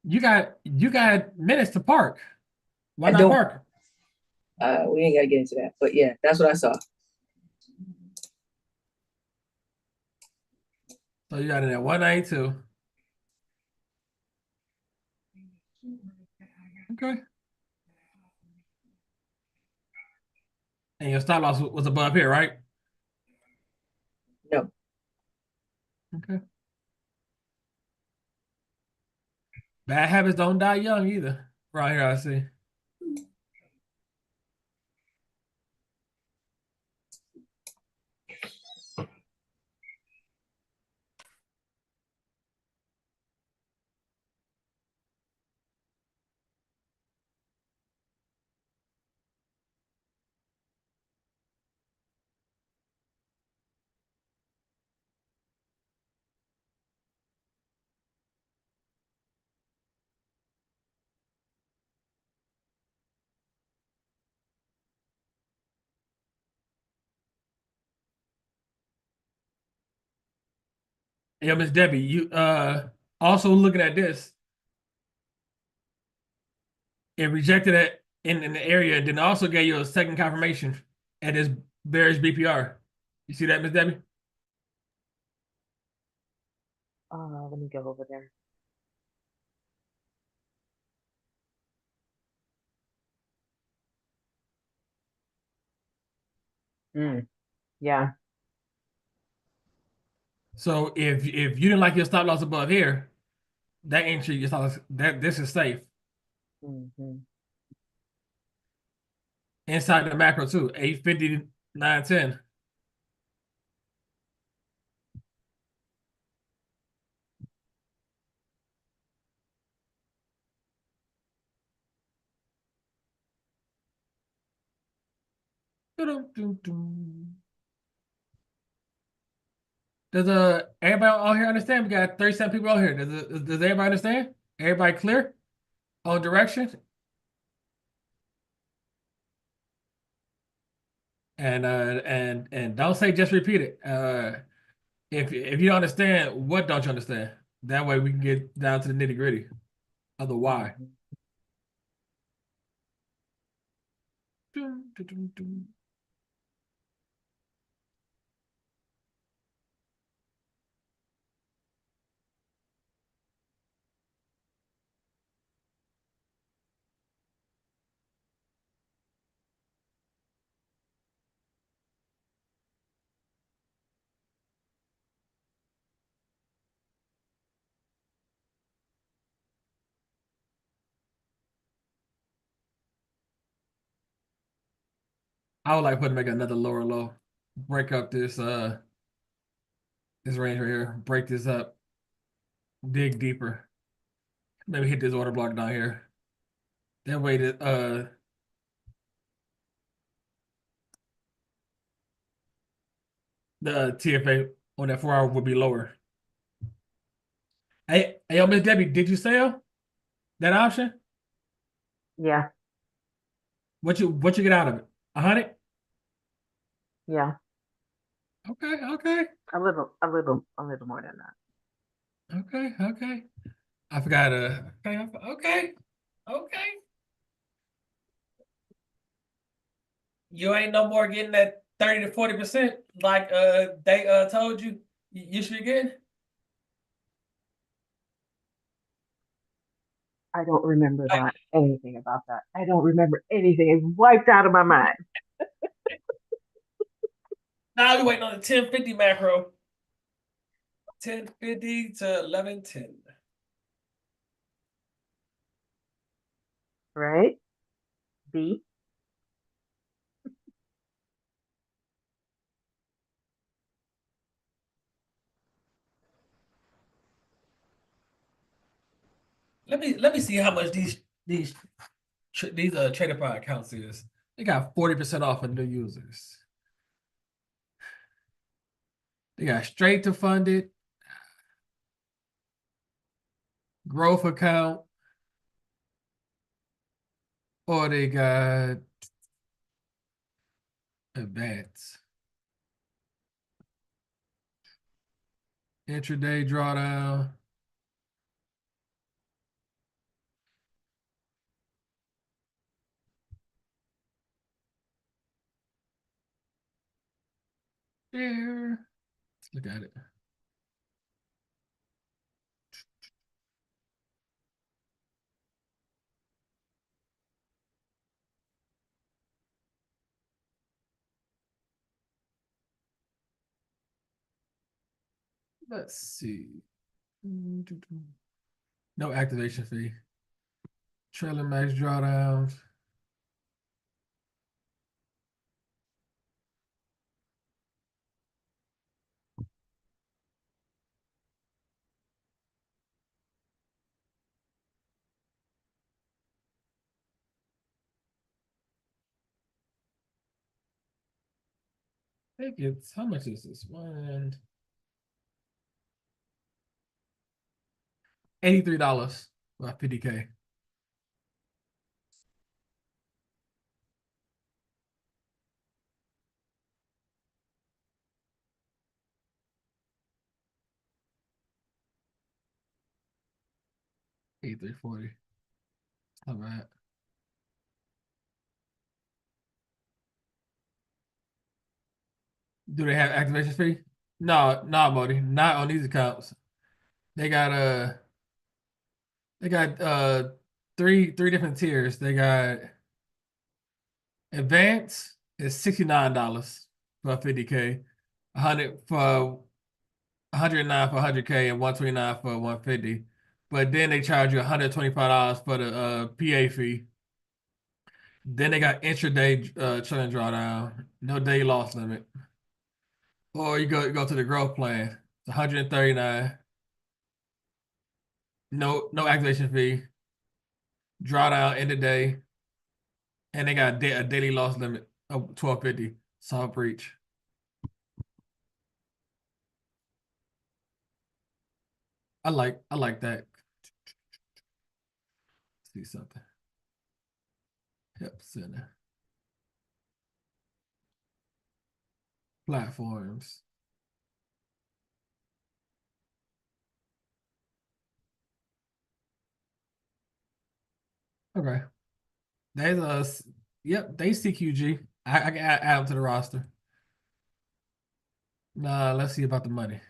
You got minutes to park. Why not park? We ain't gotta get into that, but yeah, that's what I saw. So you got it at 192. Okay. And your stop loss was above here, right? No. Okay. Bad habits don't die young either. Right here, I see. Yeah, Miss Debbie, you also looking at this, it rejected it in the area, and then also gave you a second confirmation at this bearish BPR. You see that, Miss Debbie? Let me go over there. Yeah. So if you didn't like your stop loss above here, that entry your stop loss, that this is safe. Mm-hmm. Inside the macro too, 850, 910. Does everybody out here understand? We got 37 people out here. Does everybody understand? Everybody clear on direction? And don't say just repeat it. If you don't understand, what don't you understand? That way we can get down to the nitty gritty of the why. I would like to make another lower low, break up this this range right here, break this up, dig deeper, maybe hit this order block down here. That way the TFA on that 4 hour would be lower. Hey, yo, Miss Debbie, did you sell that option? Yeah. What you get out of it? 100? Yeah. Okay. A little more than that. Okay. I forgot. Okay. You ain't no more getting that 30 to 40% like they told you you should get. I don't remember anything about that. I don't remember anything. It's wiped out of my mind. Now we're waiting on the 1050 macro. 1050 to 1110. Right? B. Let me see how much these Trader Pod accounts is. They got 40% off for new users. They got straight to funded, growth account, or they got advance. Intraday drawdown. There. Let's look at it. Let's see. No activation fee. Trailer max drawdowns. I think it's, how much is this one? $83, about 50K. $83.40. Not bad. Do they have activation fee? No, Modi, not on these accounts. They got three different tiers. They got advanced is $69 for 50K, 100 for 109 for 100K, and 129 for 150. But then they charge you $125 for the PA fee. Then they got intraday challenge drawdown, no day loss limit. Or you go to the growth plan. It's 139. No activation fee. Drawdown end of day. And they got a daily loss limit of 1250. Soft breach. I like that. Let's see something. Yep, center. Platforms. Okay. There's yep, they CQG. I can add them to the roster. Nah, let's see about the money.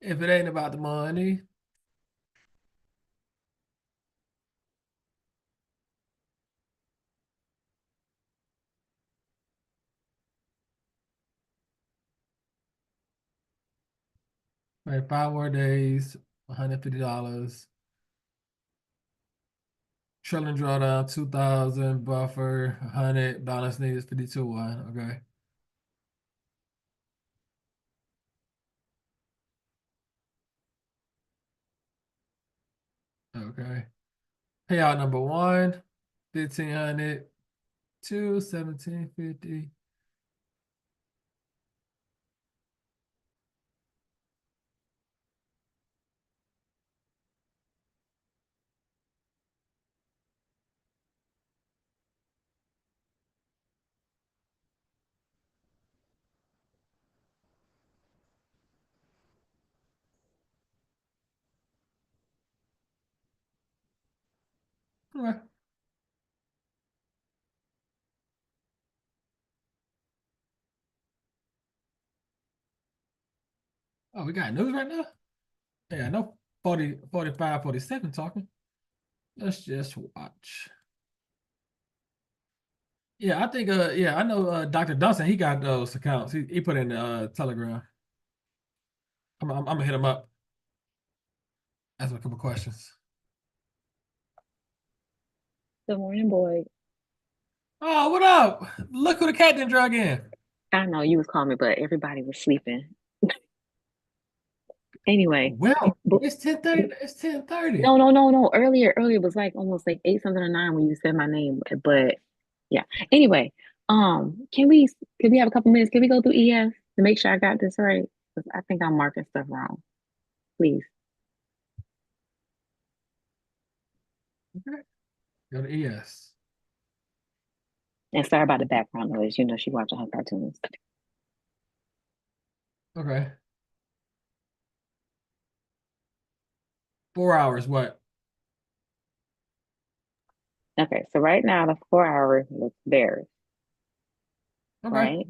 If it ain't about the money, right, 5 more days, $150. Trailing drawdown, 2,000, buffer, 100, balance needed, 52-1. Okay. Okay. Payout number 1, 1,500, 2, 1,750. Okay. Oh, we got news right now? Yeah, no 40, 45, 47 talking. Let's just watch. Yeah, I think yeah, I know Dr. Dawson, he got those accounts. He put in the Telegram. I'm gonna hit him up. Ask him a couple questions. Good morning, boy. Oh, what up? Look who the cat didn't drag in. I know you was calling me, but everybody was sleeping. Anyway. Well, it's 10:30. It's 10:30. No. Earlier was like almost like 8 something or 9 when you said my name. But yeah. Anyway, can we have a couple minutes? Can we go through ES to make sure I got this right? Because I think I'm marking stuff wrong. Please. Okay. Go to ES. And sorry about the background noise. You know she watching her cartoons. Okay. 4 hours, what? Okay, so right now the 4 hours looks bearish. Okay. Right?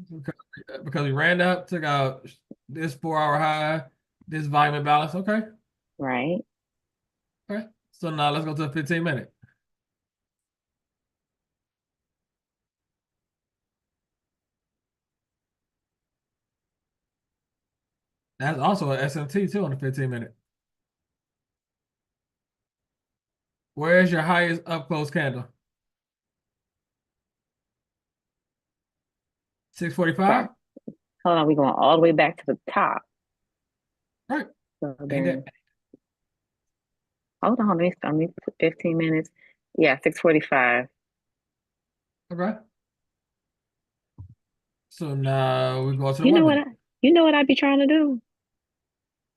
Because we ran up, took out this 4-hour high, this volume imbalance. Okay. Right. Okay. So now let's go to a 15-minute. That's also an SMT too on the 15-minute. Where's your highest up close candle? 645? Hold on, we're going all the way back to the top. Right. So then, hold on, let me 15 minutes. Yeah, 6:45. Okay. So now we go to the You know 1 what minute. you know what I be trying to do?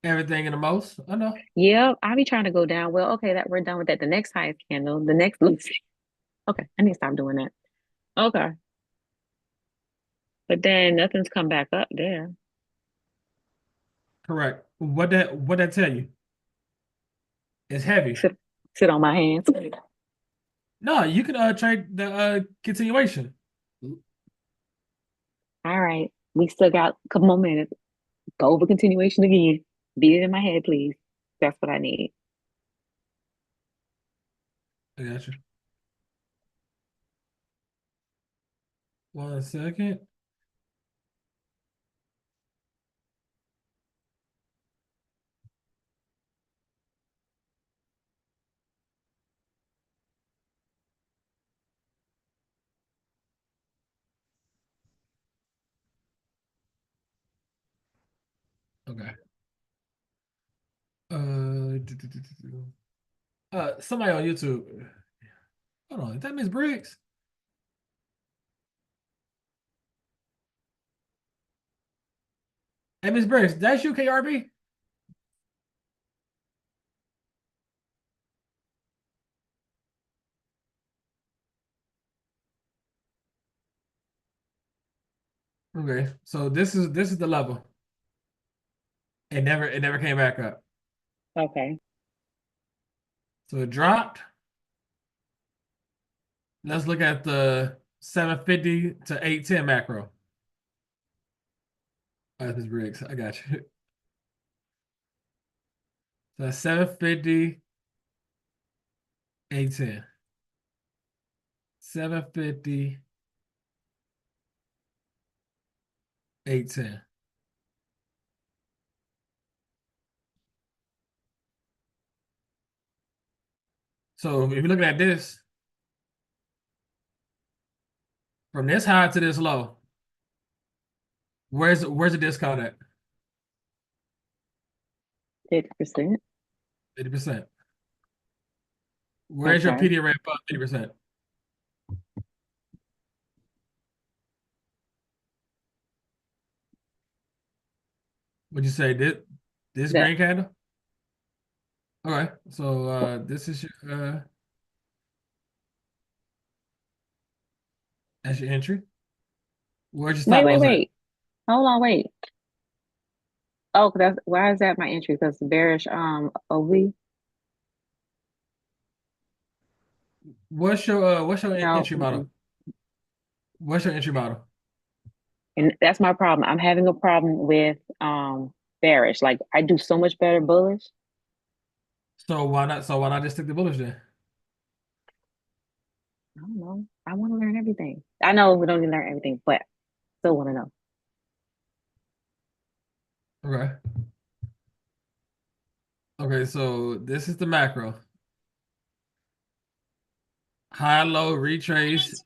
Everything in the most? I know. Yeah, I be trying to go down. Well, okay, that we're done with that. The next highest candle, the next okay, I need to stop doing that. Okay. But then nothing's come back up there. Correct. What that tell you? It's heavy. Sit on my hands. No, you can trade the continuation. All right. We still got a couple more minutes. Go over continuation again. Beat it in my head, please. That's what I need. I got you. 1 second. Okay. Somebody on YouTube. Hold on, is that Miss Briggs? Hey, Miss Briggs, that's you, KRB? Okay, so this is the level. It never came back up. Okay. So it dropped. Let's look at the 750 to 810 macro. All right, Miss Briggs, I got you. So that's 750, 810. 750, 810. So if you're looking at this, from this high to this low, where's the discount at? 50%. 50%. Where's your Okay. PD rate above 50%? Would you say this That green candle? Okay, so this is your that's your entry. Where's your wait, stop wait, loss at? wait. Hold on, wait. Oh, that's why is that my entry? Because bearish OV. What's your No, entry model? What's your entry model? and that's my problem. I'm having a problem with bearish. Like I do so much better bullish. So why not? So why not just stick to bullish then? I don't know. I want to learn everything. I know we don't even learn everything, but still want to know. Okay. Okay, so this is the macro. High, low, retrace.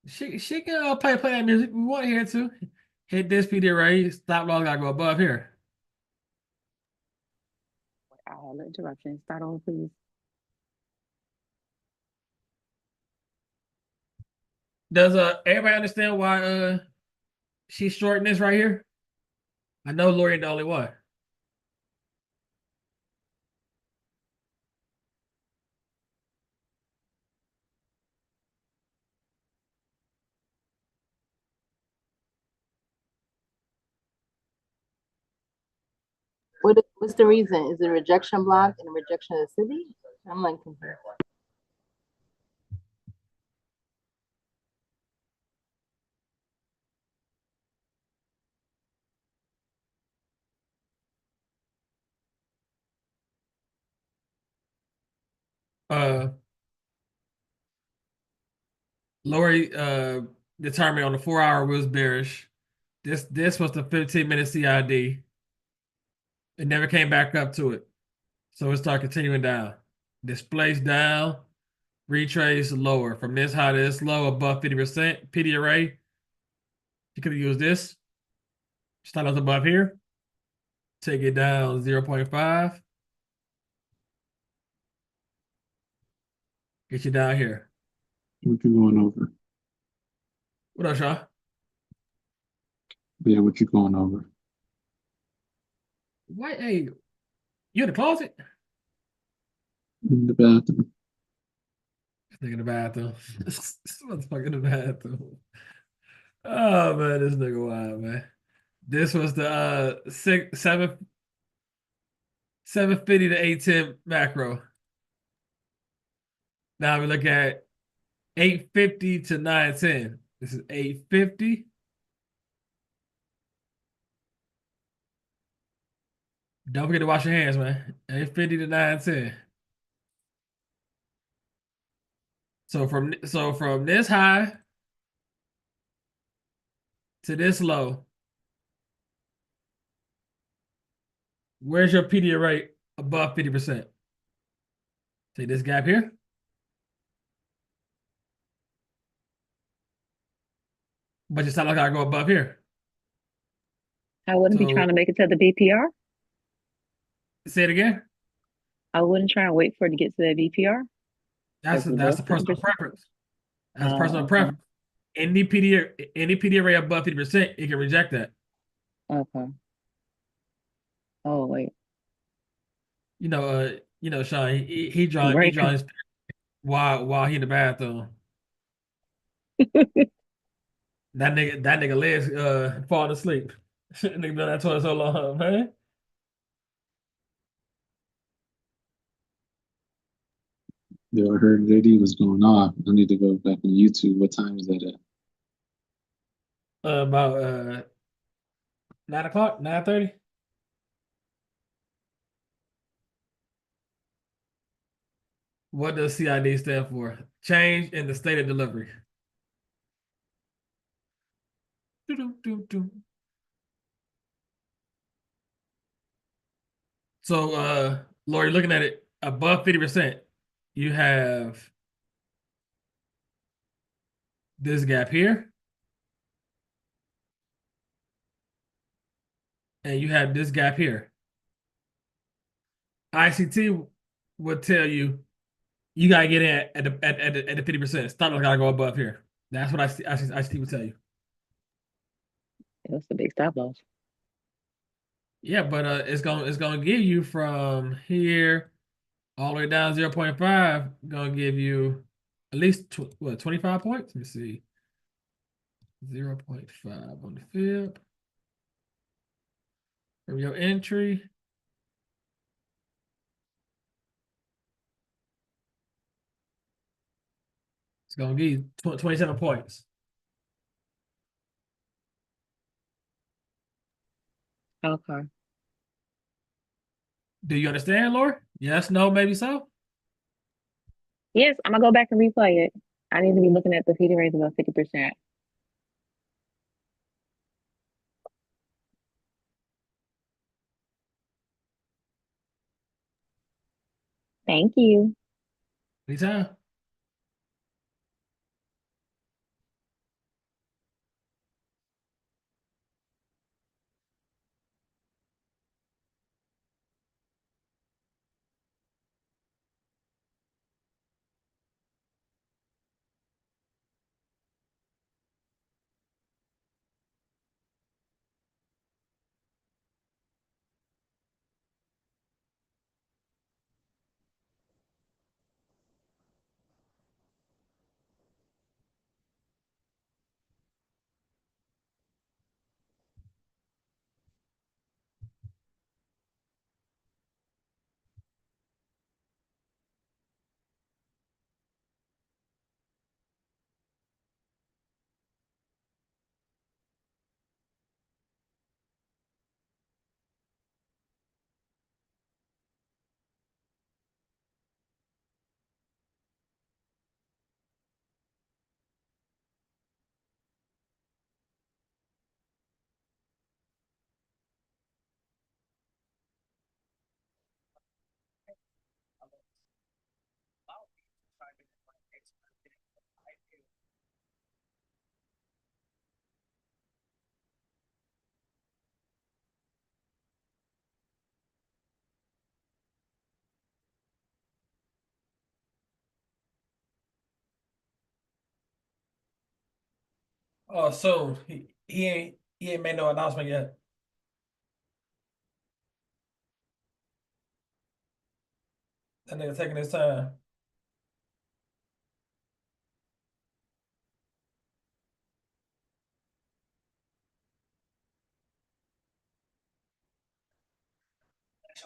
She can play that music. We want to hear it too. Hit this PD array. Stop loss gotta go above here. I had an interruption. Start over, please. Does everybody understand why she's shorting this right here? I know Lori ain't the only one. What's the reason? Is it a rejection block and a rejection of the city? I'm like confused. Uh, Lori determined on the 4 hour was bearish. This was the 15-minute CID. It never came back up to it. So it started continuing down. Displays down, retrace lower. From this high to this low, above 50%. PD array. You could have used this. Start us above here. Take it down 0.5. Get you down here. What you going over? What up, Sean? Yeah, what you going over? Why, hey, you in the closet? In the bathroom. This nigga in the bathroom. This motherfucker in the bathroom. Oh man, this nigga wild, man. This was the 750 to 810 macro. Now we look at 850 to 910. This is 850. Don't forget to wash your hands, man. 850 to 910. So from this high to this low, where's your PDA rate above 50%? Take this gap here. But your stop loss gotta go above here. I wouldn't be trying to make it to the BPR. Say it again. I wouldn't try and wait for it to get to that BPR. That's the personal 50%. preference. That's personal Okay. preference. Any PDA rate above 50%, it can reject that. Okay. Oh wait. Sean, he drawing his while he in the bathroom. That nigga legs falling asleep. Nigga been on that toilet so long, man. Yo, I heard JD was going off. I need to go back on YouTube. What time is that at? About 9 o'clock, 9:30. What does CID stand for? Change in the state of delivery. So, Lori, looking at it above 50%, you have this gap here, and you have this gap here. ICT would tell you gotta get in at the 50%. Stop loss gotta go above here. That's what ICT would tell you. That's a big stop loss. Yeah, but it's gonna give you from here all the way down 0.5, gonna give you at least 25 points. Let me see. 0.5 on the fib. From your entry. It's gonna give you 27 points. Okay. Do you understand, Laura? Yes, no, maybe so? Yes, I'm gonna go back and replay it. I need to be looking at the feeder rates above 50%. Thank you. Anytime. Oh, so he ain't made no announcement yet. That nigga taking his time.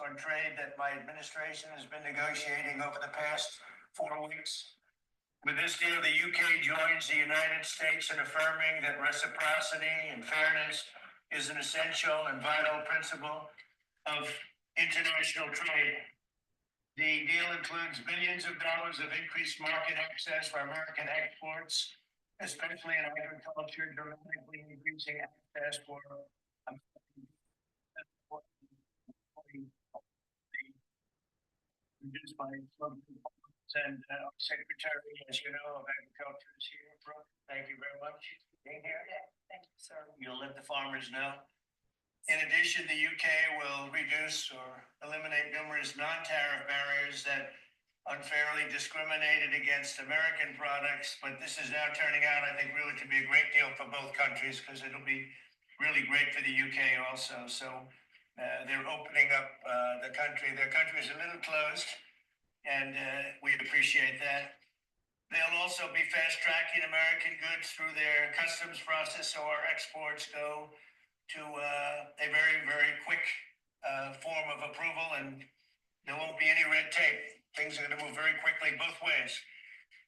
On trade that my administration has been negotiating over the past 4 weeks. With this deal, the UK joins the United States in affirming that reciprocity and fairness is an essential and vital principle of international trade. The deal includes billions of dollars of increased market access for American exports, especially in agriculture, dramatically increasing access for produced by and our Secretary, as you know, of Agriculture is here. Brooke, thank you very much for being here. Yeah, thank you, sir. You'll let the farmers know. In addition, the UK will reduce or eliminate numerous non-tariff barriers that unfairly discriminated against American products, but this is now turning out, I think, really to be a great deal for both countries because it'll be really great for the UK also. So they're opening up the country. Their country is a little closed, and we appreciate that. They'll also be fast-tracking American goods through their customs process, so our exports go to a very, very quick form of approval, and there won't be any red tape. Things are going to move very quickly both ways.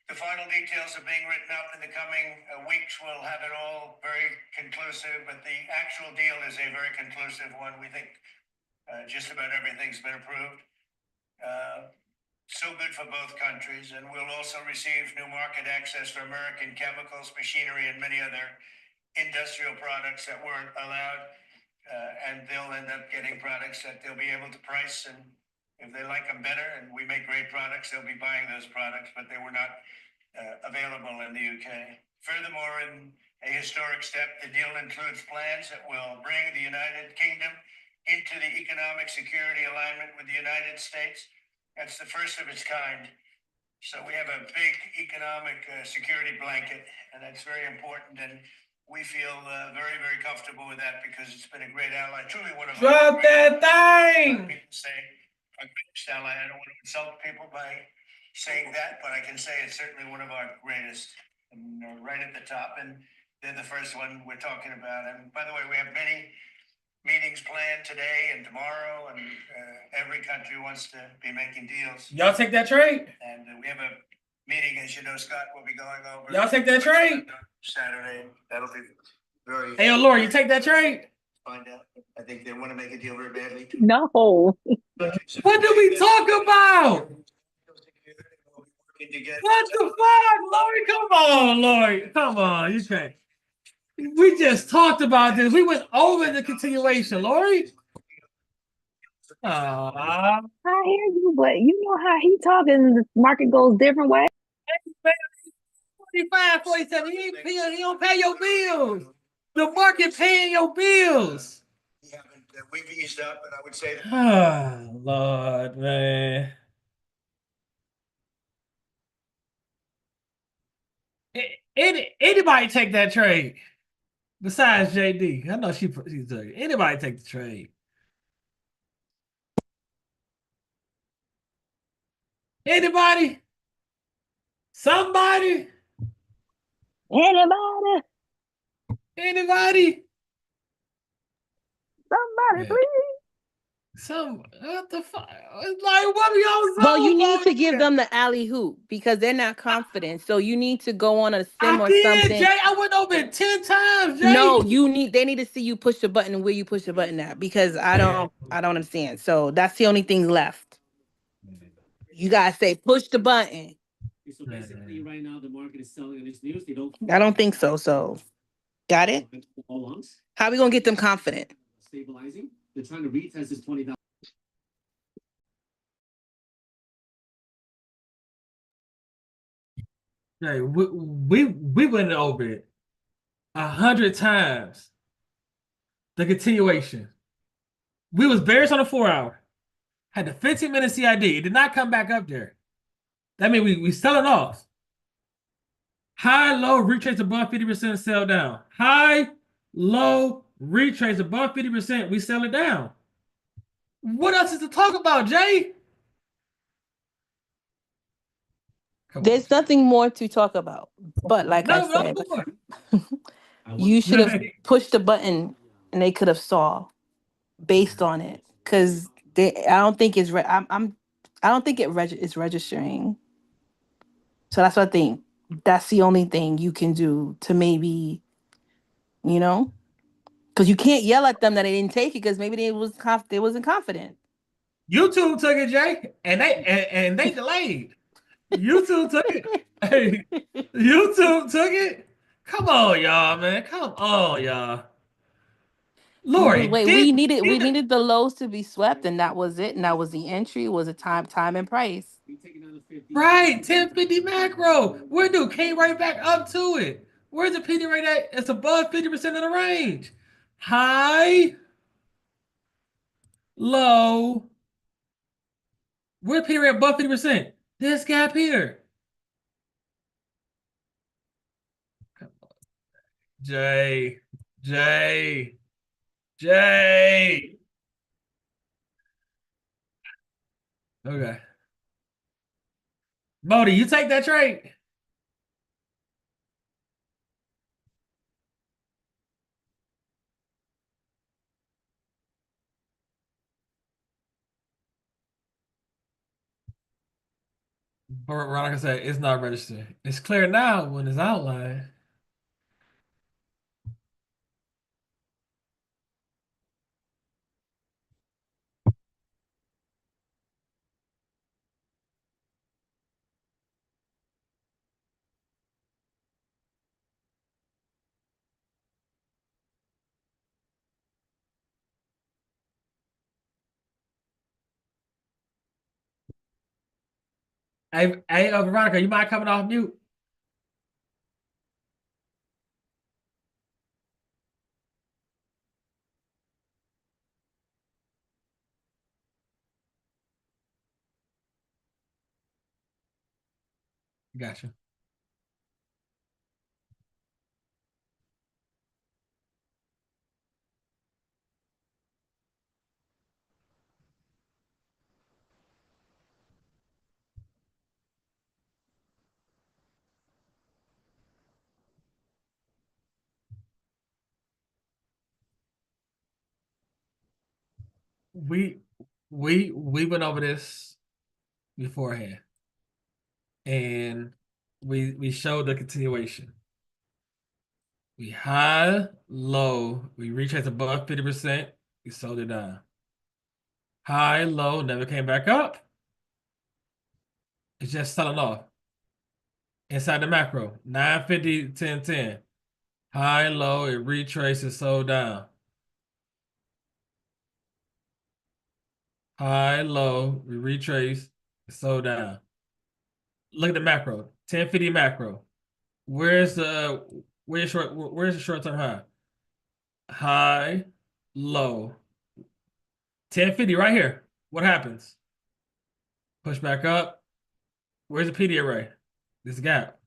The final details are being written up in the coming weeks. We'll have it all very conclusive, but the actual deal is a very conclusive one. We think just about everything's been approved. So good for both countries, and we'll also receive new market access for American chemicals, machinery, and many other industrial products that weren't allowed, and they'll end up getting products that they'll be able to price, and if they like them better and we make great products, they'll be buying those products, but they were not available in the UK. Furthermore, in a historic step, the deal includes plans that will bring the United Kingdom into the economic security alignment with the United States. That's the first of its kind. So we have a big economic security blanket, and that's very important. And we feel very, very comfortable with that because it's been a great ally. Truly one of Drop that thing. People say our greatest ally. I don't want to insult people by saying that, but I can say it's certainly one of our greatest, and right at the top. And they're the first one we're talking about. And by the way, we have many meetings planned today and tomorrow, and every country wants to be making deals. Y'all take that trade? And we have a meeting, as you know, Scott will be going over. Y'all take that trade? Saturday. That'll be very. Hey, Laura, you take that trade? Find out. I think they want to make a deal very badly. No. What do we talk about? What the fuck, Lori? Come on, Lori. Come on, you can't. We just talked about this. We went over the continuation, Lori. I hear you, but you know how he talking, the market goes different ways. 45, 47. He don't pay your bills. The market paying your bills. We've eased up, and I would say that. Oh, Lord, man. Anybody take that trade besides JD? I know she's took it. Anybody take the trade? Anybody? Somebody? Anybody? Anybody? Somebody, please. What the fuck? It's like, what are y'all? Well, you need to give them the alley hoop because they're not confident. So you need to go on a sim or something. Jay. I went over it 10 times, Jay. No, they need to see you push the button where you push the button at because I don't understand. So that's the only thing left. You gotta say push the button. So basically, right now the market is selling on this news. They don't. I don't think so. So, got it? How are we gonna get them confident? Stabilizing. They're trying to retest this 20,000. Hey, we went over it 100 times. The continuation. We was bearish on the 4-hour. Had the 15-minute CID. It did not come back up there. That means we selling off. High, low, retrace above 50%, sell down. High, low, retrace above 50%, we sell it down. What else is to talk about, Jay? There's nothing more to talk about. But like I said, you should have pushed the button and they could have saw based on it. Because I don't think it's I don't think it's registering. So that's what I think. That's the only thing you can do to maybe, because you can't yell at them that they didn't take it because maybe they wasn't confident. YouTube took it, Jay, and they delayed. YouTube took it. Hey, YouTube took it. Come on, y'all, man. Come on, y'all. Lori, Wait, did we needed the lows to be swept, and that was it. And that was the entry. Was it time, and price? right 1050 macro. Where do came right back up to it? Where's the PD rate at? It's above 50% of the range. High, low. Where's PD rate above 50%? This gap here. Jay, Jay, Jay. Okay. Modi, you take that trade? Veronica said it's not registered. It's clear now when it's outlined. Hey, Veronica, you mind coming off mute? Gotcha. We we went over this beforehand, and we showed the continuation. We high, low, we retraced above 50%, we sold it down. High, low, never came back up. It's just selling off. Inside the macro, 950, 1010. High, low, it retraces, sold down. High, low, we retrace, sold down. Look at the macro, 1050 macro. Where's the short-term high? High, low. 1050 right here. What happens? Push back up. Where's the PD array? This gap.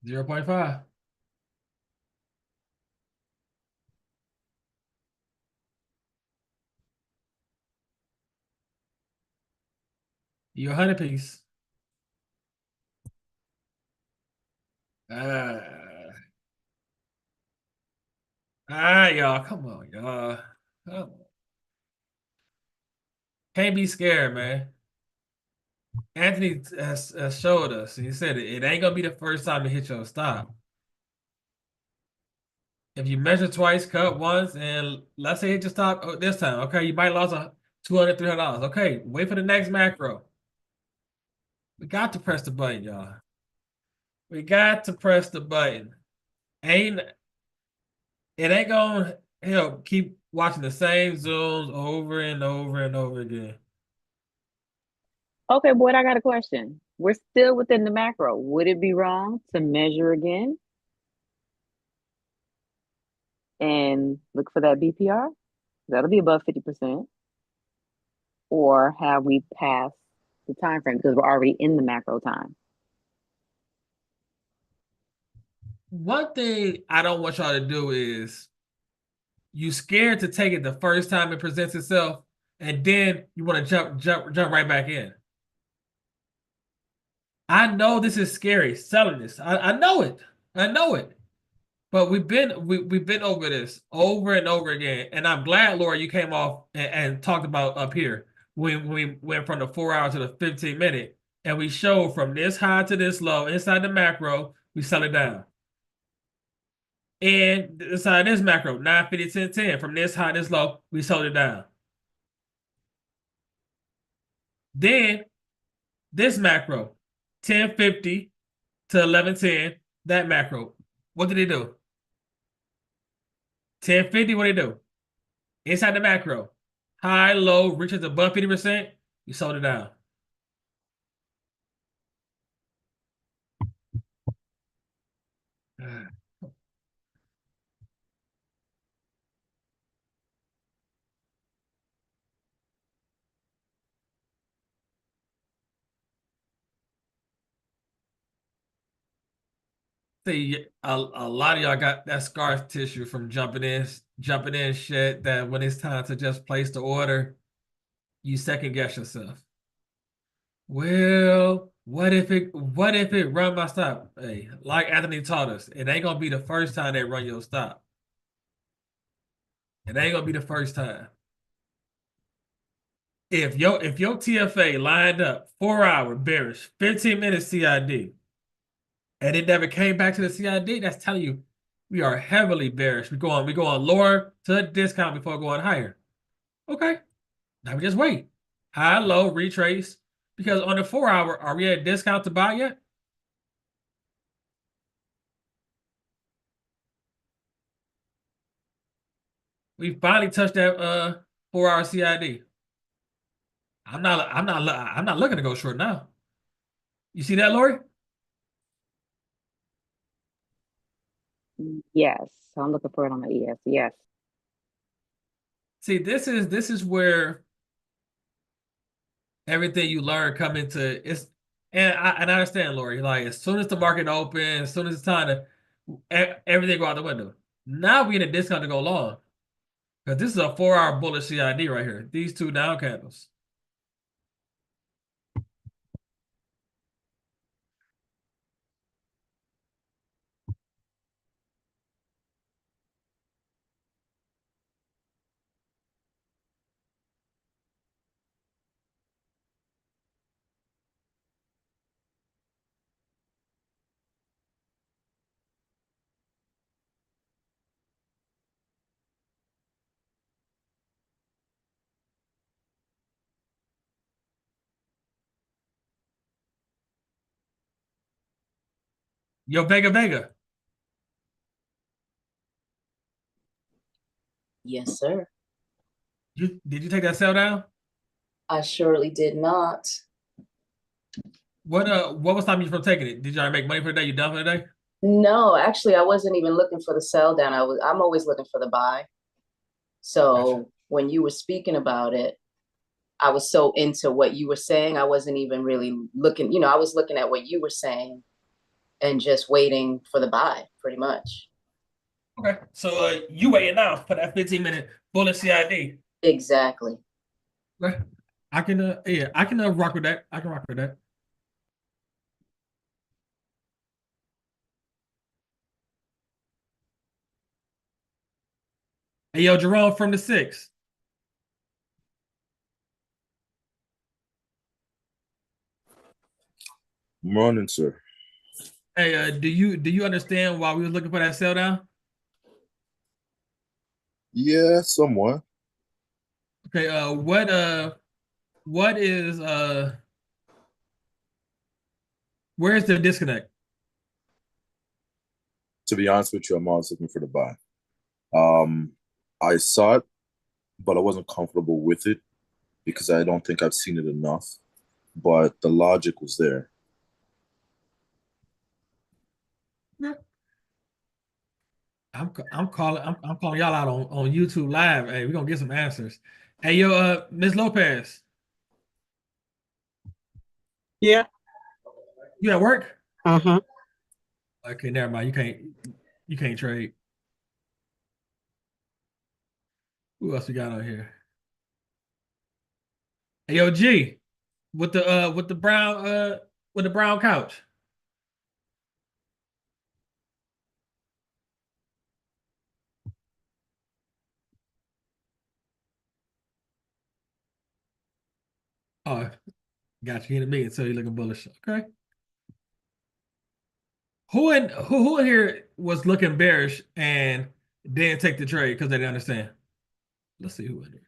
Zero 0.5. Your 100 piece. Y'all, come on, y'all. Come on. Can't be scared, man. Anthony has showed us. He said it ain't gonna be the first time to hit your stop. If you measure twice, cut once, and let's say hit your stop this time, okay, you might lose $200, $300. Okay, wait for the next macro. We got to press the button, y'all. We got to press the button. It ain't gonna help keep watching the same zooms over and over and over again. Okay, boy, I got a question. We're still within the macro. Would it be wrong to measure again and look for that BPR? That'll be above 50%. Or have we passed the time frame because we're already in the macro time? One thing I don't want y'all to do is you scared to take it the first time it presents itself, and then you want to jump right back in. I know this is scary selling this. I know it. I know it. But we've been over this over and over again, and I'm glad, Laura, you came off and talked about up here when we went from the 4 hour to the 15 minute, and we showed from this high to this low inside the macro, we sell it down. And inside this macro, 950, 10, 10, from this high, this low, we sold it down. Then this macro, 1050 to 1110, that macro, what did it do? 1050, what did it do? Inside the macro, high, low, reaches above 50%, you sold it down. See, a lot of y'all got that scar tissue from jumping in shit that when it's time to just place the order, you second guess yourself. Well, what if it run my stop? Hey, like Anthony taught us, it ain't gonna be the first time they run your stop. It ain't gonna be the first time. If your TFA lined up 4 hour bearish, 15 minute CID, and it never came back to the CID, that's telling you we are heavily bearish. We going lower to a discount before going higher. Okay, now we just wait. High, low, retrace. Because on the 4 hour, are we at discount to buy yet? We finally touched that 4 hour CID. I'm not looking to go short now. You see that, Lori? Yes. So I'm looking for it on the ES. Yes. See, this is where everything you learn come into it's and I understand, Lori. Like as soon as the market opens, as soon as it's time to everything go out the window. Now we in a discount to go long. Because this is a 4 hour bullish CID right here. These two down candles. Yo, Vega. Yes, sir. Did you take that sell down? I surely did not. What was time you from taking it? Did y'all make money for the day? You done for the day? No, actually, I wasn't even looking for the sell down. I'm always looking for the buy. So Gotcha. when you were speaking about it, I was so into what you were saying. I wasn't even really looking, I was looking at what you were saying and just waiting for the buy, pretty much. Okay. So you waiting now for that 15-minute bullet CID. Exactly. Okay. I can rock with that. I can rock with that. Hey, yo, Jerome from the 6. Morning, sir. Hey, do you understand why we were looking for that sell down? Yeah, somewhat. Okay, what is where's the disconnect? To be honest with you, I'm always looking for the buy. I saw it, but I wasn't comfortable with it because I don't think I've seen it enough. But the logic was there. Yeah. I'm calling y'all out on YouTube Live. Hey, we're gonna get some answers. Hey, yo, Ms. Lopez. Yeah. You at work? Uh-huh. Okay, never mind. You can't trade. Who else we got on here? Hey, yo, G, with the brown couch. Oh, got you. Hit a million, so you're looking bullish. Okay. Who in here was looking bearish and didn't take the trade because they didn't understand? Let's see who in here.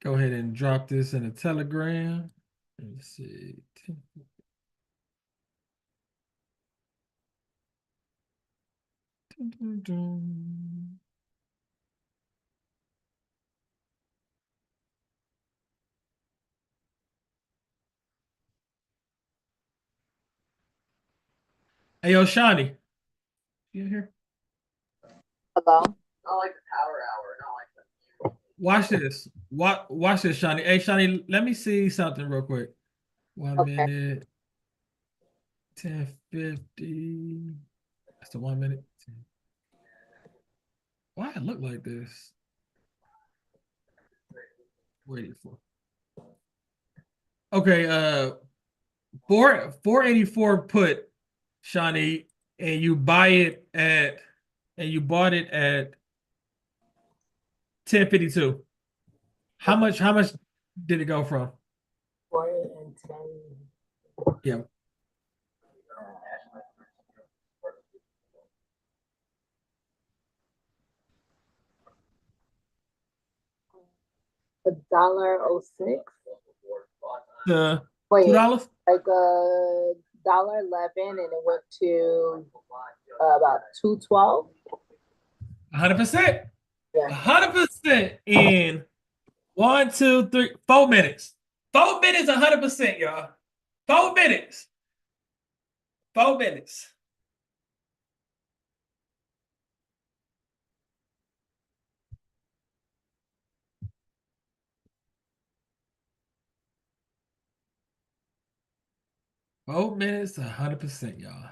Go ahead and drop this in a Telegram. Let me see. Dun, dun, dun. Hey, yo, Shawnee. You in here? Hello. Watch this. Watch this, Shawnee. Hey, Shawnee, let me see something real quick. 1 Okay. minute. 10:50. That's the 1 minute. Why it look like this? Waiting for. Okay, 484 put, Shawnee, and you bought it at 1052. How much did it go from? 4 and 10. Yeah. $1.06. Wait, Wait, $2? like $1.11, and it went to about 212. 100%. Yeah. 100% in 1, 2, 3, 4 minutes. 4 minutes, 100%, y'all. 4 minutes. 4 minutes. Four minutes, 100%, y'all.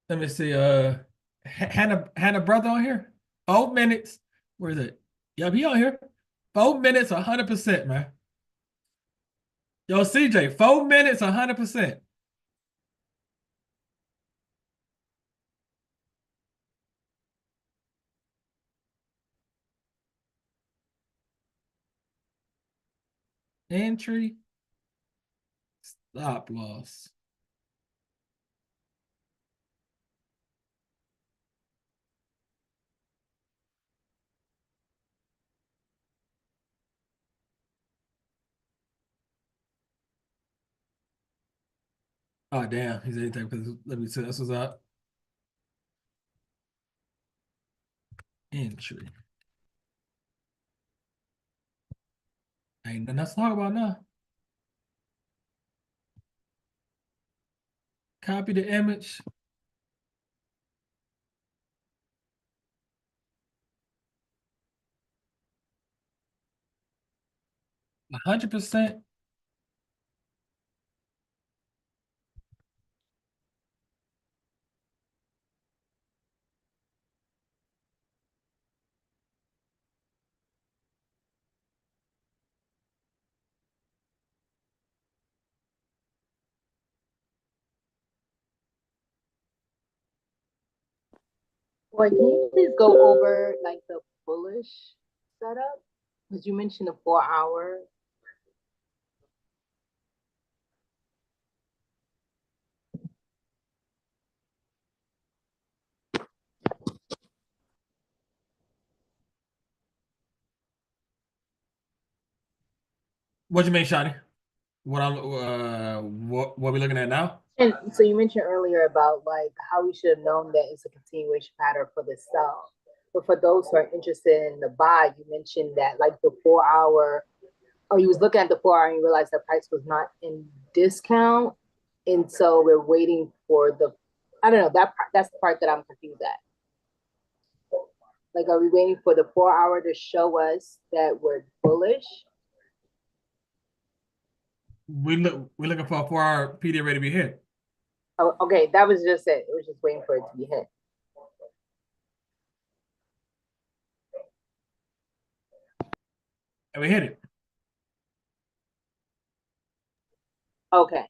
Let me see. Hannah brother on here. 4 minutes. Where is it? Yep, he on here. 4 minutes, 100%, man. Yo, CJ, 4 minutes, 100%. Entry. Stop loss. Oh, damn. He's anything because let me see. This was out. Entry. Ain't nothing else to talk about now. Copy the image. $100%. Wait, can you please go over like the bullish setup? Because you mentioned a 4 hour. What you mean, Shotty? What we looking at now? And so you mentioned earlier about like how we should have known that it's a continuation pattern for the sell. But for those who are interested in the buy, you mentioned that like the 4 hour, or you was looking at the 4 hour and you realized the price was not in discount. And so we're waiting for the, I don't know, that's the part that I'm confused at. Like, are we waiting for the 4 hour to show us that we're bullish? We're looking for a 4 hour PD ready to be hit. Oh, okay, that was just it. It was just waiting for it to be hit. And we hit it. Okay.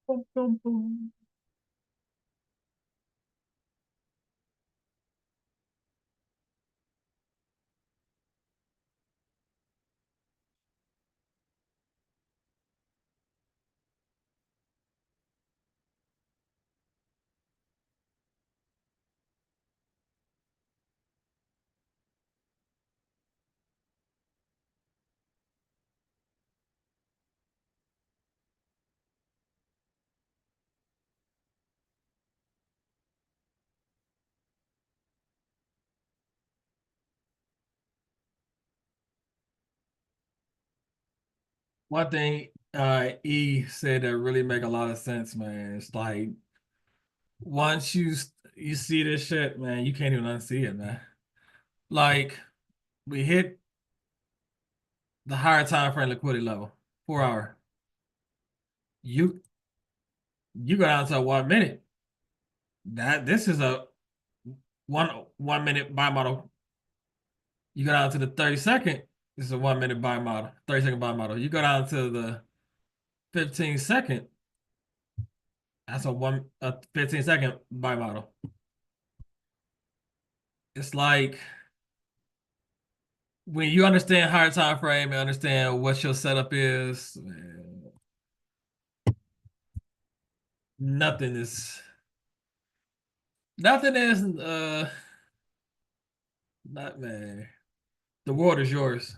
Boom, boom, boom. One thing E said that really make a lot of sense, man. It's like once you see this shit, man, you can't even unsee it, man. Like we hit the higher time frame liquidity level, 4 hour. You go down to 1 minute. This is a 1 minute buy model. You go down to the 30-second. This is a 1 minute buy model, 30-second buy model. You go down to the 15-second. That's a 15-second buy model. It's like when you understand higher time frame and understand what your setup is, man, nothing is not man. The world is yours.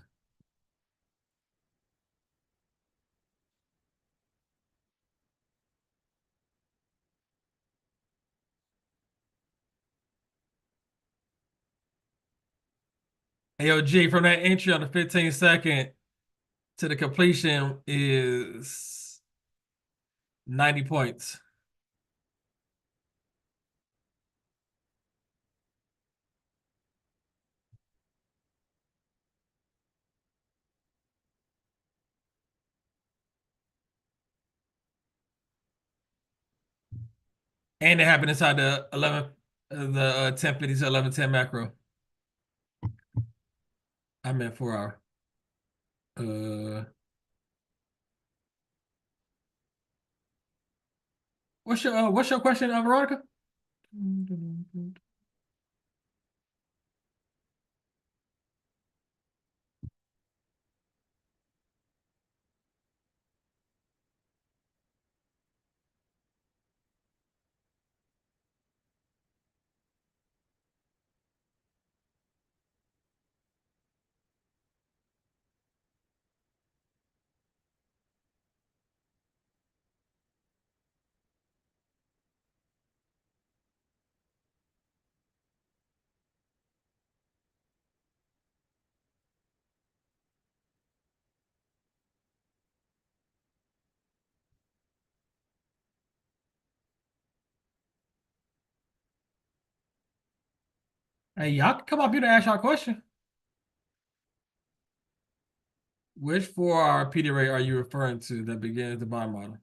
AOG from that entry on the 15-second to the completion is 90 points. And it happened inside the 1050 to 1110 macro. I meant 4 hour. What's your question, Veronica? Hey, y'all can come up here to ask y'all a question. Which 4 hour PD rate are you referring to that begins the buy model?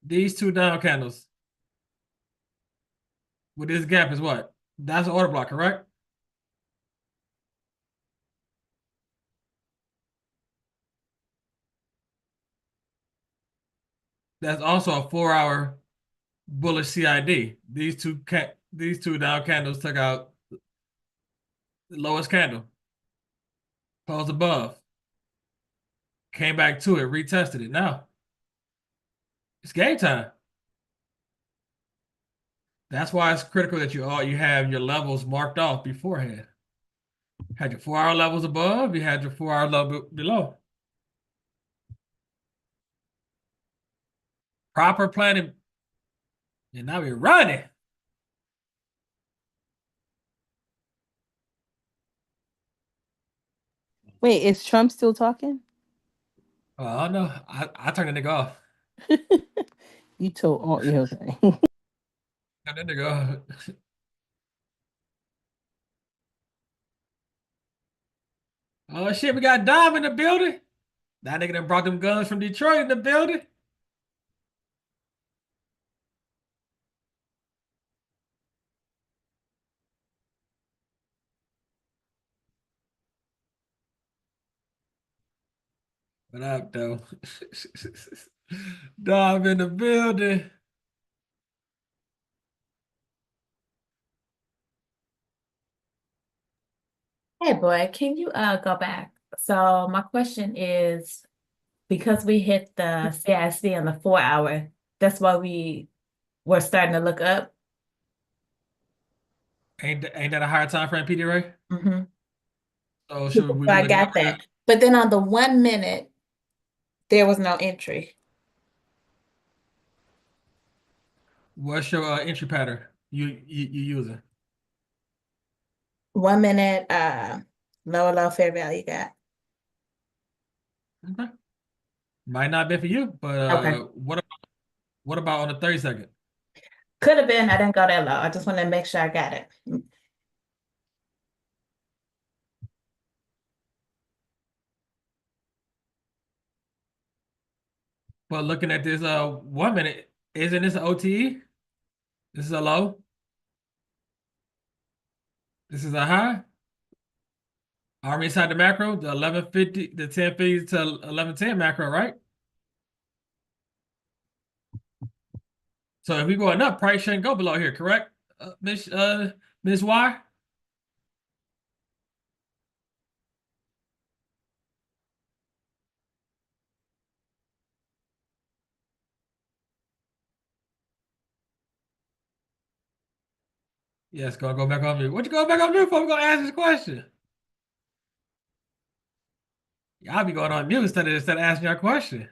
These two down candles with this gap is what? That's an order block, correct? That's also a 4 hour bullish CID. These two down candles took out the lowest candle, closed above, came back to it, retested it. Now it's game time. That's why it's critical that you have your levels marked off beforehand. Had your 4 hour levels above, you had your 4 hour level below. Proper planning. And now we're running. Wait, is Trump still talking? Oh no, I turned the nigga off. You told all yeah, okay. Turn that nigga off. Oh shit, we got Dom in the building. That nigga done brought them guns from Detroit in the building. What up, though? Dom in the building. Hey boy, can you go back? So my question is, because we hit the CIC on the 4 hour, that's why we were starting to look up. Ain't that a higher time frame, PD Ray? Mm-hmm. So should we So be I looking got up that. But then on the 1 minute, there was no entry. What's your entry pattern? you using? 1 minute, low fair value gap. Okay. Might not be for you, but Okay. what about on the 30-second? Could have been. I didn't go that low. I just want to make sure I got it. But looking at this 1 minute, isn't this an OTE? This is a low. This is a high. Are we inside the macro? The 1150, the 1050 to 1110 macro, right? So if we're going up, price shouldn't go below here, correct? Miss Y? Yes, go back on mute. What you going back on mute for? We're gonna ask this question. Y'all be going on mute instead of asking your question.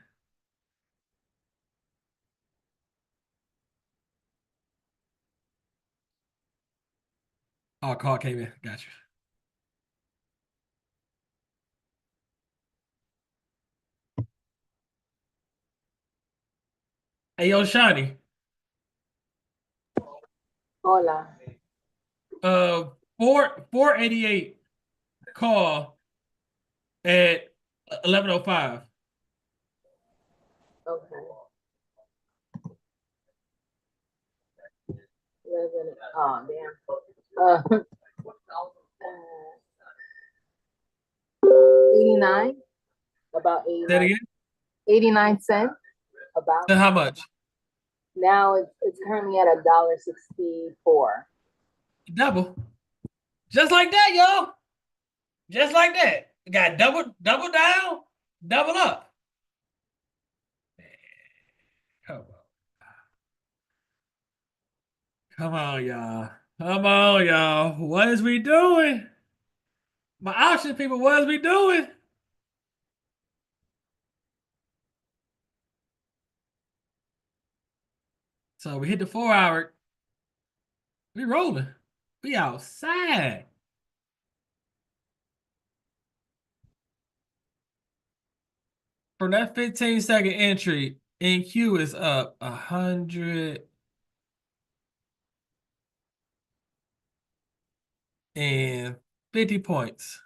Oh, call came in. Got you. Hey, yo, Shiny. Hola. 488 call at 11:05. Okay. 11. Oh damn. 89. About Say it 89. again. 89 cents. About. So how much? Now it's currently at $1.64. Double. Just like that, yo. Just like that. You got double down, double up. Come on. Come on, y'all. Come on, y'all. What is we doing? My option people, what is we doing? So we hit the 4 hour. We rolling. We outside. From that 15-second entry, NQ is up 150 points.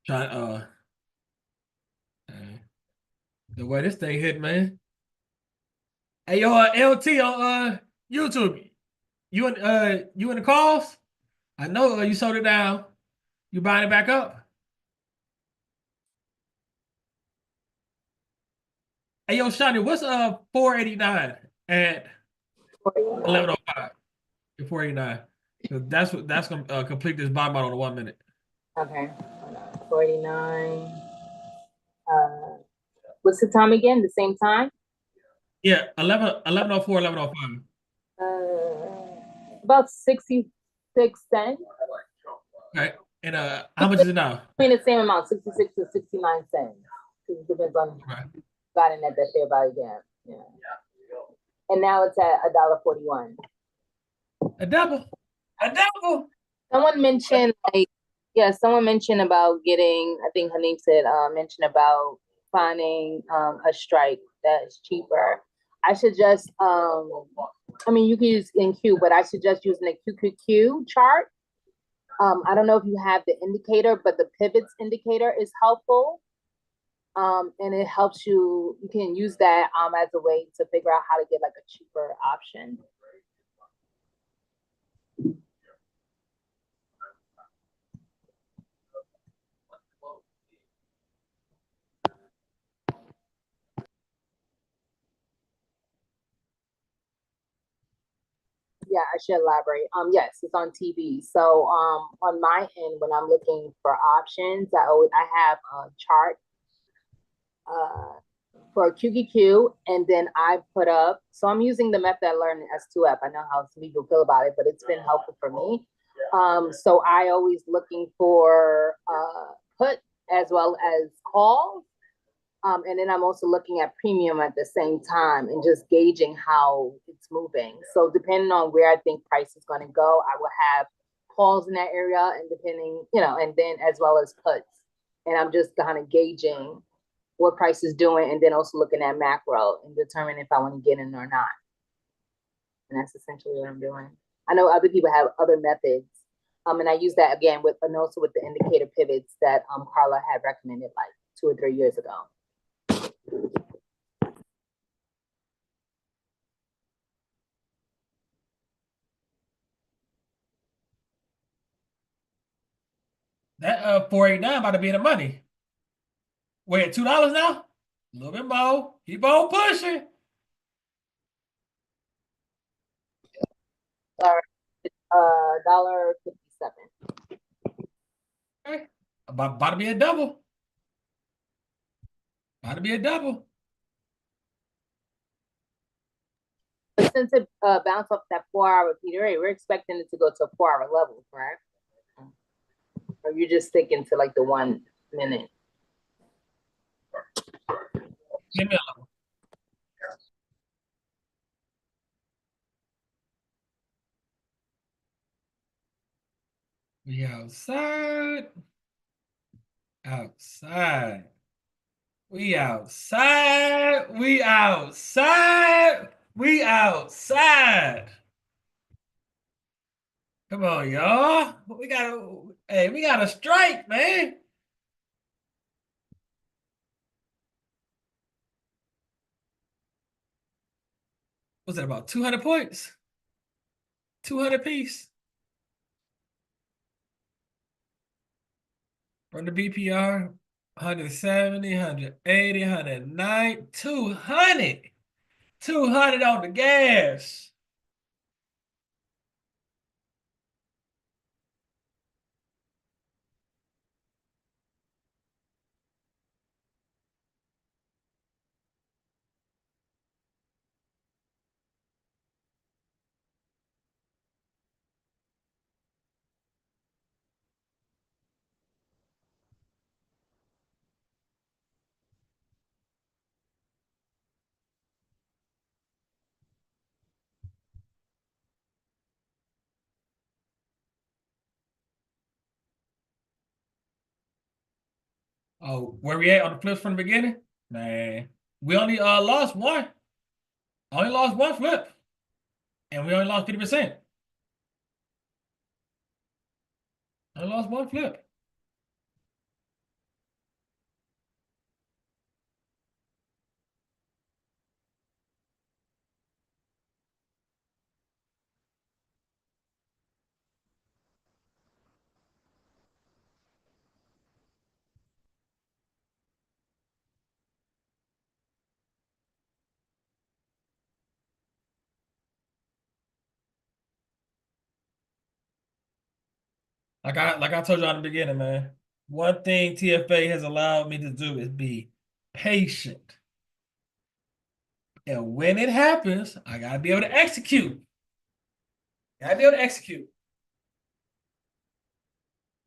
Try the way this thing hit, man. Hey, yo, LT on YouTube. You in the calls? I know you sold it down. You buying it back up? Hey, yo, Shani, what's 489 at 11:05? 489. That's gonna complete this buy model in 1 minute. Okay. 49. What's the time again? The same time? Yeah, 11:04, 11:05. About 66 cents. Okay. And how much is it now? I mean the same amount, 66 to 69 cents. It depends on got in at that fair value gap. Yeah. And now it's at $1.41. A double. A double. Someone mentioned someone mentioned about getting, I think Haneem said mentioned about finding a strike that's cheaper. I suggest I mean you can use NQ, but I suggest using a QQQ chart. I don't know if you have the indicator, but the pivots indicator is helpful. And it helps you can use that as a way to figure out how to get like a cheaper option. Yeah, I should elaborate. Yes, it's on TV. So on my end, when I'm looking for options, I have a chart for QQQ, and then I put up, so I'm using the method I learned in S2F. I know how some people feel about it, but it's been helpful for me. So I always looking for put as well as calls. And then I'm also looking at premium at the same time and just gauging how it's moving. So depending on where I think price is going to go, I will have calls in that area, and depending, and then as well as puts. And I'm just kind of gauging what price is doing, and then also looking at macro and determine if I want to get in or not. And that's essentially what I'm doing. I know other people have other methods. And I use that again with, and also with the indicator pivots that Carla had recommended like 2 or 3 years ago. That 489 about to be in the money. We're at $2 now? A little bit more. Keep on pushing. Sorry, $1.57. Okay. About to be a double. About to be a double. But since it bounced off that 4-hour Peter A, we're expecting it to go to a 4-hour level, right? Or you're just sticking to like the 1 minute? Give me a level. We outside. Outside. We outside. We outside. We outside. Come on, y'all. We got a strike, man. Was it about 200 points? 200 piece. From the BPR, 170, 180, 190, 200. 200 on the gas. Oh, where we at on the flips from the beginning? Man, we only lost one. Only lost one flip. And we only lost 50%. Only lost one flip. Like I told you in the beginning, man. One thing TFA has allowed me to do is be patient. And when it happens, I gotta be able to execute. Gotta be able to execute.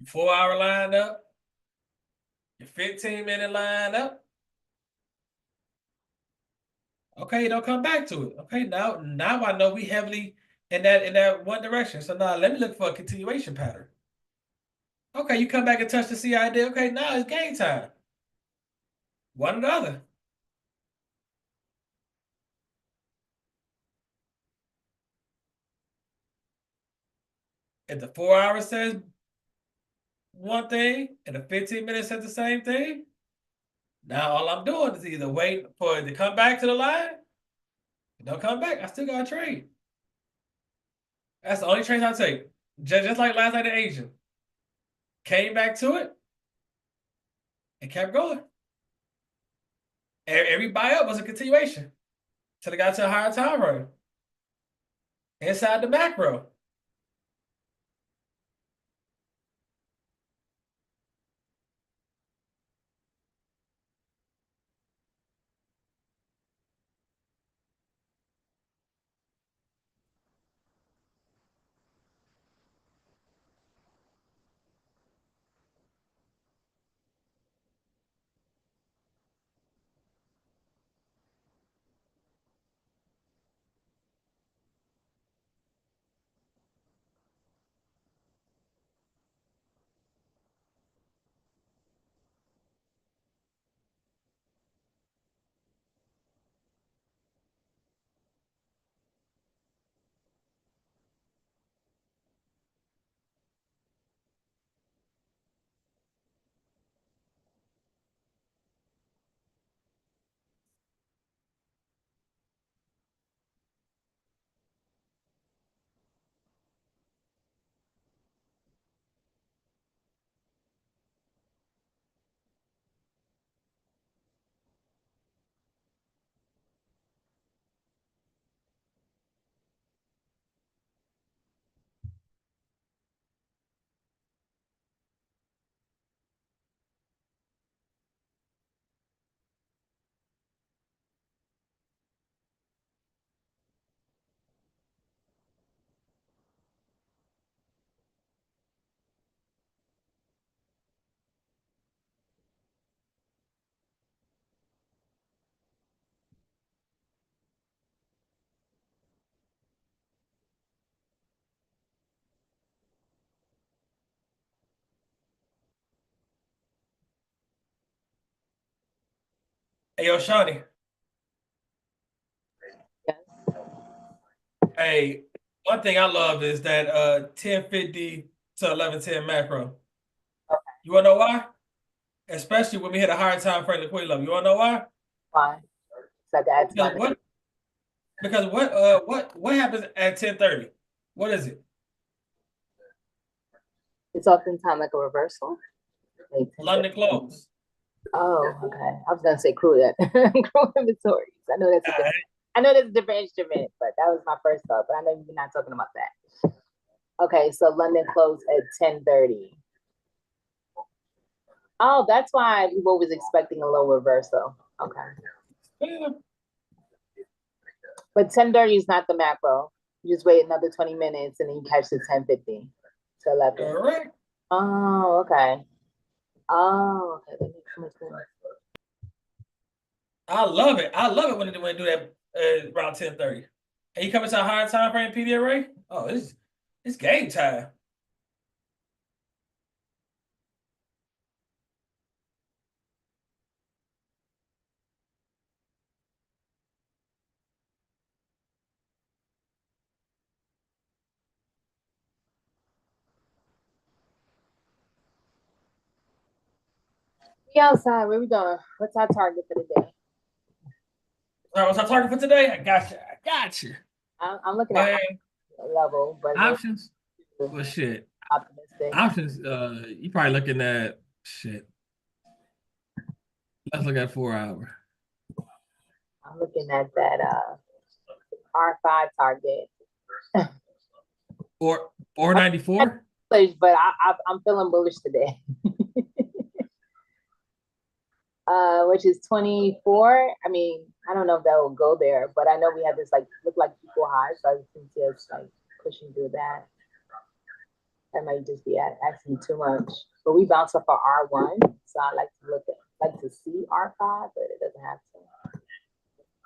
4-hour line up, your 15-minute line up. Okay, don't come back to it. Okay, now I know we heavily in that one direction. So now let me look for a continuation pattern. Okay, you come back and touch the CID. Okay, now it's game time. One or the other. If the 4 hours says one thing and the 15 minutes says the same thing, now all I'm doing is either wait for it to come back to the line. If it don't come back, I still got to trade. That's the only trade I take. Just like last night in Asia. Came back to it and kept going. Every buy up was a continuation till it got to a higher time frame inside the macro. Hey, yo, Shawnee. Hey, one thing I love is that 1050 to 1110 macro. You wanna know why? Especially when we hit a higher time frame liquidity level. You wanna know why? Why? So that's because what happens at 10:30? What is it? It's oftentimes like a reversal. London close. Oh, okay. I was gonna say crude inventories. I know that's a different instrument, but that was my first thought. But I know you're not talking about that. Okay, so London closed at 10:30. Oh, that's why people was expecting a low reversal. Okay. Yeah. But 10:30 is not the macro. You just wait another 20 minutes and then you catch the 10:50 to 11. Correct. Oh, okay. Oh, okay. That makes so much sense. I love it. I love it when they do that around 10:30. And you coming to a higher time frame PDRA? Oh, it's game time. We outside. Where we going? What's our target for the day? What's our target for today? I got you. I'm looking at level, but options. Well, shit. Optimistic. Options. You probably looking at shit. Let's look at 4 hour. I'm looking at that R5 target. or 94. But I'm feeling bullish today. Which is 24. I mean, I don't know if that will go there, but I know we have this like look like equal high, so I can see us like pushing through that. That might just be asking too much. But we bounce off our R1, so I like to see R5, but it doesn't have to.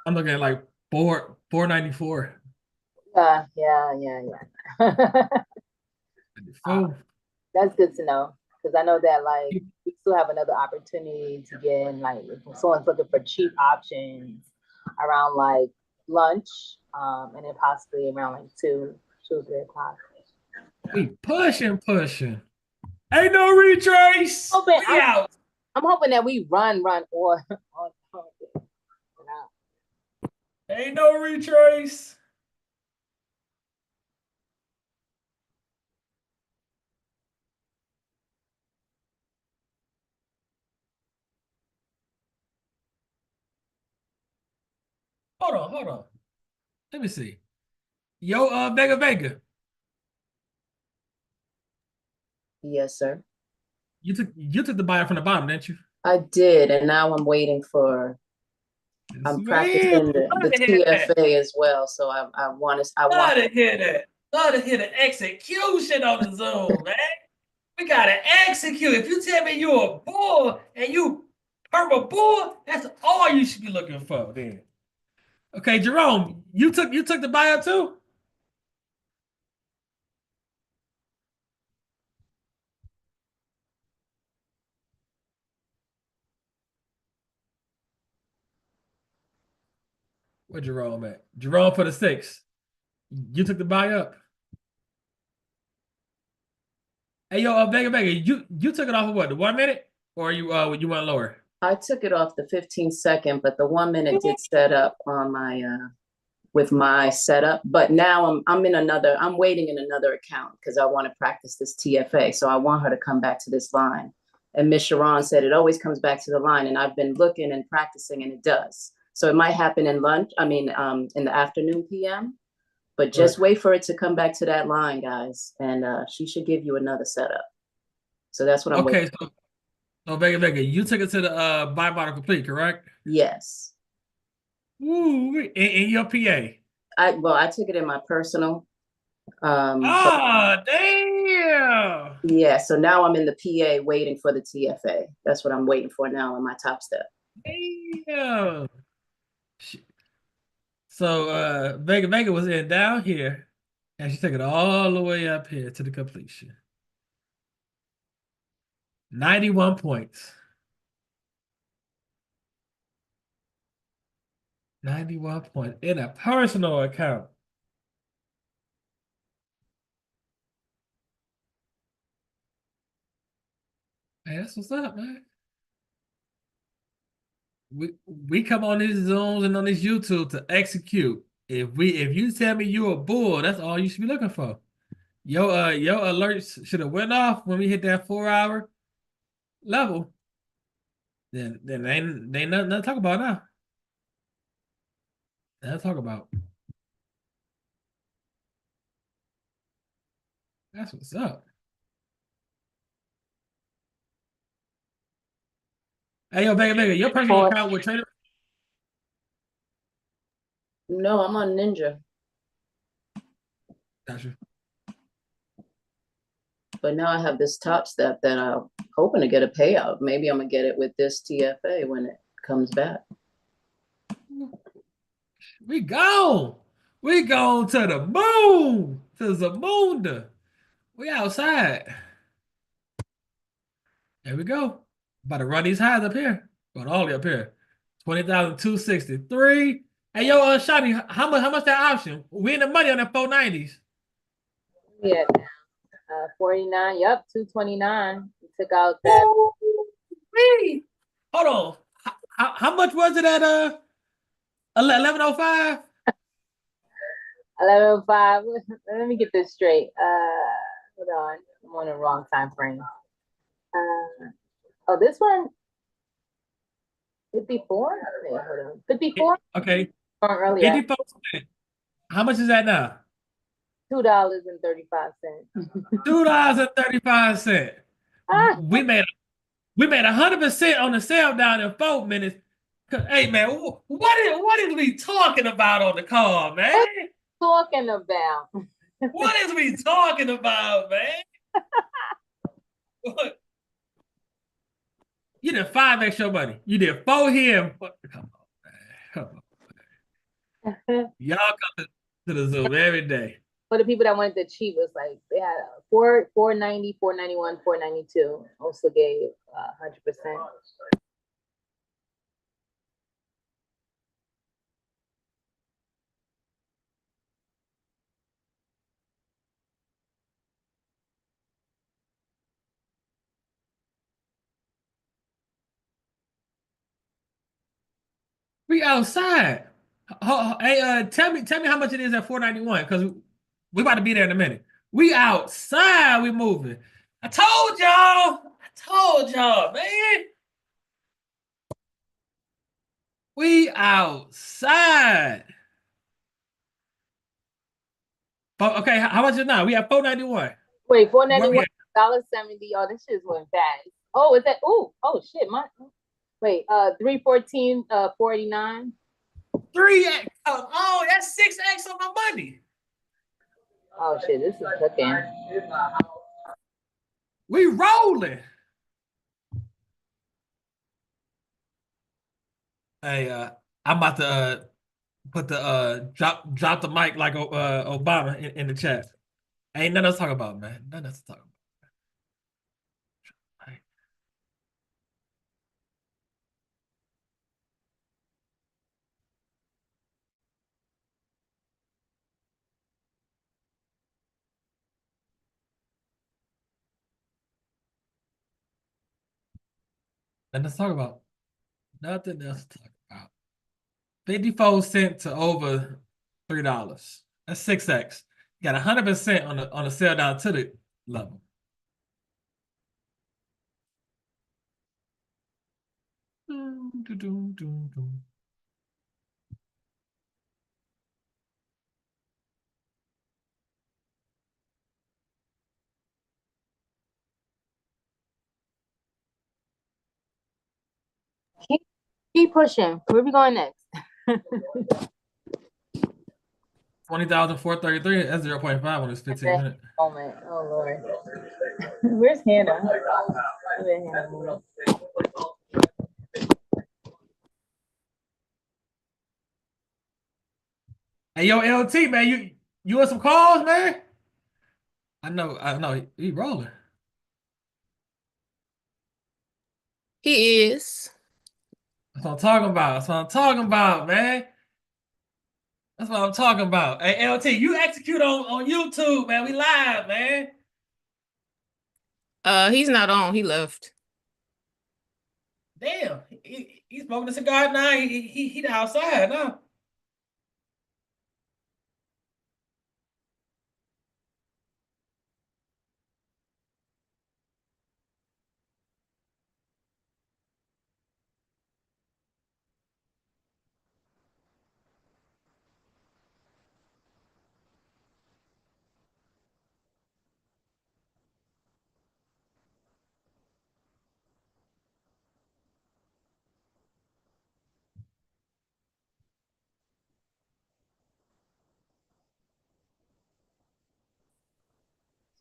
I'm looking at like 494. Yeah. That's good to know, because I know that like we still have another opportunity to get in, like if someone's looking for cheap options around like lunch, and then possibly around like 2 or 3 o'clock. We pushing. Ain't no retrace. I'm hoping that we run or ain't no retrace. Hold on. Let me see. Yo, Vega. Yes, sir. You took the buyer from the bottom, didn't you? I did, and now I'm waiting for. I'm practicing the TFA as well, so I want to. Love to hear that. Love to hear the execution on the Zoom, man. We gotta execute. If you tell me you're a bull and you purple bull, that's all you should be looking for. Then, okay, Jerome, you took the buyout too. Where Jerome at? Jerome for the 6. You took the buy up. Hey, yo, Vega, you took it off of what, the 1 minute? Or you went lower? I took it off the 15-second, but the 1 minute did set up on my with my setup. But now I'm waiting in another account because I want to practice this TFA. So I want her to come back to this line. And Miss Sharon said it always comes back to the line, and I've been looking and practicing, and it does. So it might happen in in the afternoon PM. But just wait for it to come back to that line, guys. And she should give you another setup. So that's what I'm waiting for. So Vega, you took it to the buy bottom complete, correct? Yes. Ooh, in your PA. I took it in my personal. Damn. Yeah, so now I'm in the PA waiting for the TFA. That's what I'm waiting for now on my top step. Damn. So Vega was in down here, and she took it all the way up here to the completion. 91 points. 91 points in a personal account. Hey, that's what's up, man. We come on these Zooms and on this YouTube to execute. If you tell me you're a bull, that's all you should be looking for. Your alerts should have went off when we hit that 4-hour level. Then they ain't nothing to talk about now. Nothing to talk about. That's what's up. Hey, yo, Vega, your personal account with Trader? No, I'm on Ninja. Gotcha. But now I have this Top Step that I'm hoping to get a payout. Maybe I'm gonna get it with this TFA when it comes back. We gone. We gone to the moon. To Zamunda. We outside. There we go. About to run these highs up here. Going all the way up here. 20,263. Hey, yo, Shani, how much that option? We in the money on that 490s. Yeah, 49. Yep, 229. You took out that. Hold on. How much was it at 1105? 1105. Let me get this straight. Hold on. I'm on the wrong time frame. Oh, this one 54? Wait, hold on. 54? Okay. Earlier. 54 cents. How much is that now? $2.35. $2.35. We made 100% on the sell down in 4 minutes. Hey man, what is we talking about on the call, man? What talking about? What is we talking about, man? What? You did 5x your money. You did 4 here. Come on, man. Come on. Y'all come to the Zoom every day. For the people that wanted the cheap, was like they had 490, 491, 492. Also gave 100%. We outside. Hey, tell me how much it is at 491 because we about to be there in a minute. We outside. We moving. I told y'all, man. We outside. Okay, how much is it now? We have 491. Wait, 491, $1.70. Oh, this shit went fast. Oh, is that? Oh shit, wait, 314, 49. 3x. Oh, that's 6x on my money. Oh shit, this is cooking. We rolling. Hey, I'm about to put the drop the mic like Obama in the chat. Ain't nothing else to talk about, man. Nothing else to talk about. Nothing else to talk about. Nothing else to talk about. 54 cents to over $3. That's 6x. You got 100% on the sell down to the level. Keep pushing. Where we going next? 20,433. That's 0.5 on this 15 minutes. Moment. Oh Lord. Where's Hannah? Where's Hannah? Hey, yo, LT, man, you want some calls, man? I know, he rolling. He is. That's what I'm talking about. That's what I'm talking about, man. That's what I'm talking about. Hey, LT, you execute on YouTube, man. We live, man. He's not on. He left. Damn, he's smoking a cigar now. He outside now.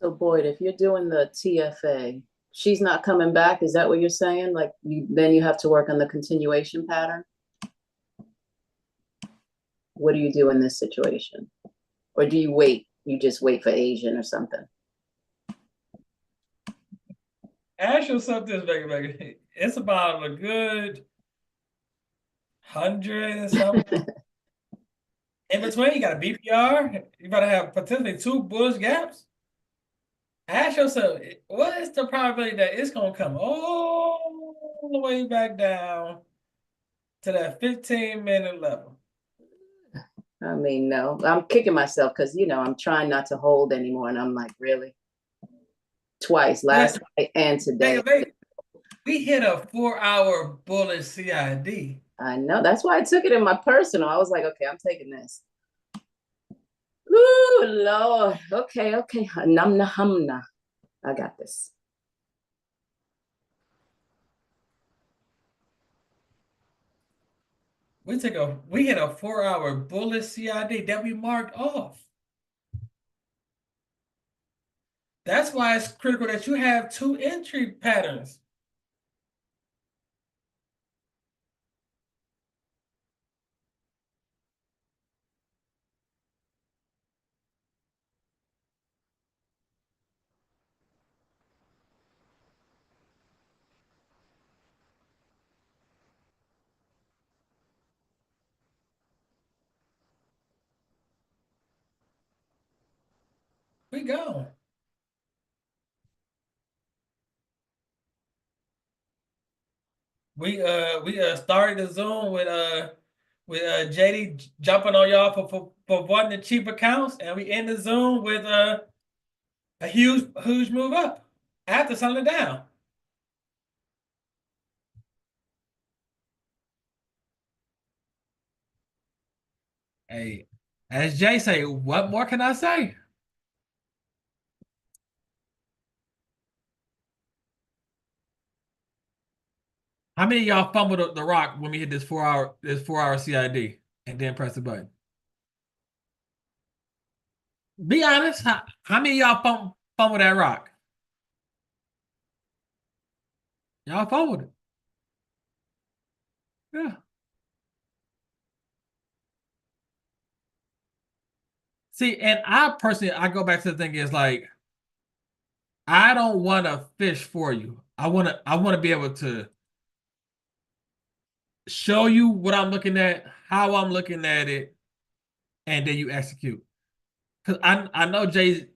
So Boyd, if you're doing the TFA, she's not coming back. Is that what you're saying? Like then you have to work on the continuation pattern? What do you do in this situation? Or do you wait? You just wait for Asian or something? Ask yourself this, Megan. It's about a good 100 and something. In between, you got a BPR. You gotta have potentially 2 bullish gaps. Ask yourself, what is the probability that it's gonna come all the way back down to that 15-minute level? I mean, no, I'm kicking myself because, I'm trying not to hold anymore. And I'm like, really? Twice, last night and today. We hit a 4-hour bullish CID. I know. That's why I took it in my personal. I was like, okay, I'm taking this. Ooh, Lord. Okay. Namna humna. I got this. We hit a 4-hour bullish CID that we marked off. That's why it's critical that you have 2 entry patterns. We go. We started the Zoom with JD jumping on y'all for wanting the cheap accounts, and we end the Zoom with a huge move up after selling it down. Hey, as Jay say, what more can I say? How many of y'all fumbled the rock when we hit this 4-hour CID and then press the button? Be honest. How many of y'all fumbled that rock? Y'all fumbled it. Yeah. See, and I go back to the thing is like, I don't want to fish for you. I want to be able to show you what I'm looking at, how I'm looking at it, and then you execute. Because I know Jay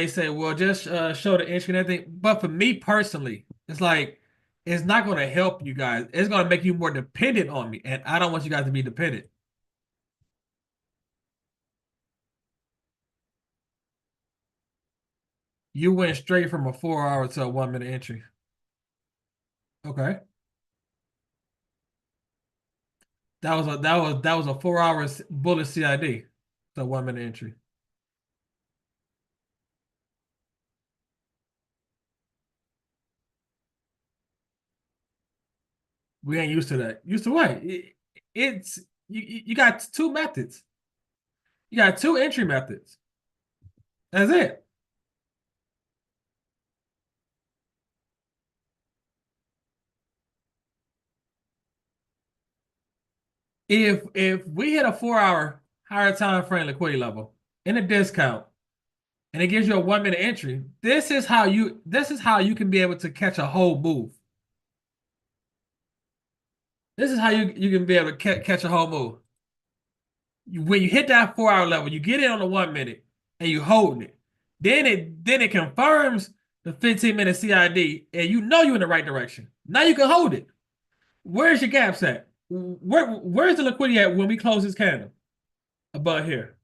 said, well, just show the entry and everything. But for me personally, it's like, it's not going to help you guys. It's going to make you more dependent on me. And I don't want you guys to be dependent. You went straight from a 4-hour to a 1-minute entry. Okay. That was a 4-hour bullet CID. So 1-minute entry. We ain't used to that. Used to what? It's you got 2 methods. You got 2 entry methods. That's it. If we hit a 4-hour higher time frame liquidity level in a discount and it gives you a 1-minute entry, this is how you can be able to catch a whole move. This is how you can be able to catch a whole move. when you hit that 4-hour level, you get in on the 1 minute and you hold it. Then it confirms the 15-minute CID, and you know you're in the right direction. Now you can hold it. Where's your gaps at? Where's the liquidity at when we close this candle? About here.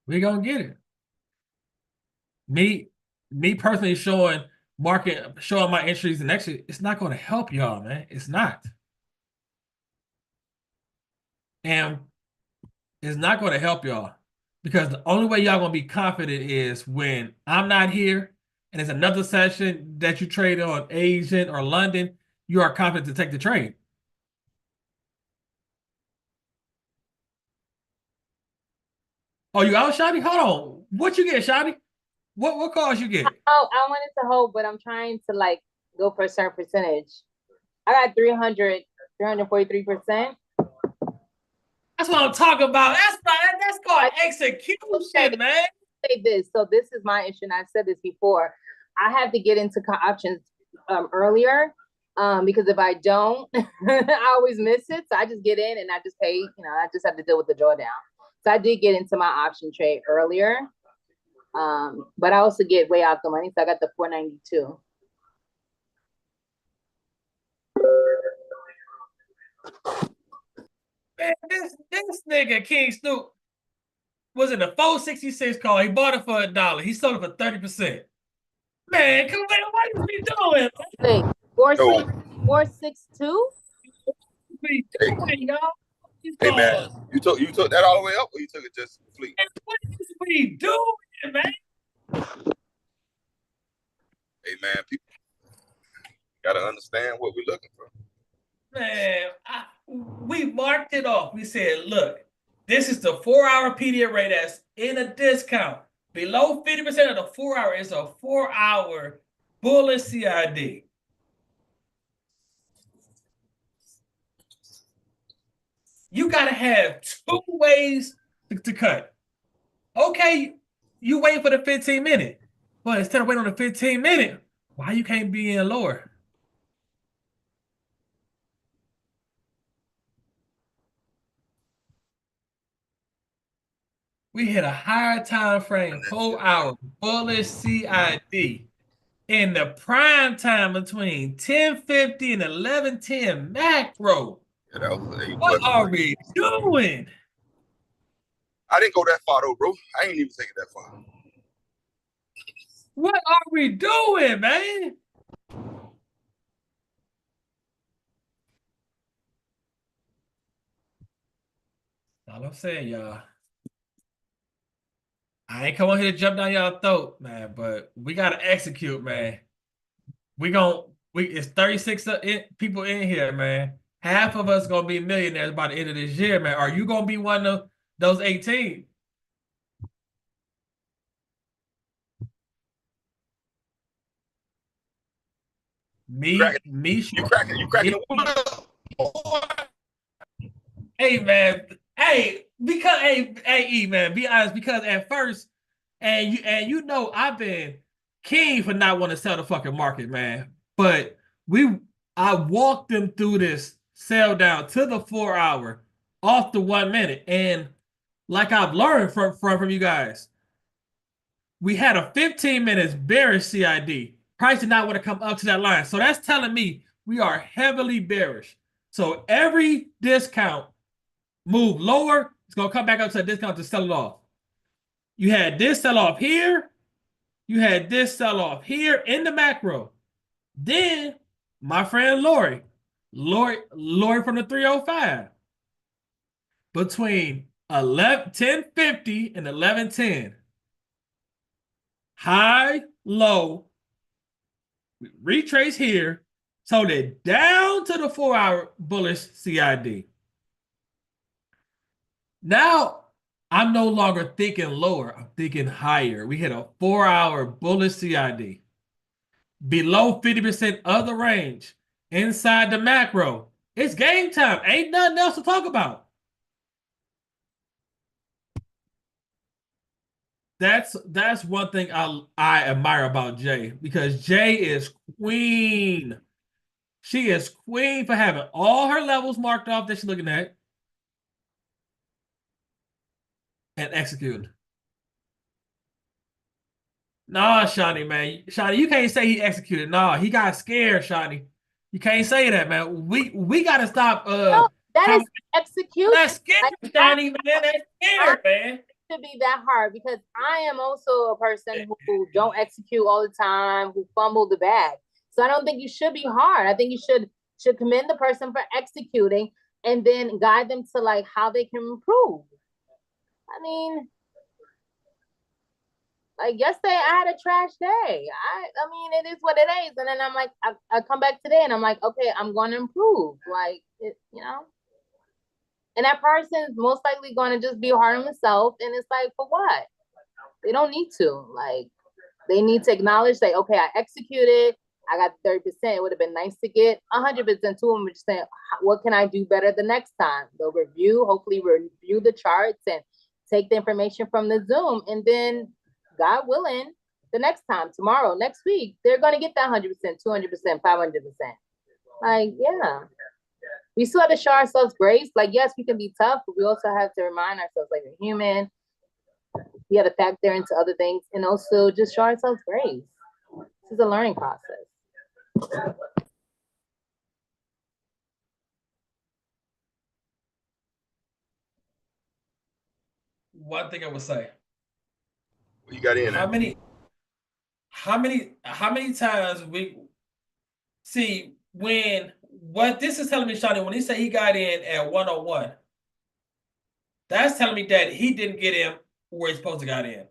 We gonna get it. Me personally showing my entries and actually, it's not gonna help y'all, man. It's not. And it's not gonna help y'all because the only way y'all gonna be confident is when I'm not here and it's another session that you trade on Asian or London, you are confident to take the trade. Oh, you out, Shotty? Hold on. What you get, Shotty? What calls you get? Oh, I wanted to hold, but I'm trying to like go for a certain percentage. I got 343%. That's what I'm talking about. That's called execution, man. Say this. So this is my issue, and I said this before. I have to get into options earlier because if I don't, I always miss it. So I just get in and I just pay. I just have to deal with the drawdown. So I did get into my option trade earlier, but I also get way out the money. So I got the 492. Man, this nigga King Snoop was in the 466 call. He bought it for $1. He sold it for 30%. Man, come on, what are we doing? Wait, 462? What are we doing, y'all? Hey man, you took that all the way up, or you took it just fleet? What is we doing, man? Hey man, people gotta understand what we're looking for. Man, we marked it off. We said, look, this is the 4-hour PDA rate that's in a discount. Below 50% of the 4-hour is a 4-hour bullish CID. You got to have 2 ways to cut. Okay, you wait for the 15-minute. But instead of waiting on the 15-minute, why you can't be in lower? We hit a higher time frame, 4-hour bullish CID in the prime time between 10:50 and 11:10 macro. Yeah, that was an What are we doing? I didn't go that far though, bro. I ain't even take it that far. What are we doing, man? All I'm saying, y'all. I ain't come on here to jump down y'all throat, man, but we gotta execute, man. It's 36 people in here, man. Half of us gonna be millionaires by the end of this year, man. Are you gonna be one of those 18? You cracking the whip. Hey man, E man, be honest, because at first, and you know I've been king for not wanting to sell the fucking market, man. But I walked them through this sell down to the 4-hour off the 1 minute. And like I've learned from you guys, we had a 15 minutes bearish CID. Price did not want to come up to that line. So that's telling me we are heavily bearish. So every discount move lower, it's going to come back up to a discount to sell it off. You had this sell off here. You had this sell off here in the macro. Then my friend Lori from the 305. Between 10:50 and 11:10. High, low, retrace here, sold it down to the 4-hour bullish CID. Now, I'm no longer thinking lower, I'm thinking higher. We hit a 4-hour bullish CID. below 50% of the range, inside the macro, it's game time. Ain't nothing else to talk about. That's one thing I admire about Jay, because Jay is queen. She is queen for having all her levels marked off that she's looking at and executing. Nah, Shawnee, man. Shawnee, you can't say he executed. Nah, he got scared, Shawnee. You can't say that, man. We gotta stop No, that is execution. That's scared, Like, Shawnee, man. That's scared, man. To be that hard, because I am also a person who don't execute all the time, who fumble the bag. So I don't think you should be hard. I think you should commend the person for executing and then guide them to like how they can improve. I mean, like yesterday I had a trash day. I mean, it is what it is. And then I'm like, I come back today and I'm like, okay, I'm going to improve. Like, you know. And that person's most likely going to just be hard on themselves. And it's like, for what? They don't need to. Like, they need to acknowledge, say, okay, I executed. I got 30%. It would have been nice to get 100% to them. Just saying, what can I do better the next time? They'll hopefully review the charts and take the information from the Zoom. And then, God willing, the next time, tomorrow, next week, they're going to get that 100%, 200%, 500%. Like, yeah. We still have to show ourselves grace. Like, yes, we can be tough, but we also have to remind ourselves, like, we're human. We have to factor into other things and also just show ourselves grace. This is a learning process. One thing I would say. You got in how many times we see when what this is telling me, Shawnee, when he said he got in at 101, that's telling me that he didn't get in where he's supposed to got in.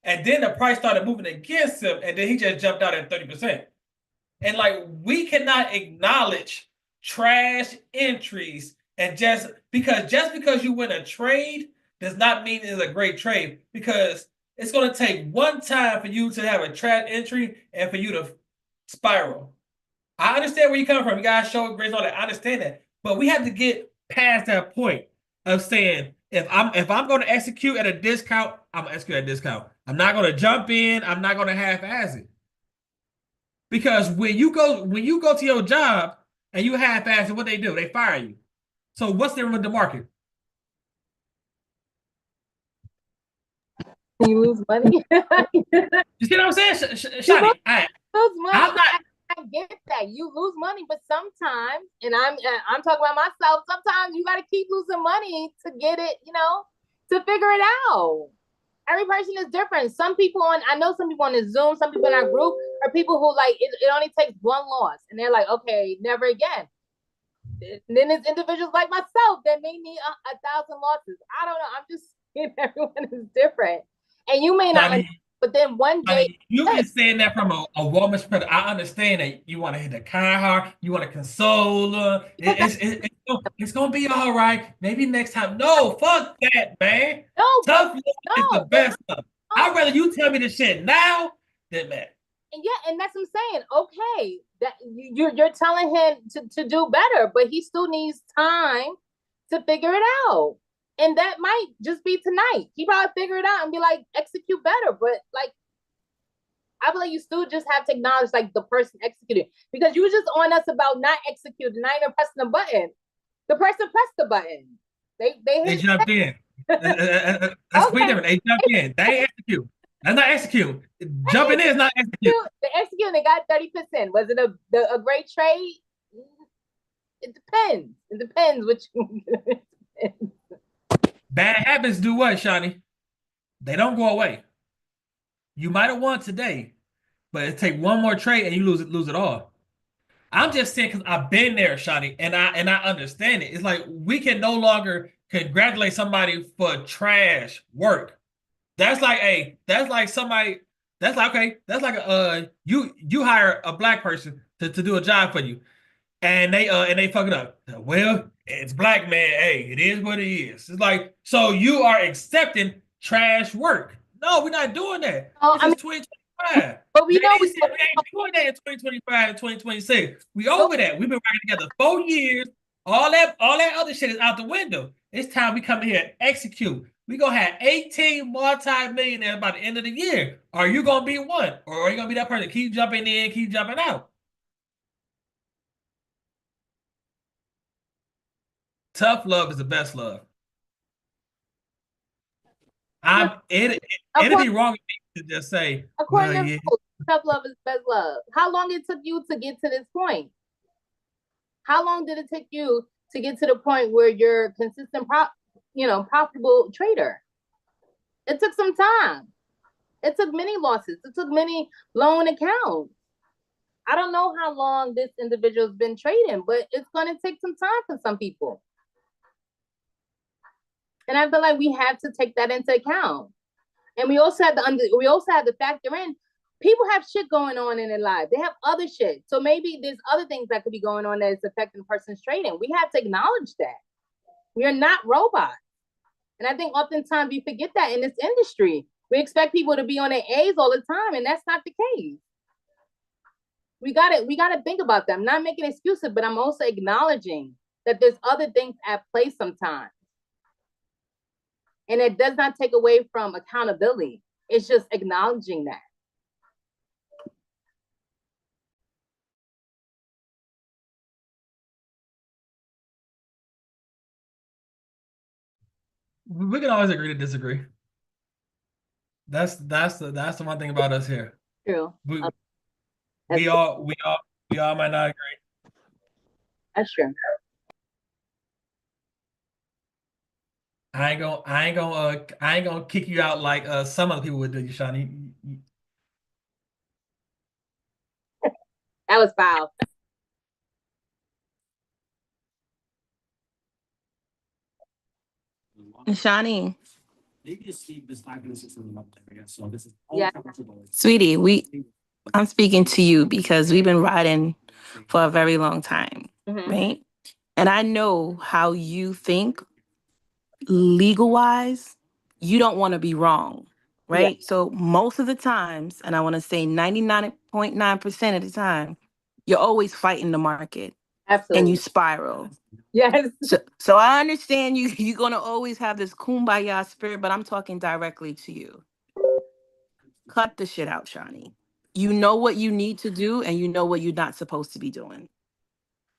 And then the price started moving against him, and then he just jumped out at 30%. And like, we cannot acknowledge trash entries, and just because you win a trade does not mean it's a great trade, because it's going to take one time for you to have a trash entry and for you to spiral. I understand where you come from. You guys show grace on that. I understand that. But we have to get past that point of saying, if I'm going to execute at a discount, I'm going to execute at a discount. I'm not going to jump in. I'm not going to half-ass it. Because when you go to your job and you half-ass it, what they do? They fire you. So what's there with the market? You lose money. You see what I'm saying, Shawnee? Lose money. I get that you lose money, but sometimes, and I'm talking about myself, sometimes you got to keep losing money to get it, to figure it out. Every person is different. Some people I know some people on the Zoom, some people in our group are people who like it only takes one loss and they're like, okay, never again. And then there's individuals like myself that may need 1,000 losses. I don't know. I'm just saying everyone is different. And you may not, but then one day. You been saying that from a woman's perspective. I understand that you want to hit the kind heart, you want to console her. It's going to be all right. Maybe next time. No, fuck that, man. No, tough love is the best stuff. I'd rather you tell me the shit now than that. And yeah, and that's what I'm saying. Okay, that you're telling him to do better, but he still needs time to figure it out. And that might just be tonight. He probably figure it out and be like, execute better. But like, I feel like you still just have to acknowledge like the person executing, because you were just on us about not executing, not even pressing the button. The person pressed the button. They jumped in. That's completely different. They jumped in. They ain't execute. That's not execute. Jumping in is not execute. They executed. They got 30%. Was it a great trade? It depends. It depends which. Bad habits do what, Shawnee? They don't go away. You might have won today, but it take one more trade and you lose it all. I'm just saying because I've been there, Shawnee, and I understand it. It's like we can no longer congratulate somebody for trash work. That's like you hire a black person to do a job for you, and they fuck it up. Well, it's black man. Hey, it is what it is. It's like, so you are accepting trash work. No, we're not doing that. This is 2025. 2025. But we know we ain't doing that in 2025 and 2026. We over that. We've been working together 4 years. All that other shit is out the window. It's time we come in here and execute. We gonna have 18 multi-millionaires by the end of the year. Are you gonna be one? Or are you gonna be that person that keep jumping in, keep jumping out? Tough love is the best love. It'd be wrong to just say, well, yeah. Tough love is best love. How long it took you to get to this point? How long did it take you to get to the point where you're a consistent, profitable trader? It took some time. It took many losses. It took many blown accounts. I don't know how long this individual's been trading, but it's going to take some time for some people. And I feel like we have to take that into account. And we also have to factor in people have shit going on in their lives. They have other shit. So maybe there's other things that could be going on that is affecting the person's trading. We have to acknowledge that. We are not robots. And I think oftentimes we forget that in this industry. We expect people to be on their A's all the time, and that's not the case. We gotta think about that. I'm not making excuses, but I'm also acknowledging that there's other things at play sometimes. And it does not take away from accountability. It's just acknowledging that. We can always agree to disagree. That's the one thing about us here. True. We all might not agree. That's true. I ain't gonna kick you out like some other people would do, Shawnee. That was foul. Shawnee. Yeah. Sweetie, I'm speaking to you because we've been riding for a very long time, right? And I know how you think legal-wise. You don't want to be wrong, right? Yeah. So most of the times, and I want to say 99.9% of the time, you're always fighting the market. Absolutely. And you spiral. Yes. So I understand you're going to always have this kumbaya spirit, but I'm talking directly to you. Cut the shit out, Shawnee. You know what you need to do, and you know what you're not supposed to be doing.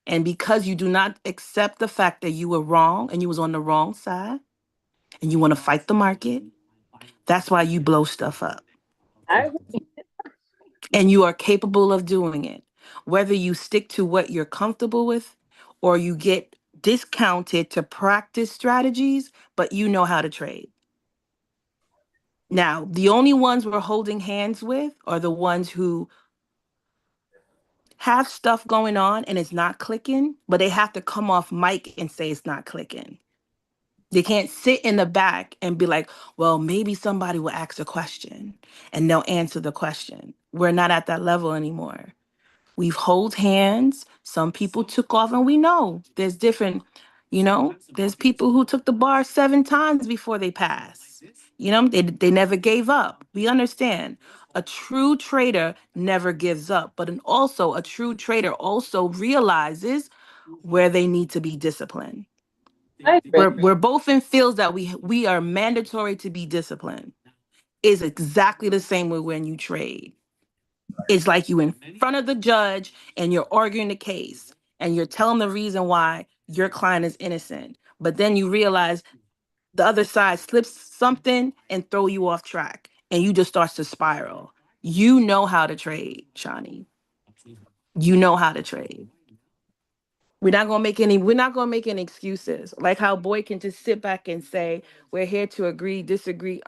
And because you do not accept the fact that you were wrong and you was on the wrong side, and you want to fight the market, that's why you blow stuff up. I agree. And you are capable of doing it. Whether you stick to what you're comfortable with or you get discounted to practice strategies, but you know how to trade. Now, the only ones we're holding hands with are the ones who have stuff going on and it's not clicking, but they have to come off mic and say it's not clicking. They can't sit in the back and be like, well, maybe somebody will ask a question and they'll answer the question. We're not at that level anymore. We've hold hands. Some people took off, and we know there's different, there's people who took the bar 7 times before they pass. They never gave up. We understand. A true trader never gives up, but also a true trader also realizes where they need to be disciplined. We're both in fields that we are mandatory to be disciplined. It's exactly the same way when you trade. It's like you in front of the judge and you're arguing the case and you're telling the reason why your client is innocent. But then you realize the other side slips something and throw you off track and you just start to spiral. You know how to trade, Shawnee. You know how to trade. We're not gonna make any excuses. Like how Boy can just sit back and say, we're here to agree, disagree.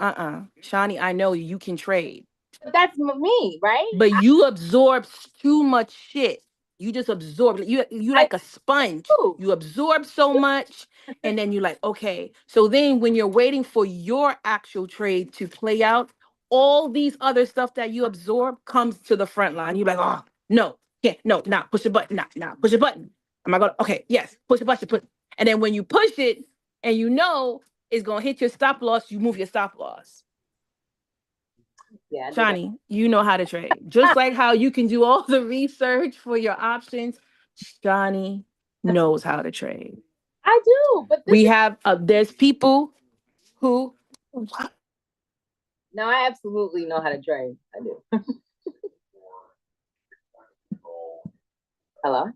Shawnee, I know you can trade. That's me, right? But you absorb too much shit. You just absorb. You like a sponge. You absorb so much, and then you're like, okay. So then when you're waiting for your actual trade to play out, all these other stuff that you absorb comes to the front line. You're like, oh, no, nah, push the button, nah, push the button. Am I going to, okay, yes, push the button, and then when you push it, and it's going to hit your stop loss, you move your stop loss. Yeah, Shawnee, you know how to trade. Just like how you can do all the research for your options, Shawnee knows how to trade. I do, but we have there's people who no, I absolutely know how to trade. I do. Hello?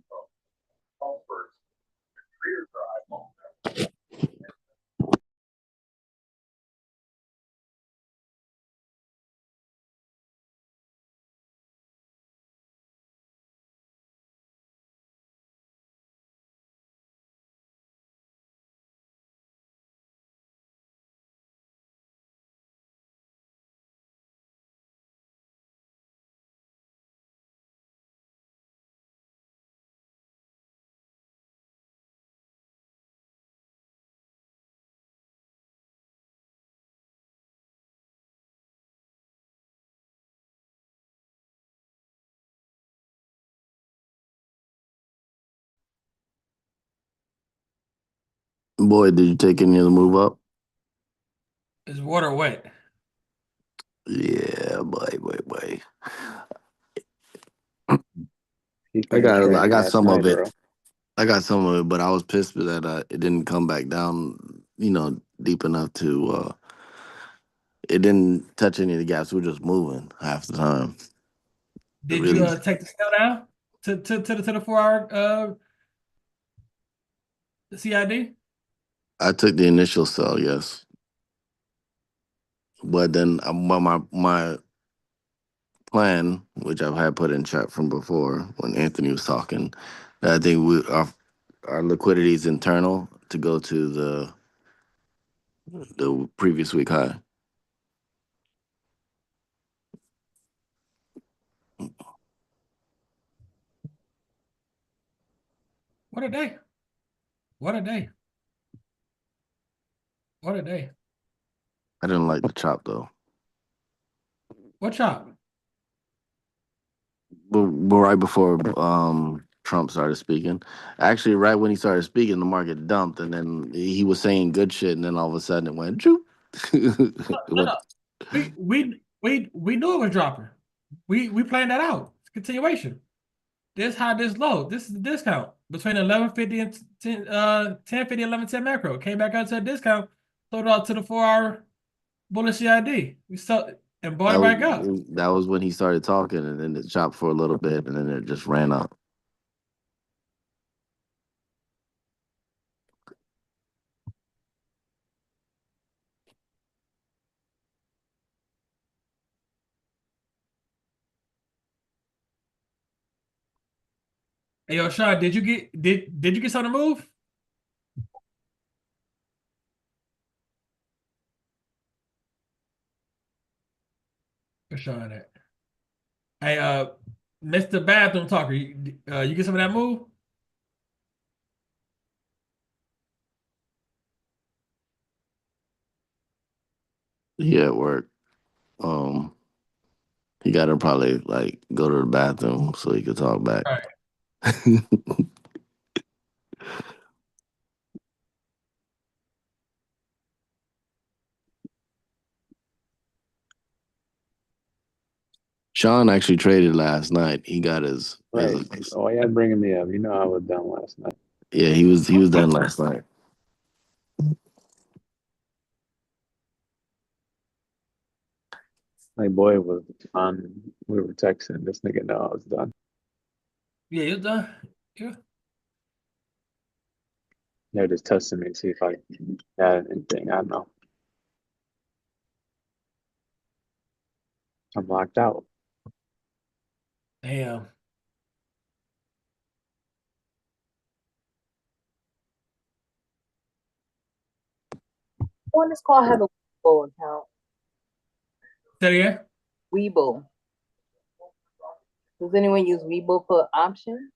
Boy, did you take any of the move up? Is water wet? Yeah, boy. He I finished trading got last some of night, it. bro. I got some of it, but I was pissed that it didn't come back down, deep enough to. It didn't touch any of the gaps. We were just moving half the time. Did Really, you take the sell down to the 4 hour CID? I took the initial sell, yes, but then my plan, which I've had put in chat from before when Anthony was talking, that I think our liquidity is internal to go to the previous week high. What a day. What a day. What a day. I didn't like the chop though. What chop? But right before Trump started speaking, actually, right when he started speaking, the market dumped, and then he was saying good shit, and then all of a sudden it went droop. No. We knew it was dropping. We planned that out. It's continuation. This high, this low. This is the discount between 1150 and 1050, 1110 macro. Came back out to a discount, sold it out to the 4 hour bullish CID. We sold and bought it back up. That was when he started talking, and then it chopped for a little bit, and then it just ran up. Hey, yo, Sean, did you get something to move? Where's Sean at? Hey, Mr. Bathroom Talker, you get some of that move? He at work. He got to probably like go to the bathroom so he could talk back. Right. Sean actually traded last night. He got his Right. Oh yeah, bringing me up. You know I was done last night. Yeah, he was done last night. My boy was on. We were texting. This nigga know I was done. Yeah, you're done. Yeah. They're just testing me to see if I had anything. I don't know. I'm locked out. Damn. On this call, have a Webull account. Say again? Webull. Does anyone use Webull for options?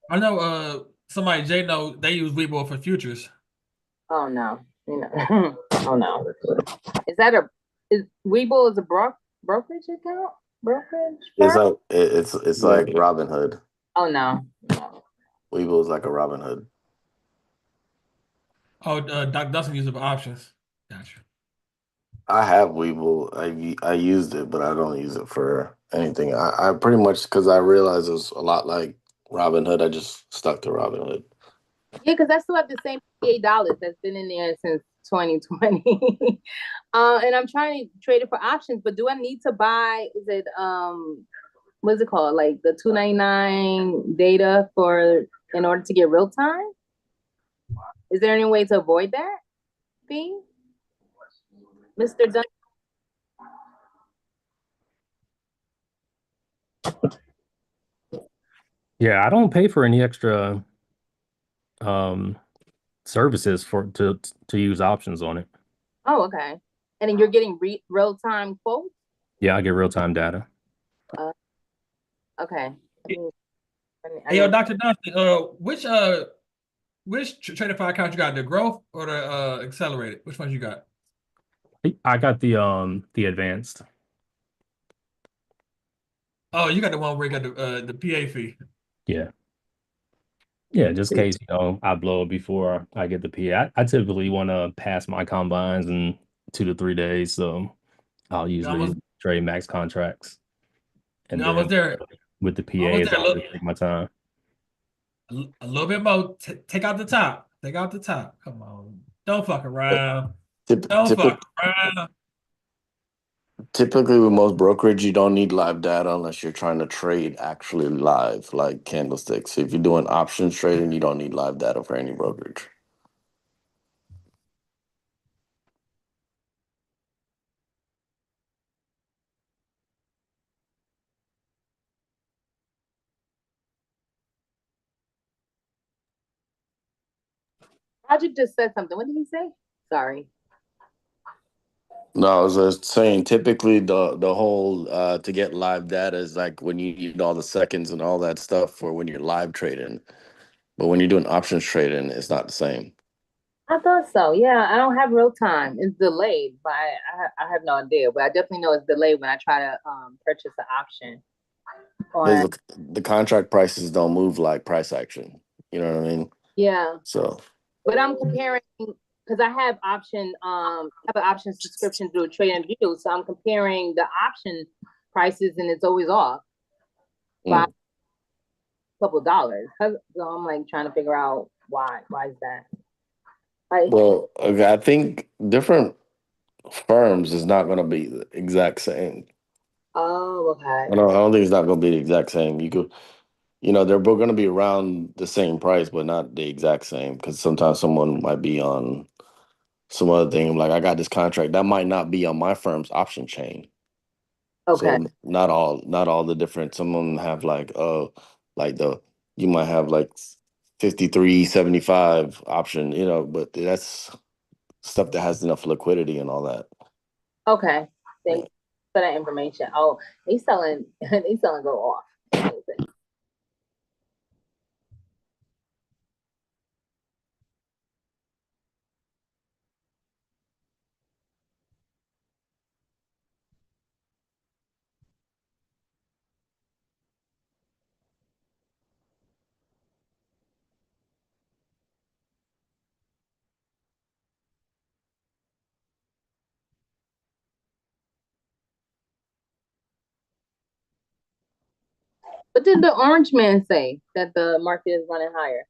I know somebody Jay know they use Weibo for futures. Oh no. Oh no. Is Webull is a brokerage account? Brokerage? It's firm? like it's like Robin Hood. Oh no. Weeble is like a Robin Hood. Oh, Doc Dustin uses it for options. Gotcha. I have Webull. I used it, but I don't use it for anything. I pretty much because I realized it was a lot like Robinhood. I just stuck to Robinhood. Yeah, because I still have the same $58 that's been in there since 2020. And I'm trying to trade it for options, but do I need to buy, is it what's it called? Like the 299 data for in order to get real time? Is there any way to avoid that fee? Mr. Dunn? Yeah, I don't pay for any extra um services to use options on it. Oh, okay. And then you're getting real time quotes? Yeah, I get real time data. Okay. Hey, yo, Dr. Dunstan, which trading file account you got? The growth or the accelerated? Which ones you got? I got the advanced. Oh, you got the one where you got the PA fee. Yeah. Yeah, just in case, I blow it before I get the PA. I typically want to pass my combines in 2 to 3 days, so I'll usually trade max contracts. And I was then there. with the Almost PAs, there. I'll just take my time. A little bit more. Take out the top. Take out the top. Come on. Don't fuck around. Don't fuck around. Typically, with most brokerage, you don't need live data unless you're trying to trade actually live, like candlesticks. If you're doing options trading, you don't need live data for any brokerage. Roger just said something. What did he say? Sorry. No, I was just saying, typically the whole to get live data is like when you need all the seconds and all that stuff for when you're live trading. But when you're doing options trading, it's not the same. I thought so. Yeah, I don't have real time. It's delayed, but I have no idea. But I definitely know it's delayed when I try to purchase an option. Because the contract prices don't move like price action. You know what I mean? Yeah. So But I'm comparing because I have an option subscription through Trade and View, so I'm comparing the option prices, and it's always off by a couple of dollars. So I'm like trying to figure out why. Why is that? well, okay, I think different firms is not going to be the exact same. Oh, okay. I don't think it's not going to be the exact same. They're both going to be around the same price, but not the exact same. Because sometimes someone might be on some other thing. Like I got this contract that might not be on my firm's option chain. Okay. So not all the different. Some of them have you might have like 53.75 option. But that's stuff that has enough liquidity and all that. Okay. Thanks for that information. Oh, he's selling go off. What did the orange man say that the market is running higher?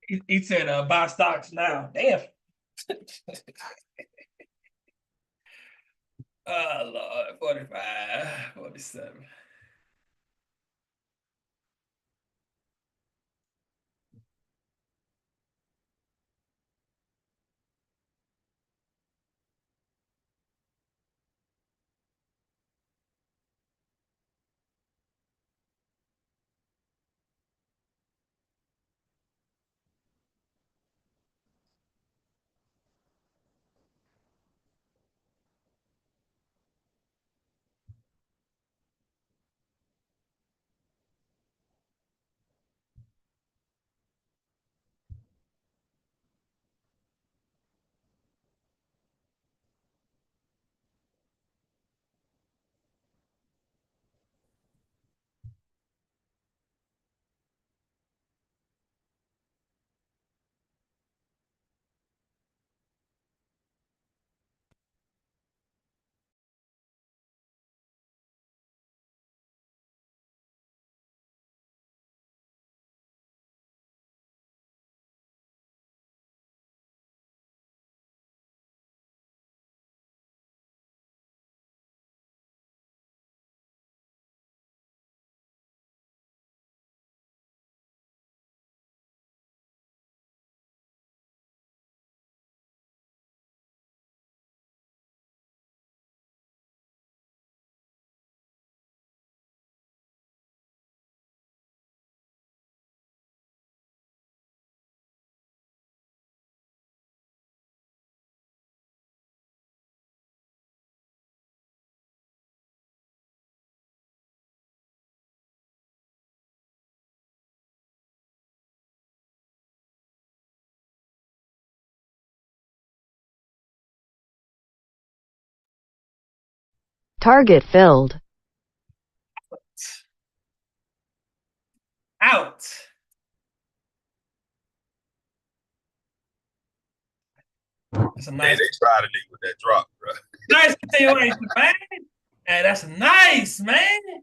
He said buy stocks now. Damn. Oh Lord, 45, 47. Target filled. Out. That's a Hey, nice, they tried to leave with that drop, bro. nice continuation, man. Hey, that's nice, man.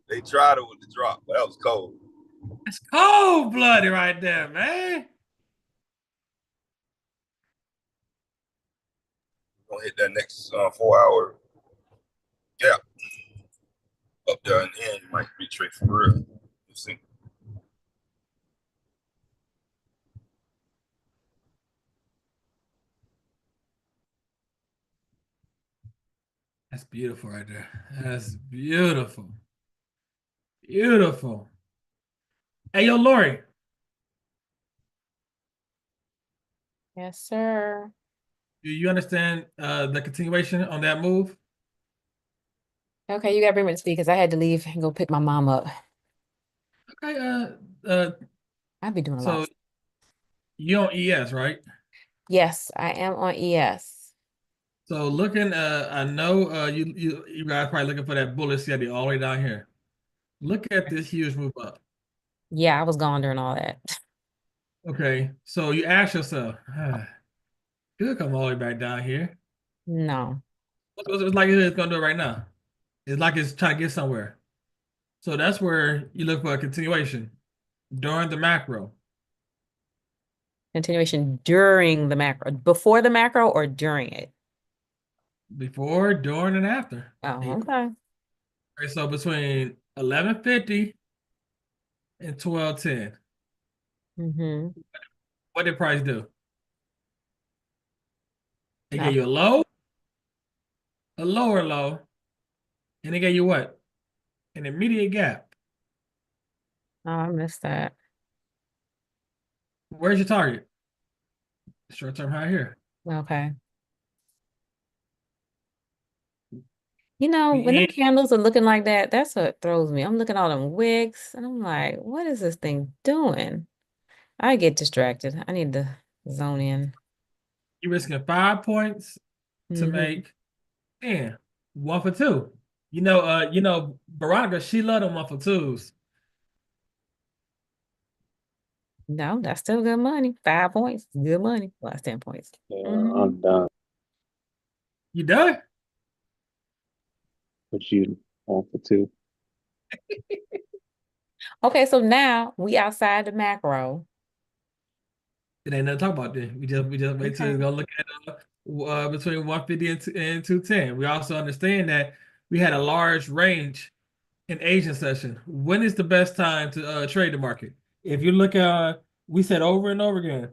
They tried it with the drop, but that was cold. That's cold-blooded right there, man. We're gonna hit that next 4 hour gap up there in the end. You might retrace for real. You see. That's beautiful right there. That's beautiful. Beautiful. Hey, yo, Lori. Yes, sir. Do you understand the continuation on that move? Okay, you gotta bring me to speak because I had to leave and go pick my mom up. Okay, I'd be doing a so lot. you on ES, right? Yes, I am on ES. So looking, I know you guys probably looking for that bullish steady all the way down here. Look at this huge move up. Yeah, I was gone during all that. Okay, so you ask yourself, could come all the way back down here. No. It's like it's gonna do it right now. It's like it's trying to get somewhere. So that's where you look for a continuation during the macro. Continuation during the macro. Before the macro or during it? Before, during, and after. Oh, okay. Okay, so between 11:50 and 12:10. Mm-hmm. What did price do? It Oh, gave you a low, a lower low, and it gave you what? An immediate gap. I missed that. Where's your target? Short-term high here. Okay. You know, when them Yeah, candles are looking like that, that's what throws me. I'm looking at all them wigs and I'm like, what is this thing doing? I get distracted. I need to zone in. you're risking 5 points to Mm-hmm. make 10. 1 for 2. Veronica, she loved them 1 for 2s. No, that's still good money. 5 points, good money. Well, that's 10 points. Yeah, Mhm. I'm done You done? with you 1 for 2. Okay, so now we outside the macro. It ain't nothing to talk about then. We just wait till Okay. it's gonna look at between 150 and 210. We also understand that we had a large range in Asian session. When is the best time to trade the market? If you look at, we said over and over again,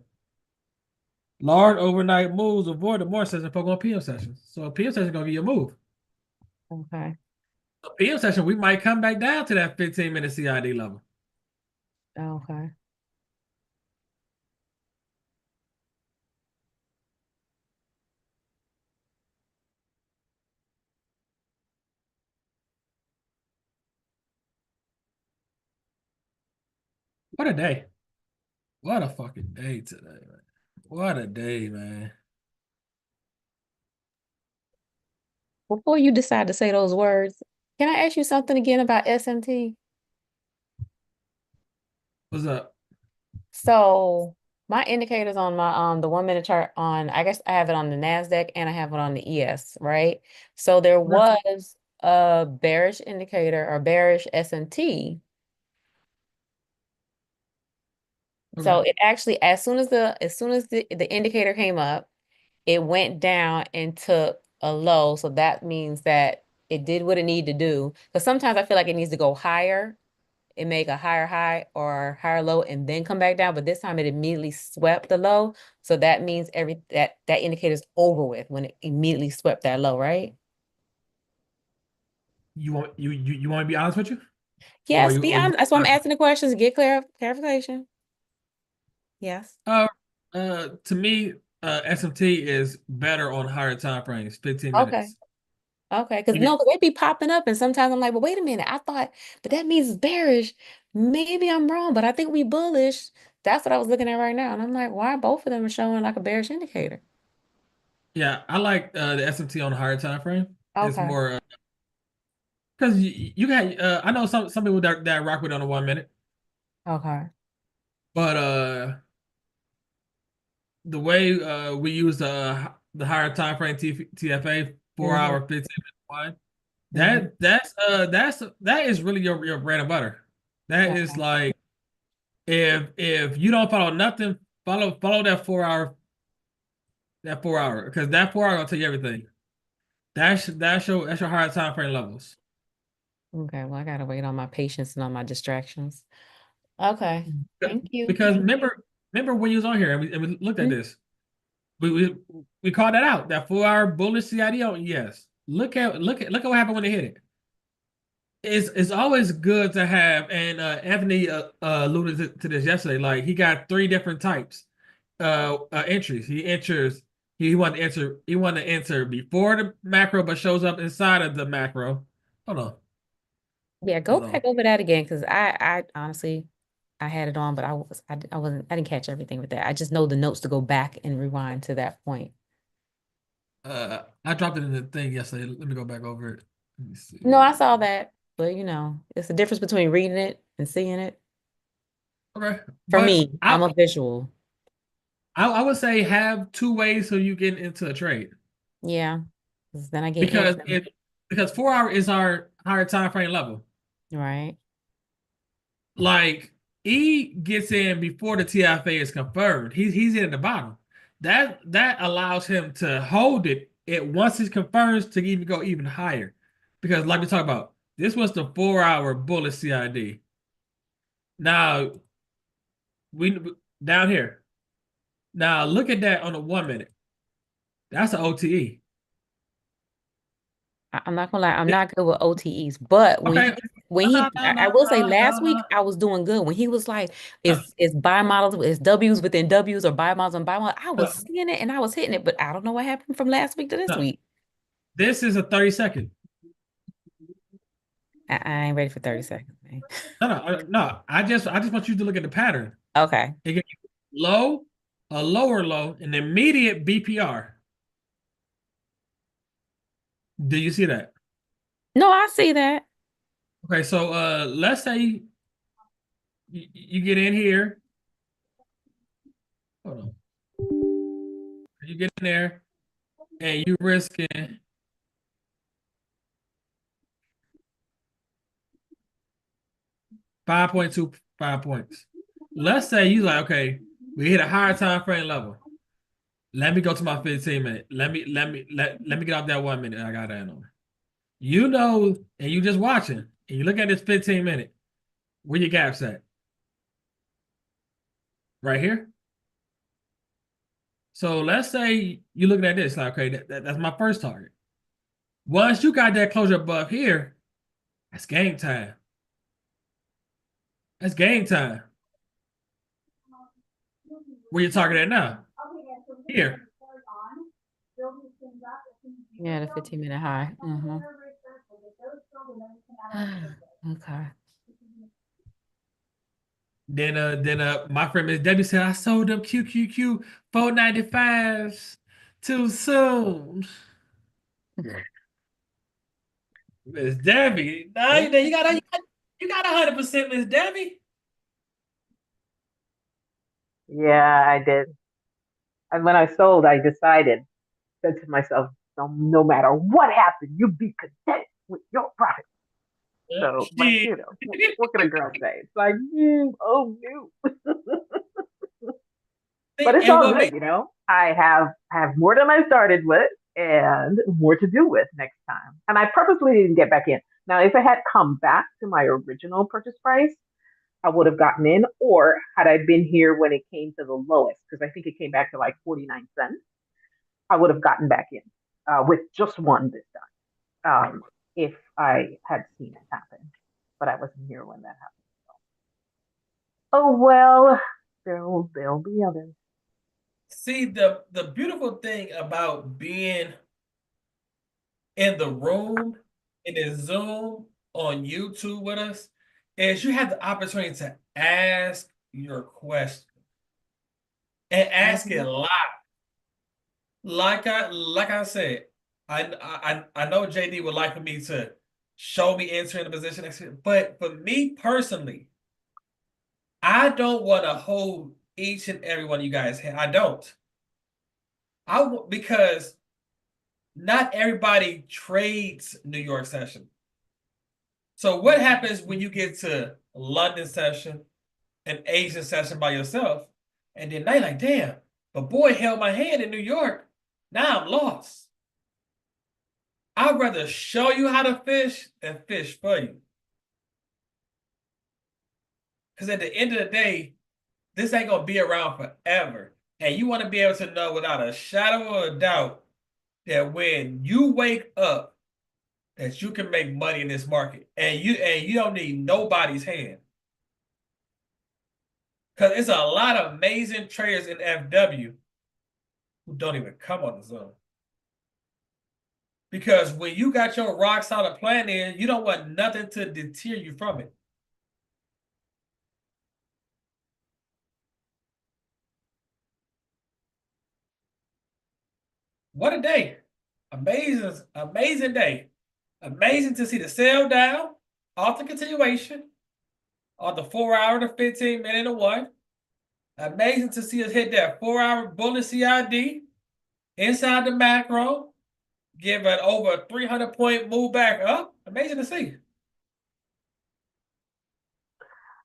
large overnight moves avoid the morning session, focus on PM sessions. So a PM session is gonna be a move. Okay. A PM session, we might come back down to that 15-minute CID level. Okay. What a day. What a fucking day today, man. What a day, man. Before you decide to say those words, can I ask you something again about SMT? What's up? So my indicators on my the 1 minute chart on, I guess I have it on the NASDAQ and I have it on the ES, right? So there was a bearish indicator or bearish SMT. So it actually, as soon as the indicator came up, it went down and took a low. So that means that it did what it needed to do. Because sometimes I feel like it needs to go higher and make a higher high or higher low and then come back down. But this time it immediately swept the low. So that means that indicator's over with when it immediately swept that low, right? You want to be honest with you? Yes, be honest. That's why I'm asking the questions to get clarification. Yes. To me, SMT is better on higher time frames, 15 Okay. minutes. Okay, because no, they be popping up, and sometimes I'm like, well, wait a minute. I thought, but that means it's bearish. Maybe I'm wrong, but I think we bullish. That's what I was looking at right now, and I'm like, why both of them are showing like a bearish indicator? Yeah, I like the SMT on a higher time frame. It's Okay. more because you got. I know some people that rock with it on a 1 minute, Okay. but the way we use the higher time frame TFA 4 hour 15-minute one, that is really your bread and butter. That is like if you don't follow nothing, follow that 4 hour because that 4 hour gonna tell you everything. That's your higher time frame levels. Okay, well, I gotta wait on my patience and on my distractions. Okay, thank you. Because remember when you was on here and we looked at this, we called that out, that 4 hour bullish CID on yes. Look at what happened when they hit it. It's always good to have, and Anthony alluded to this yesterday. Like he got 3 different types entries. He wanted to enter before the macro, but shows up inside of the macro. Hold on. Yeah, go back over that again because I honestly I had it on, but I didn't catch everything with that. I just know the notes to go back and rewind to that point. I dropped it in the thing yesterday. Let me go back over it. Let me see. No, I saw that, but it's the difference between reading it and seeing it. Okay. For me, I'm a visual. I would say have 2 ways so you get into a trade. Yeah. Then I get because 4 hour is our higher time frame level. Right. Like E gets in before the TFA is confirmed. He's in at the bottom. That allows him to hold it once it confirms to even go even higher. Because like we talked about, this was the 4 hour bullish CID. Now we down here. Now look at that on the 1 minute. That's an OTE. I'm not gonna lie, I'm not good with OTEs, but I will say last week I was doing good when he was like, it's buy models, it's W's within W's or buy models and buy models. I was seeing it and I was hitting it, but I don't know what happened from last week to this week. This is a 30-second. I ain't ready for 30 seconds, man. No. I just want you to look at the pattern. Okay. It gets low, a lower low, an immediate BPR. Do you see that? No, I see that. Okay, so let's say you get in here. Hold on. You get in there and you risking 5.25 points. Let's say you like, okay, We hit a higher time frame level. Let me go to my 15 minute. Let me get off that 1 minute I got that on. You know, and you just watching, and you look at this 15 minute. Where your gaps at? Right here. So let's say you're looking at this, like, okay, that's my first target. Once you got that closure above here, that's game time. That's game time. Where you target at now? Here. Yeah, the 15-minute high. Okay. Then my friend Miss Debbie said I sold them QQQ 495s too soon. Miss Debbie, no, you got 100%, Miss Debbie. Yeah, I did. And when I sold, I decided, said to myself, no matter what happened, you be content with your profit. So, but you know, what can a girl say? It's like, oh no. But it's all good, you know. I have more than I started with and more to do with next time. And I purposely didn't get back in. Now, if I had come back to my original purchase price, I would have gotten in, or had I been here when it came to the lowest, because I think it came back to like 49 cents, I would have gotten back in with just one this time if I had seen it happen. But I wasn't here when that happened. So. Oh well, there'll be others. See, the beautiful thing about being in the room in the Zoom on YouTube with us is you have the opportunity to ask your question and ask it live. Like I said, I know JD would like for me to show me entering the position, but for me personally, I don't want to hold each and every one of you guys' hand. I don't. Because not everybody trades New York session. So what happens when you get to London session, an Asian session by yourself, and then they like, damn, the boy held my hand in New York. Now I'm lost. I'd rather show you how to fish than fish for you. Because at the end of the day, this ain't going to be around forever. And you want to be able to know without a shadow of a doubt that when you wake up, that you can make money in this market. And you don't need nobody's hand. Because it's a lot of amazing traders in FW who don't even come on the zone. Because when you got your rock solid plan in, you don't want nothing to deter you from it. What a day. Amazing day. Amazing to see the sell down, off the continuation, on the 4 hour to 15 minute to one. Amazing to see us hit that 4 hour bullish CID inside the macro, give an over 300 point move back up. Amazing to see.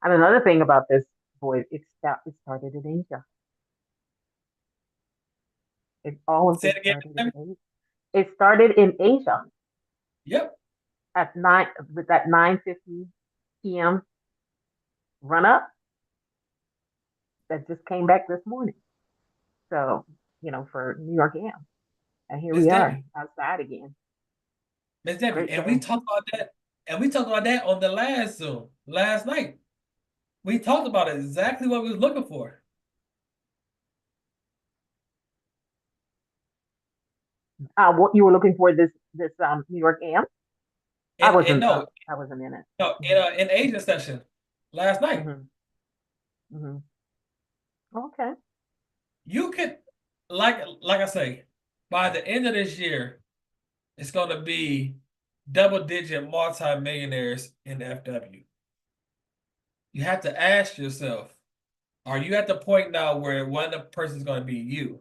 And another thing about this, boy, it started in Asia. It always started in Asia. It started in Asia. Yep. At 9:50 p.m. run up that just came back this morning. So, you know, for New York AM. And here we are outside again. Ms. Debbie, and we talked about that. And we talked about that on the last Zoom last night. We talked about exactly what we was looking for. What you were looking for this New York AM? I wasn't in it. No, in Asia session last night. Okay. You could, like I say, by the end of this year, it's going to be double-digit multi-millionaires in FW. You have to ask yourself, are you at the point now where one of the person's going to be you?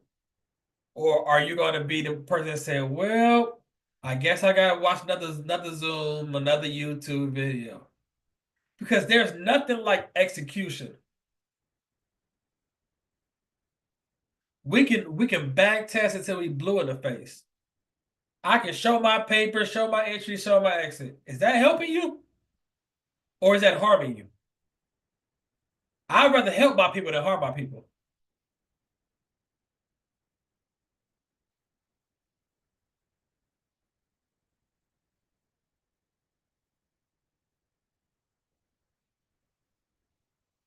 Or are you going to be the person that say, well, I guess I got to watch another Zoom, another YouTube video? Because there's nothing like execution. we can back test until we blue in the face. I can show my paper, show my entry, show my exit. Is that helping you? Or is that harming you? I'd rather help my people than harm my people.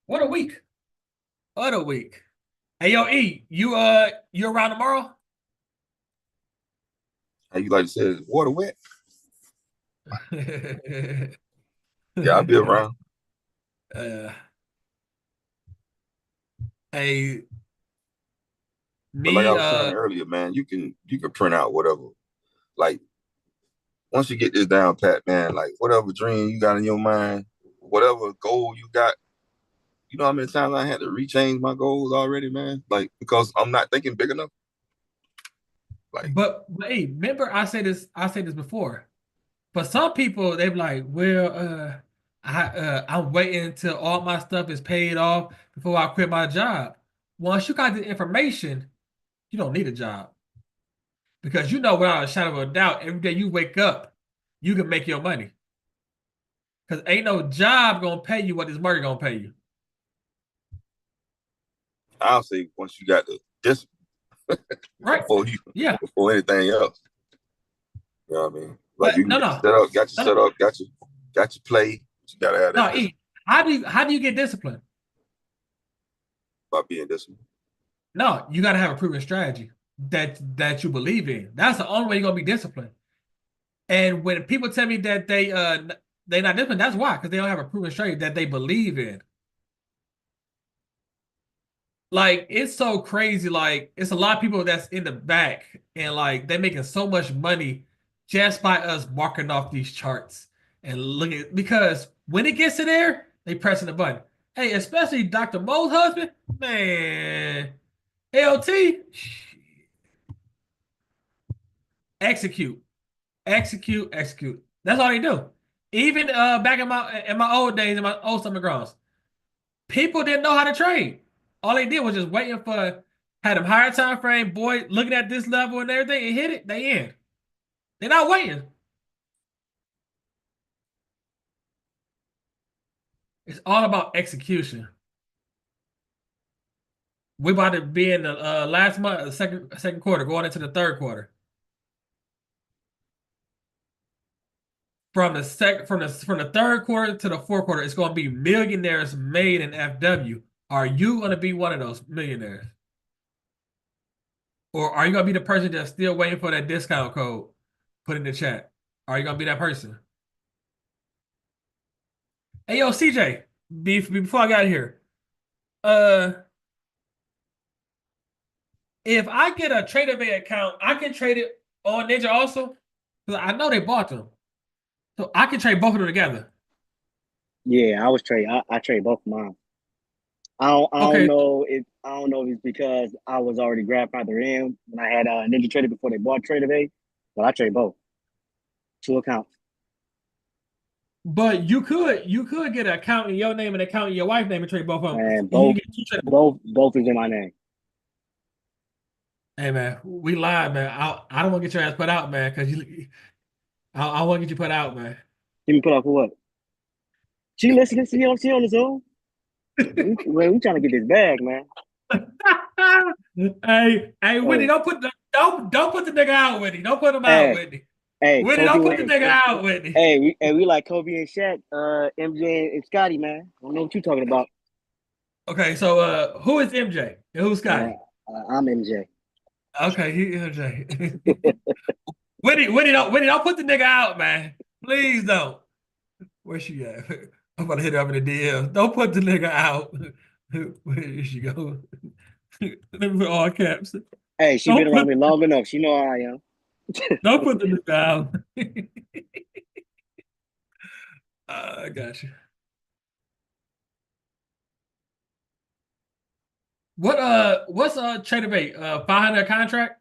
What a week. What a week. Hey, yo, E, you around tomorrow? How you like to say it? Water wet? Yeah, I'll be around. Hey, But like I me, was saying earlier, man, you can print out whatever. Like once you get this down pat, man, like whatever dream you got in your mind, whatever goal you got, you know how many times I had to rechange my goals already, man? Like because I'm not thinking big enough. Like, but hey, remember I said this before. For some people, they're like, well, I'm waiting until all my stuff is paid off before I quit my job. Once you got the information, you don't need a job. Because you know without a shadow of a doubt, every day you wake up, you can make your money. Because ain't no job gonna pay you what this market gonna pay you. I'll say once you got this right before anything else. You know what I mean? Like you can got your setup, got your play. You gotta have that. E, how do you get disciplined? By being disciplined. No, you gotta have a proven strategy that you believe in. That's the only way you're gonna be disciplined. And when people tell me that they're not disciplined, that's why, because they don't have a proven strategy that they believe in. Like it's so crazy. Like it's a lot of people that's in the back and like they're making so much money just by us marking off these charts and looking because when it gets to there, they pressing the button. Hey, especially Dr. Mo's husband, man. LT, execute. That's all they do. Even back in my old days, in my old summer grounds, people didn't know how to trade. All they did was just waiting for had them higher time frame, boy, looking at this level and everything, and hit it, they in. They're not waiting. It's all about execution. We're about to be in the last month, second quarter, going into the third quarter. From the third quarter to the fourth quarter, it's going to be millionaires made in FW. Are you going to be one of those millionaires? Or are you going to be the person that's still waiting for that discount code put in the chat? Are you going to be that person? Hey, yo, CJ, before I got here, if I get a TradeAway account, I can trade it on Ninja also? Because I know they bought them. So I can trade both of them together. Yeah, I trade both of mine. I don't know if it's because I was already grandfathered in when I had Ninja Trader before they bought TradeAway, but I trade both. 2 accounts. But you could get an account in your name and an account in your wife's name and trade both of them. And both is in my name. Hey man, we lied, man. I don't want to get your ass put out, man, because I want to get you put out, man. Get me put out for what? She listening to you on the Zoom? we trying to get this bag, man. Hey, Whitney, don't put the nigga out, Whitney. Don't put him out, Whitney. Hey, Whitney, don't put the nigga out, Whitney. Hey, we like Kobe and Shaq, MJ and Scotty, man. I don't know what you're talking about. Okay, so who is MJ and who's Scotty? I'm MJ. Okay, he MJ. Whitney, don't put the nigga out, man. Please don't. Where she at? I'm about to hit her up in the DM. Don't put the nigga out. Where is she go? Let me put all caps. Hey, she been around me long enough. She know how I am. Don't put the nigga out. I got you. What's TradeAway? 500 contract?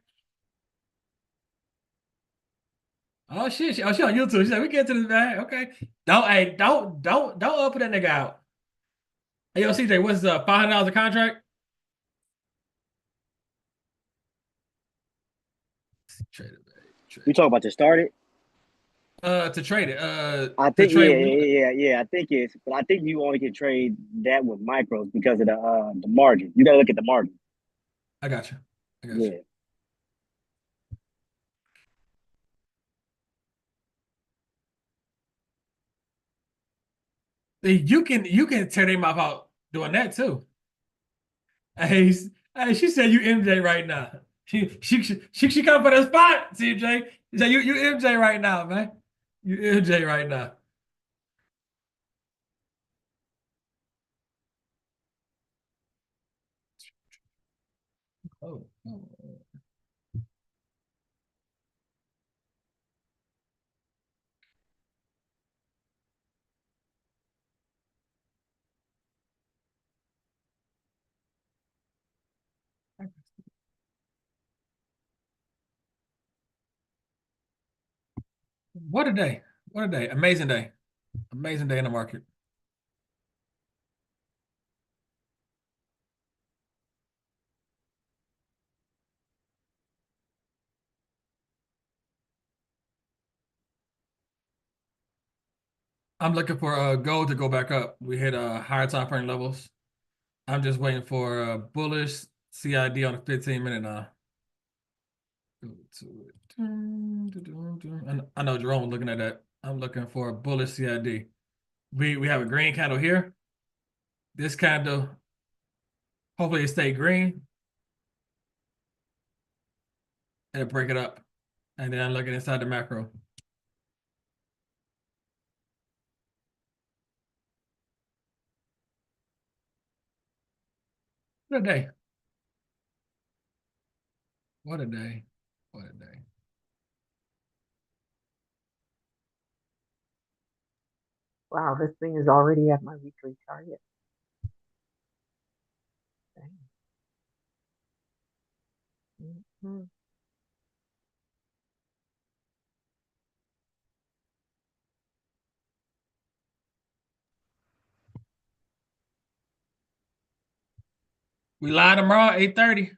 Oh shit! Oh, she on YouTube. She said we get to this bag. Okay. Don't put that nigga out. Hey yo, CJ, what's $500 a contract? We talk about to start it. To trade it. I To think trade. yeah. I think but I think you only can trade that with micros because of the margin. You gotta look at the margin. I got you. Yeah. You can tear their mouth out doing that too. Hey, she said you MJ right now. She come for the spot, CJ. She said you MJ right now, man. You MJ right now. Oh. What a day. What a day. Amazing day. Amazing day in the market. I'm looking for gold to go back up. We hit higher time frame levels. I'm just waiting for a bullish CID on the 15-minute now. Go to it. I know Jerome was looking at that. I'm looking for a bullish CID. We have a green candle here. This candle, hopefully it stay green. It'll break it up. And then I'm looking inside the macro. What a day. What a day. What a day. Wow, this thing is already at my weekly target. Mm-hmm. We live tomorrow, 8:30.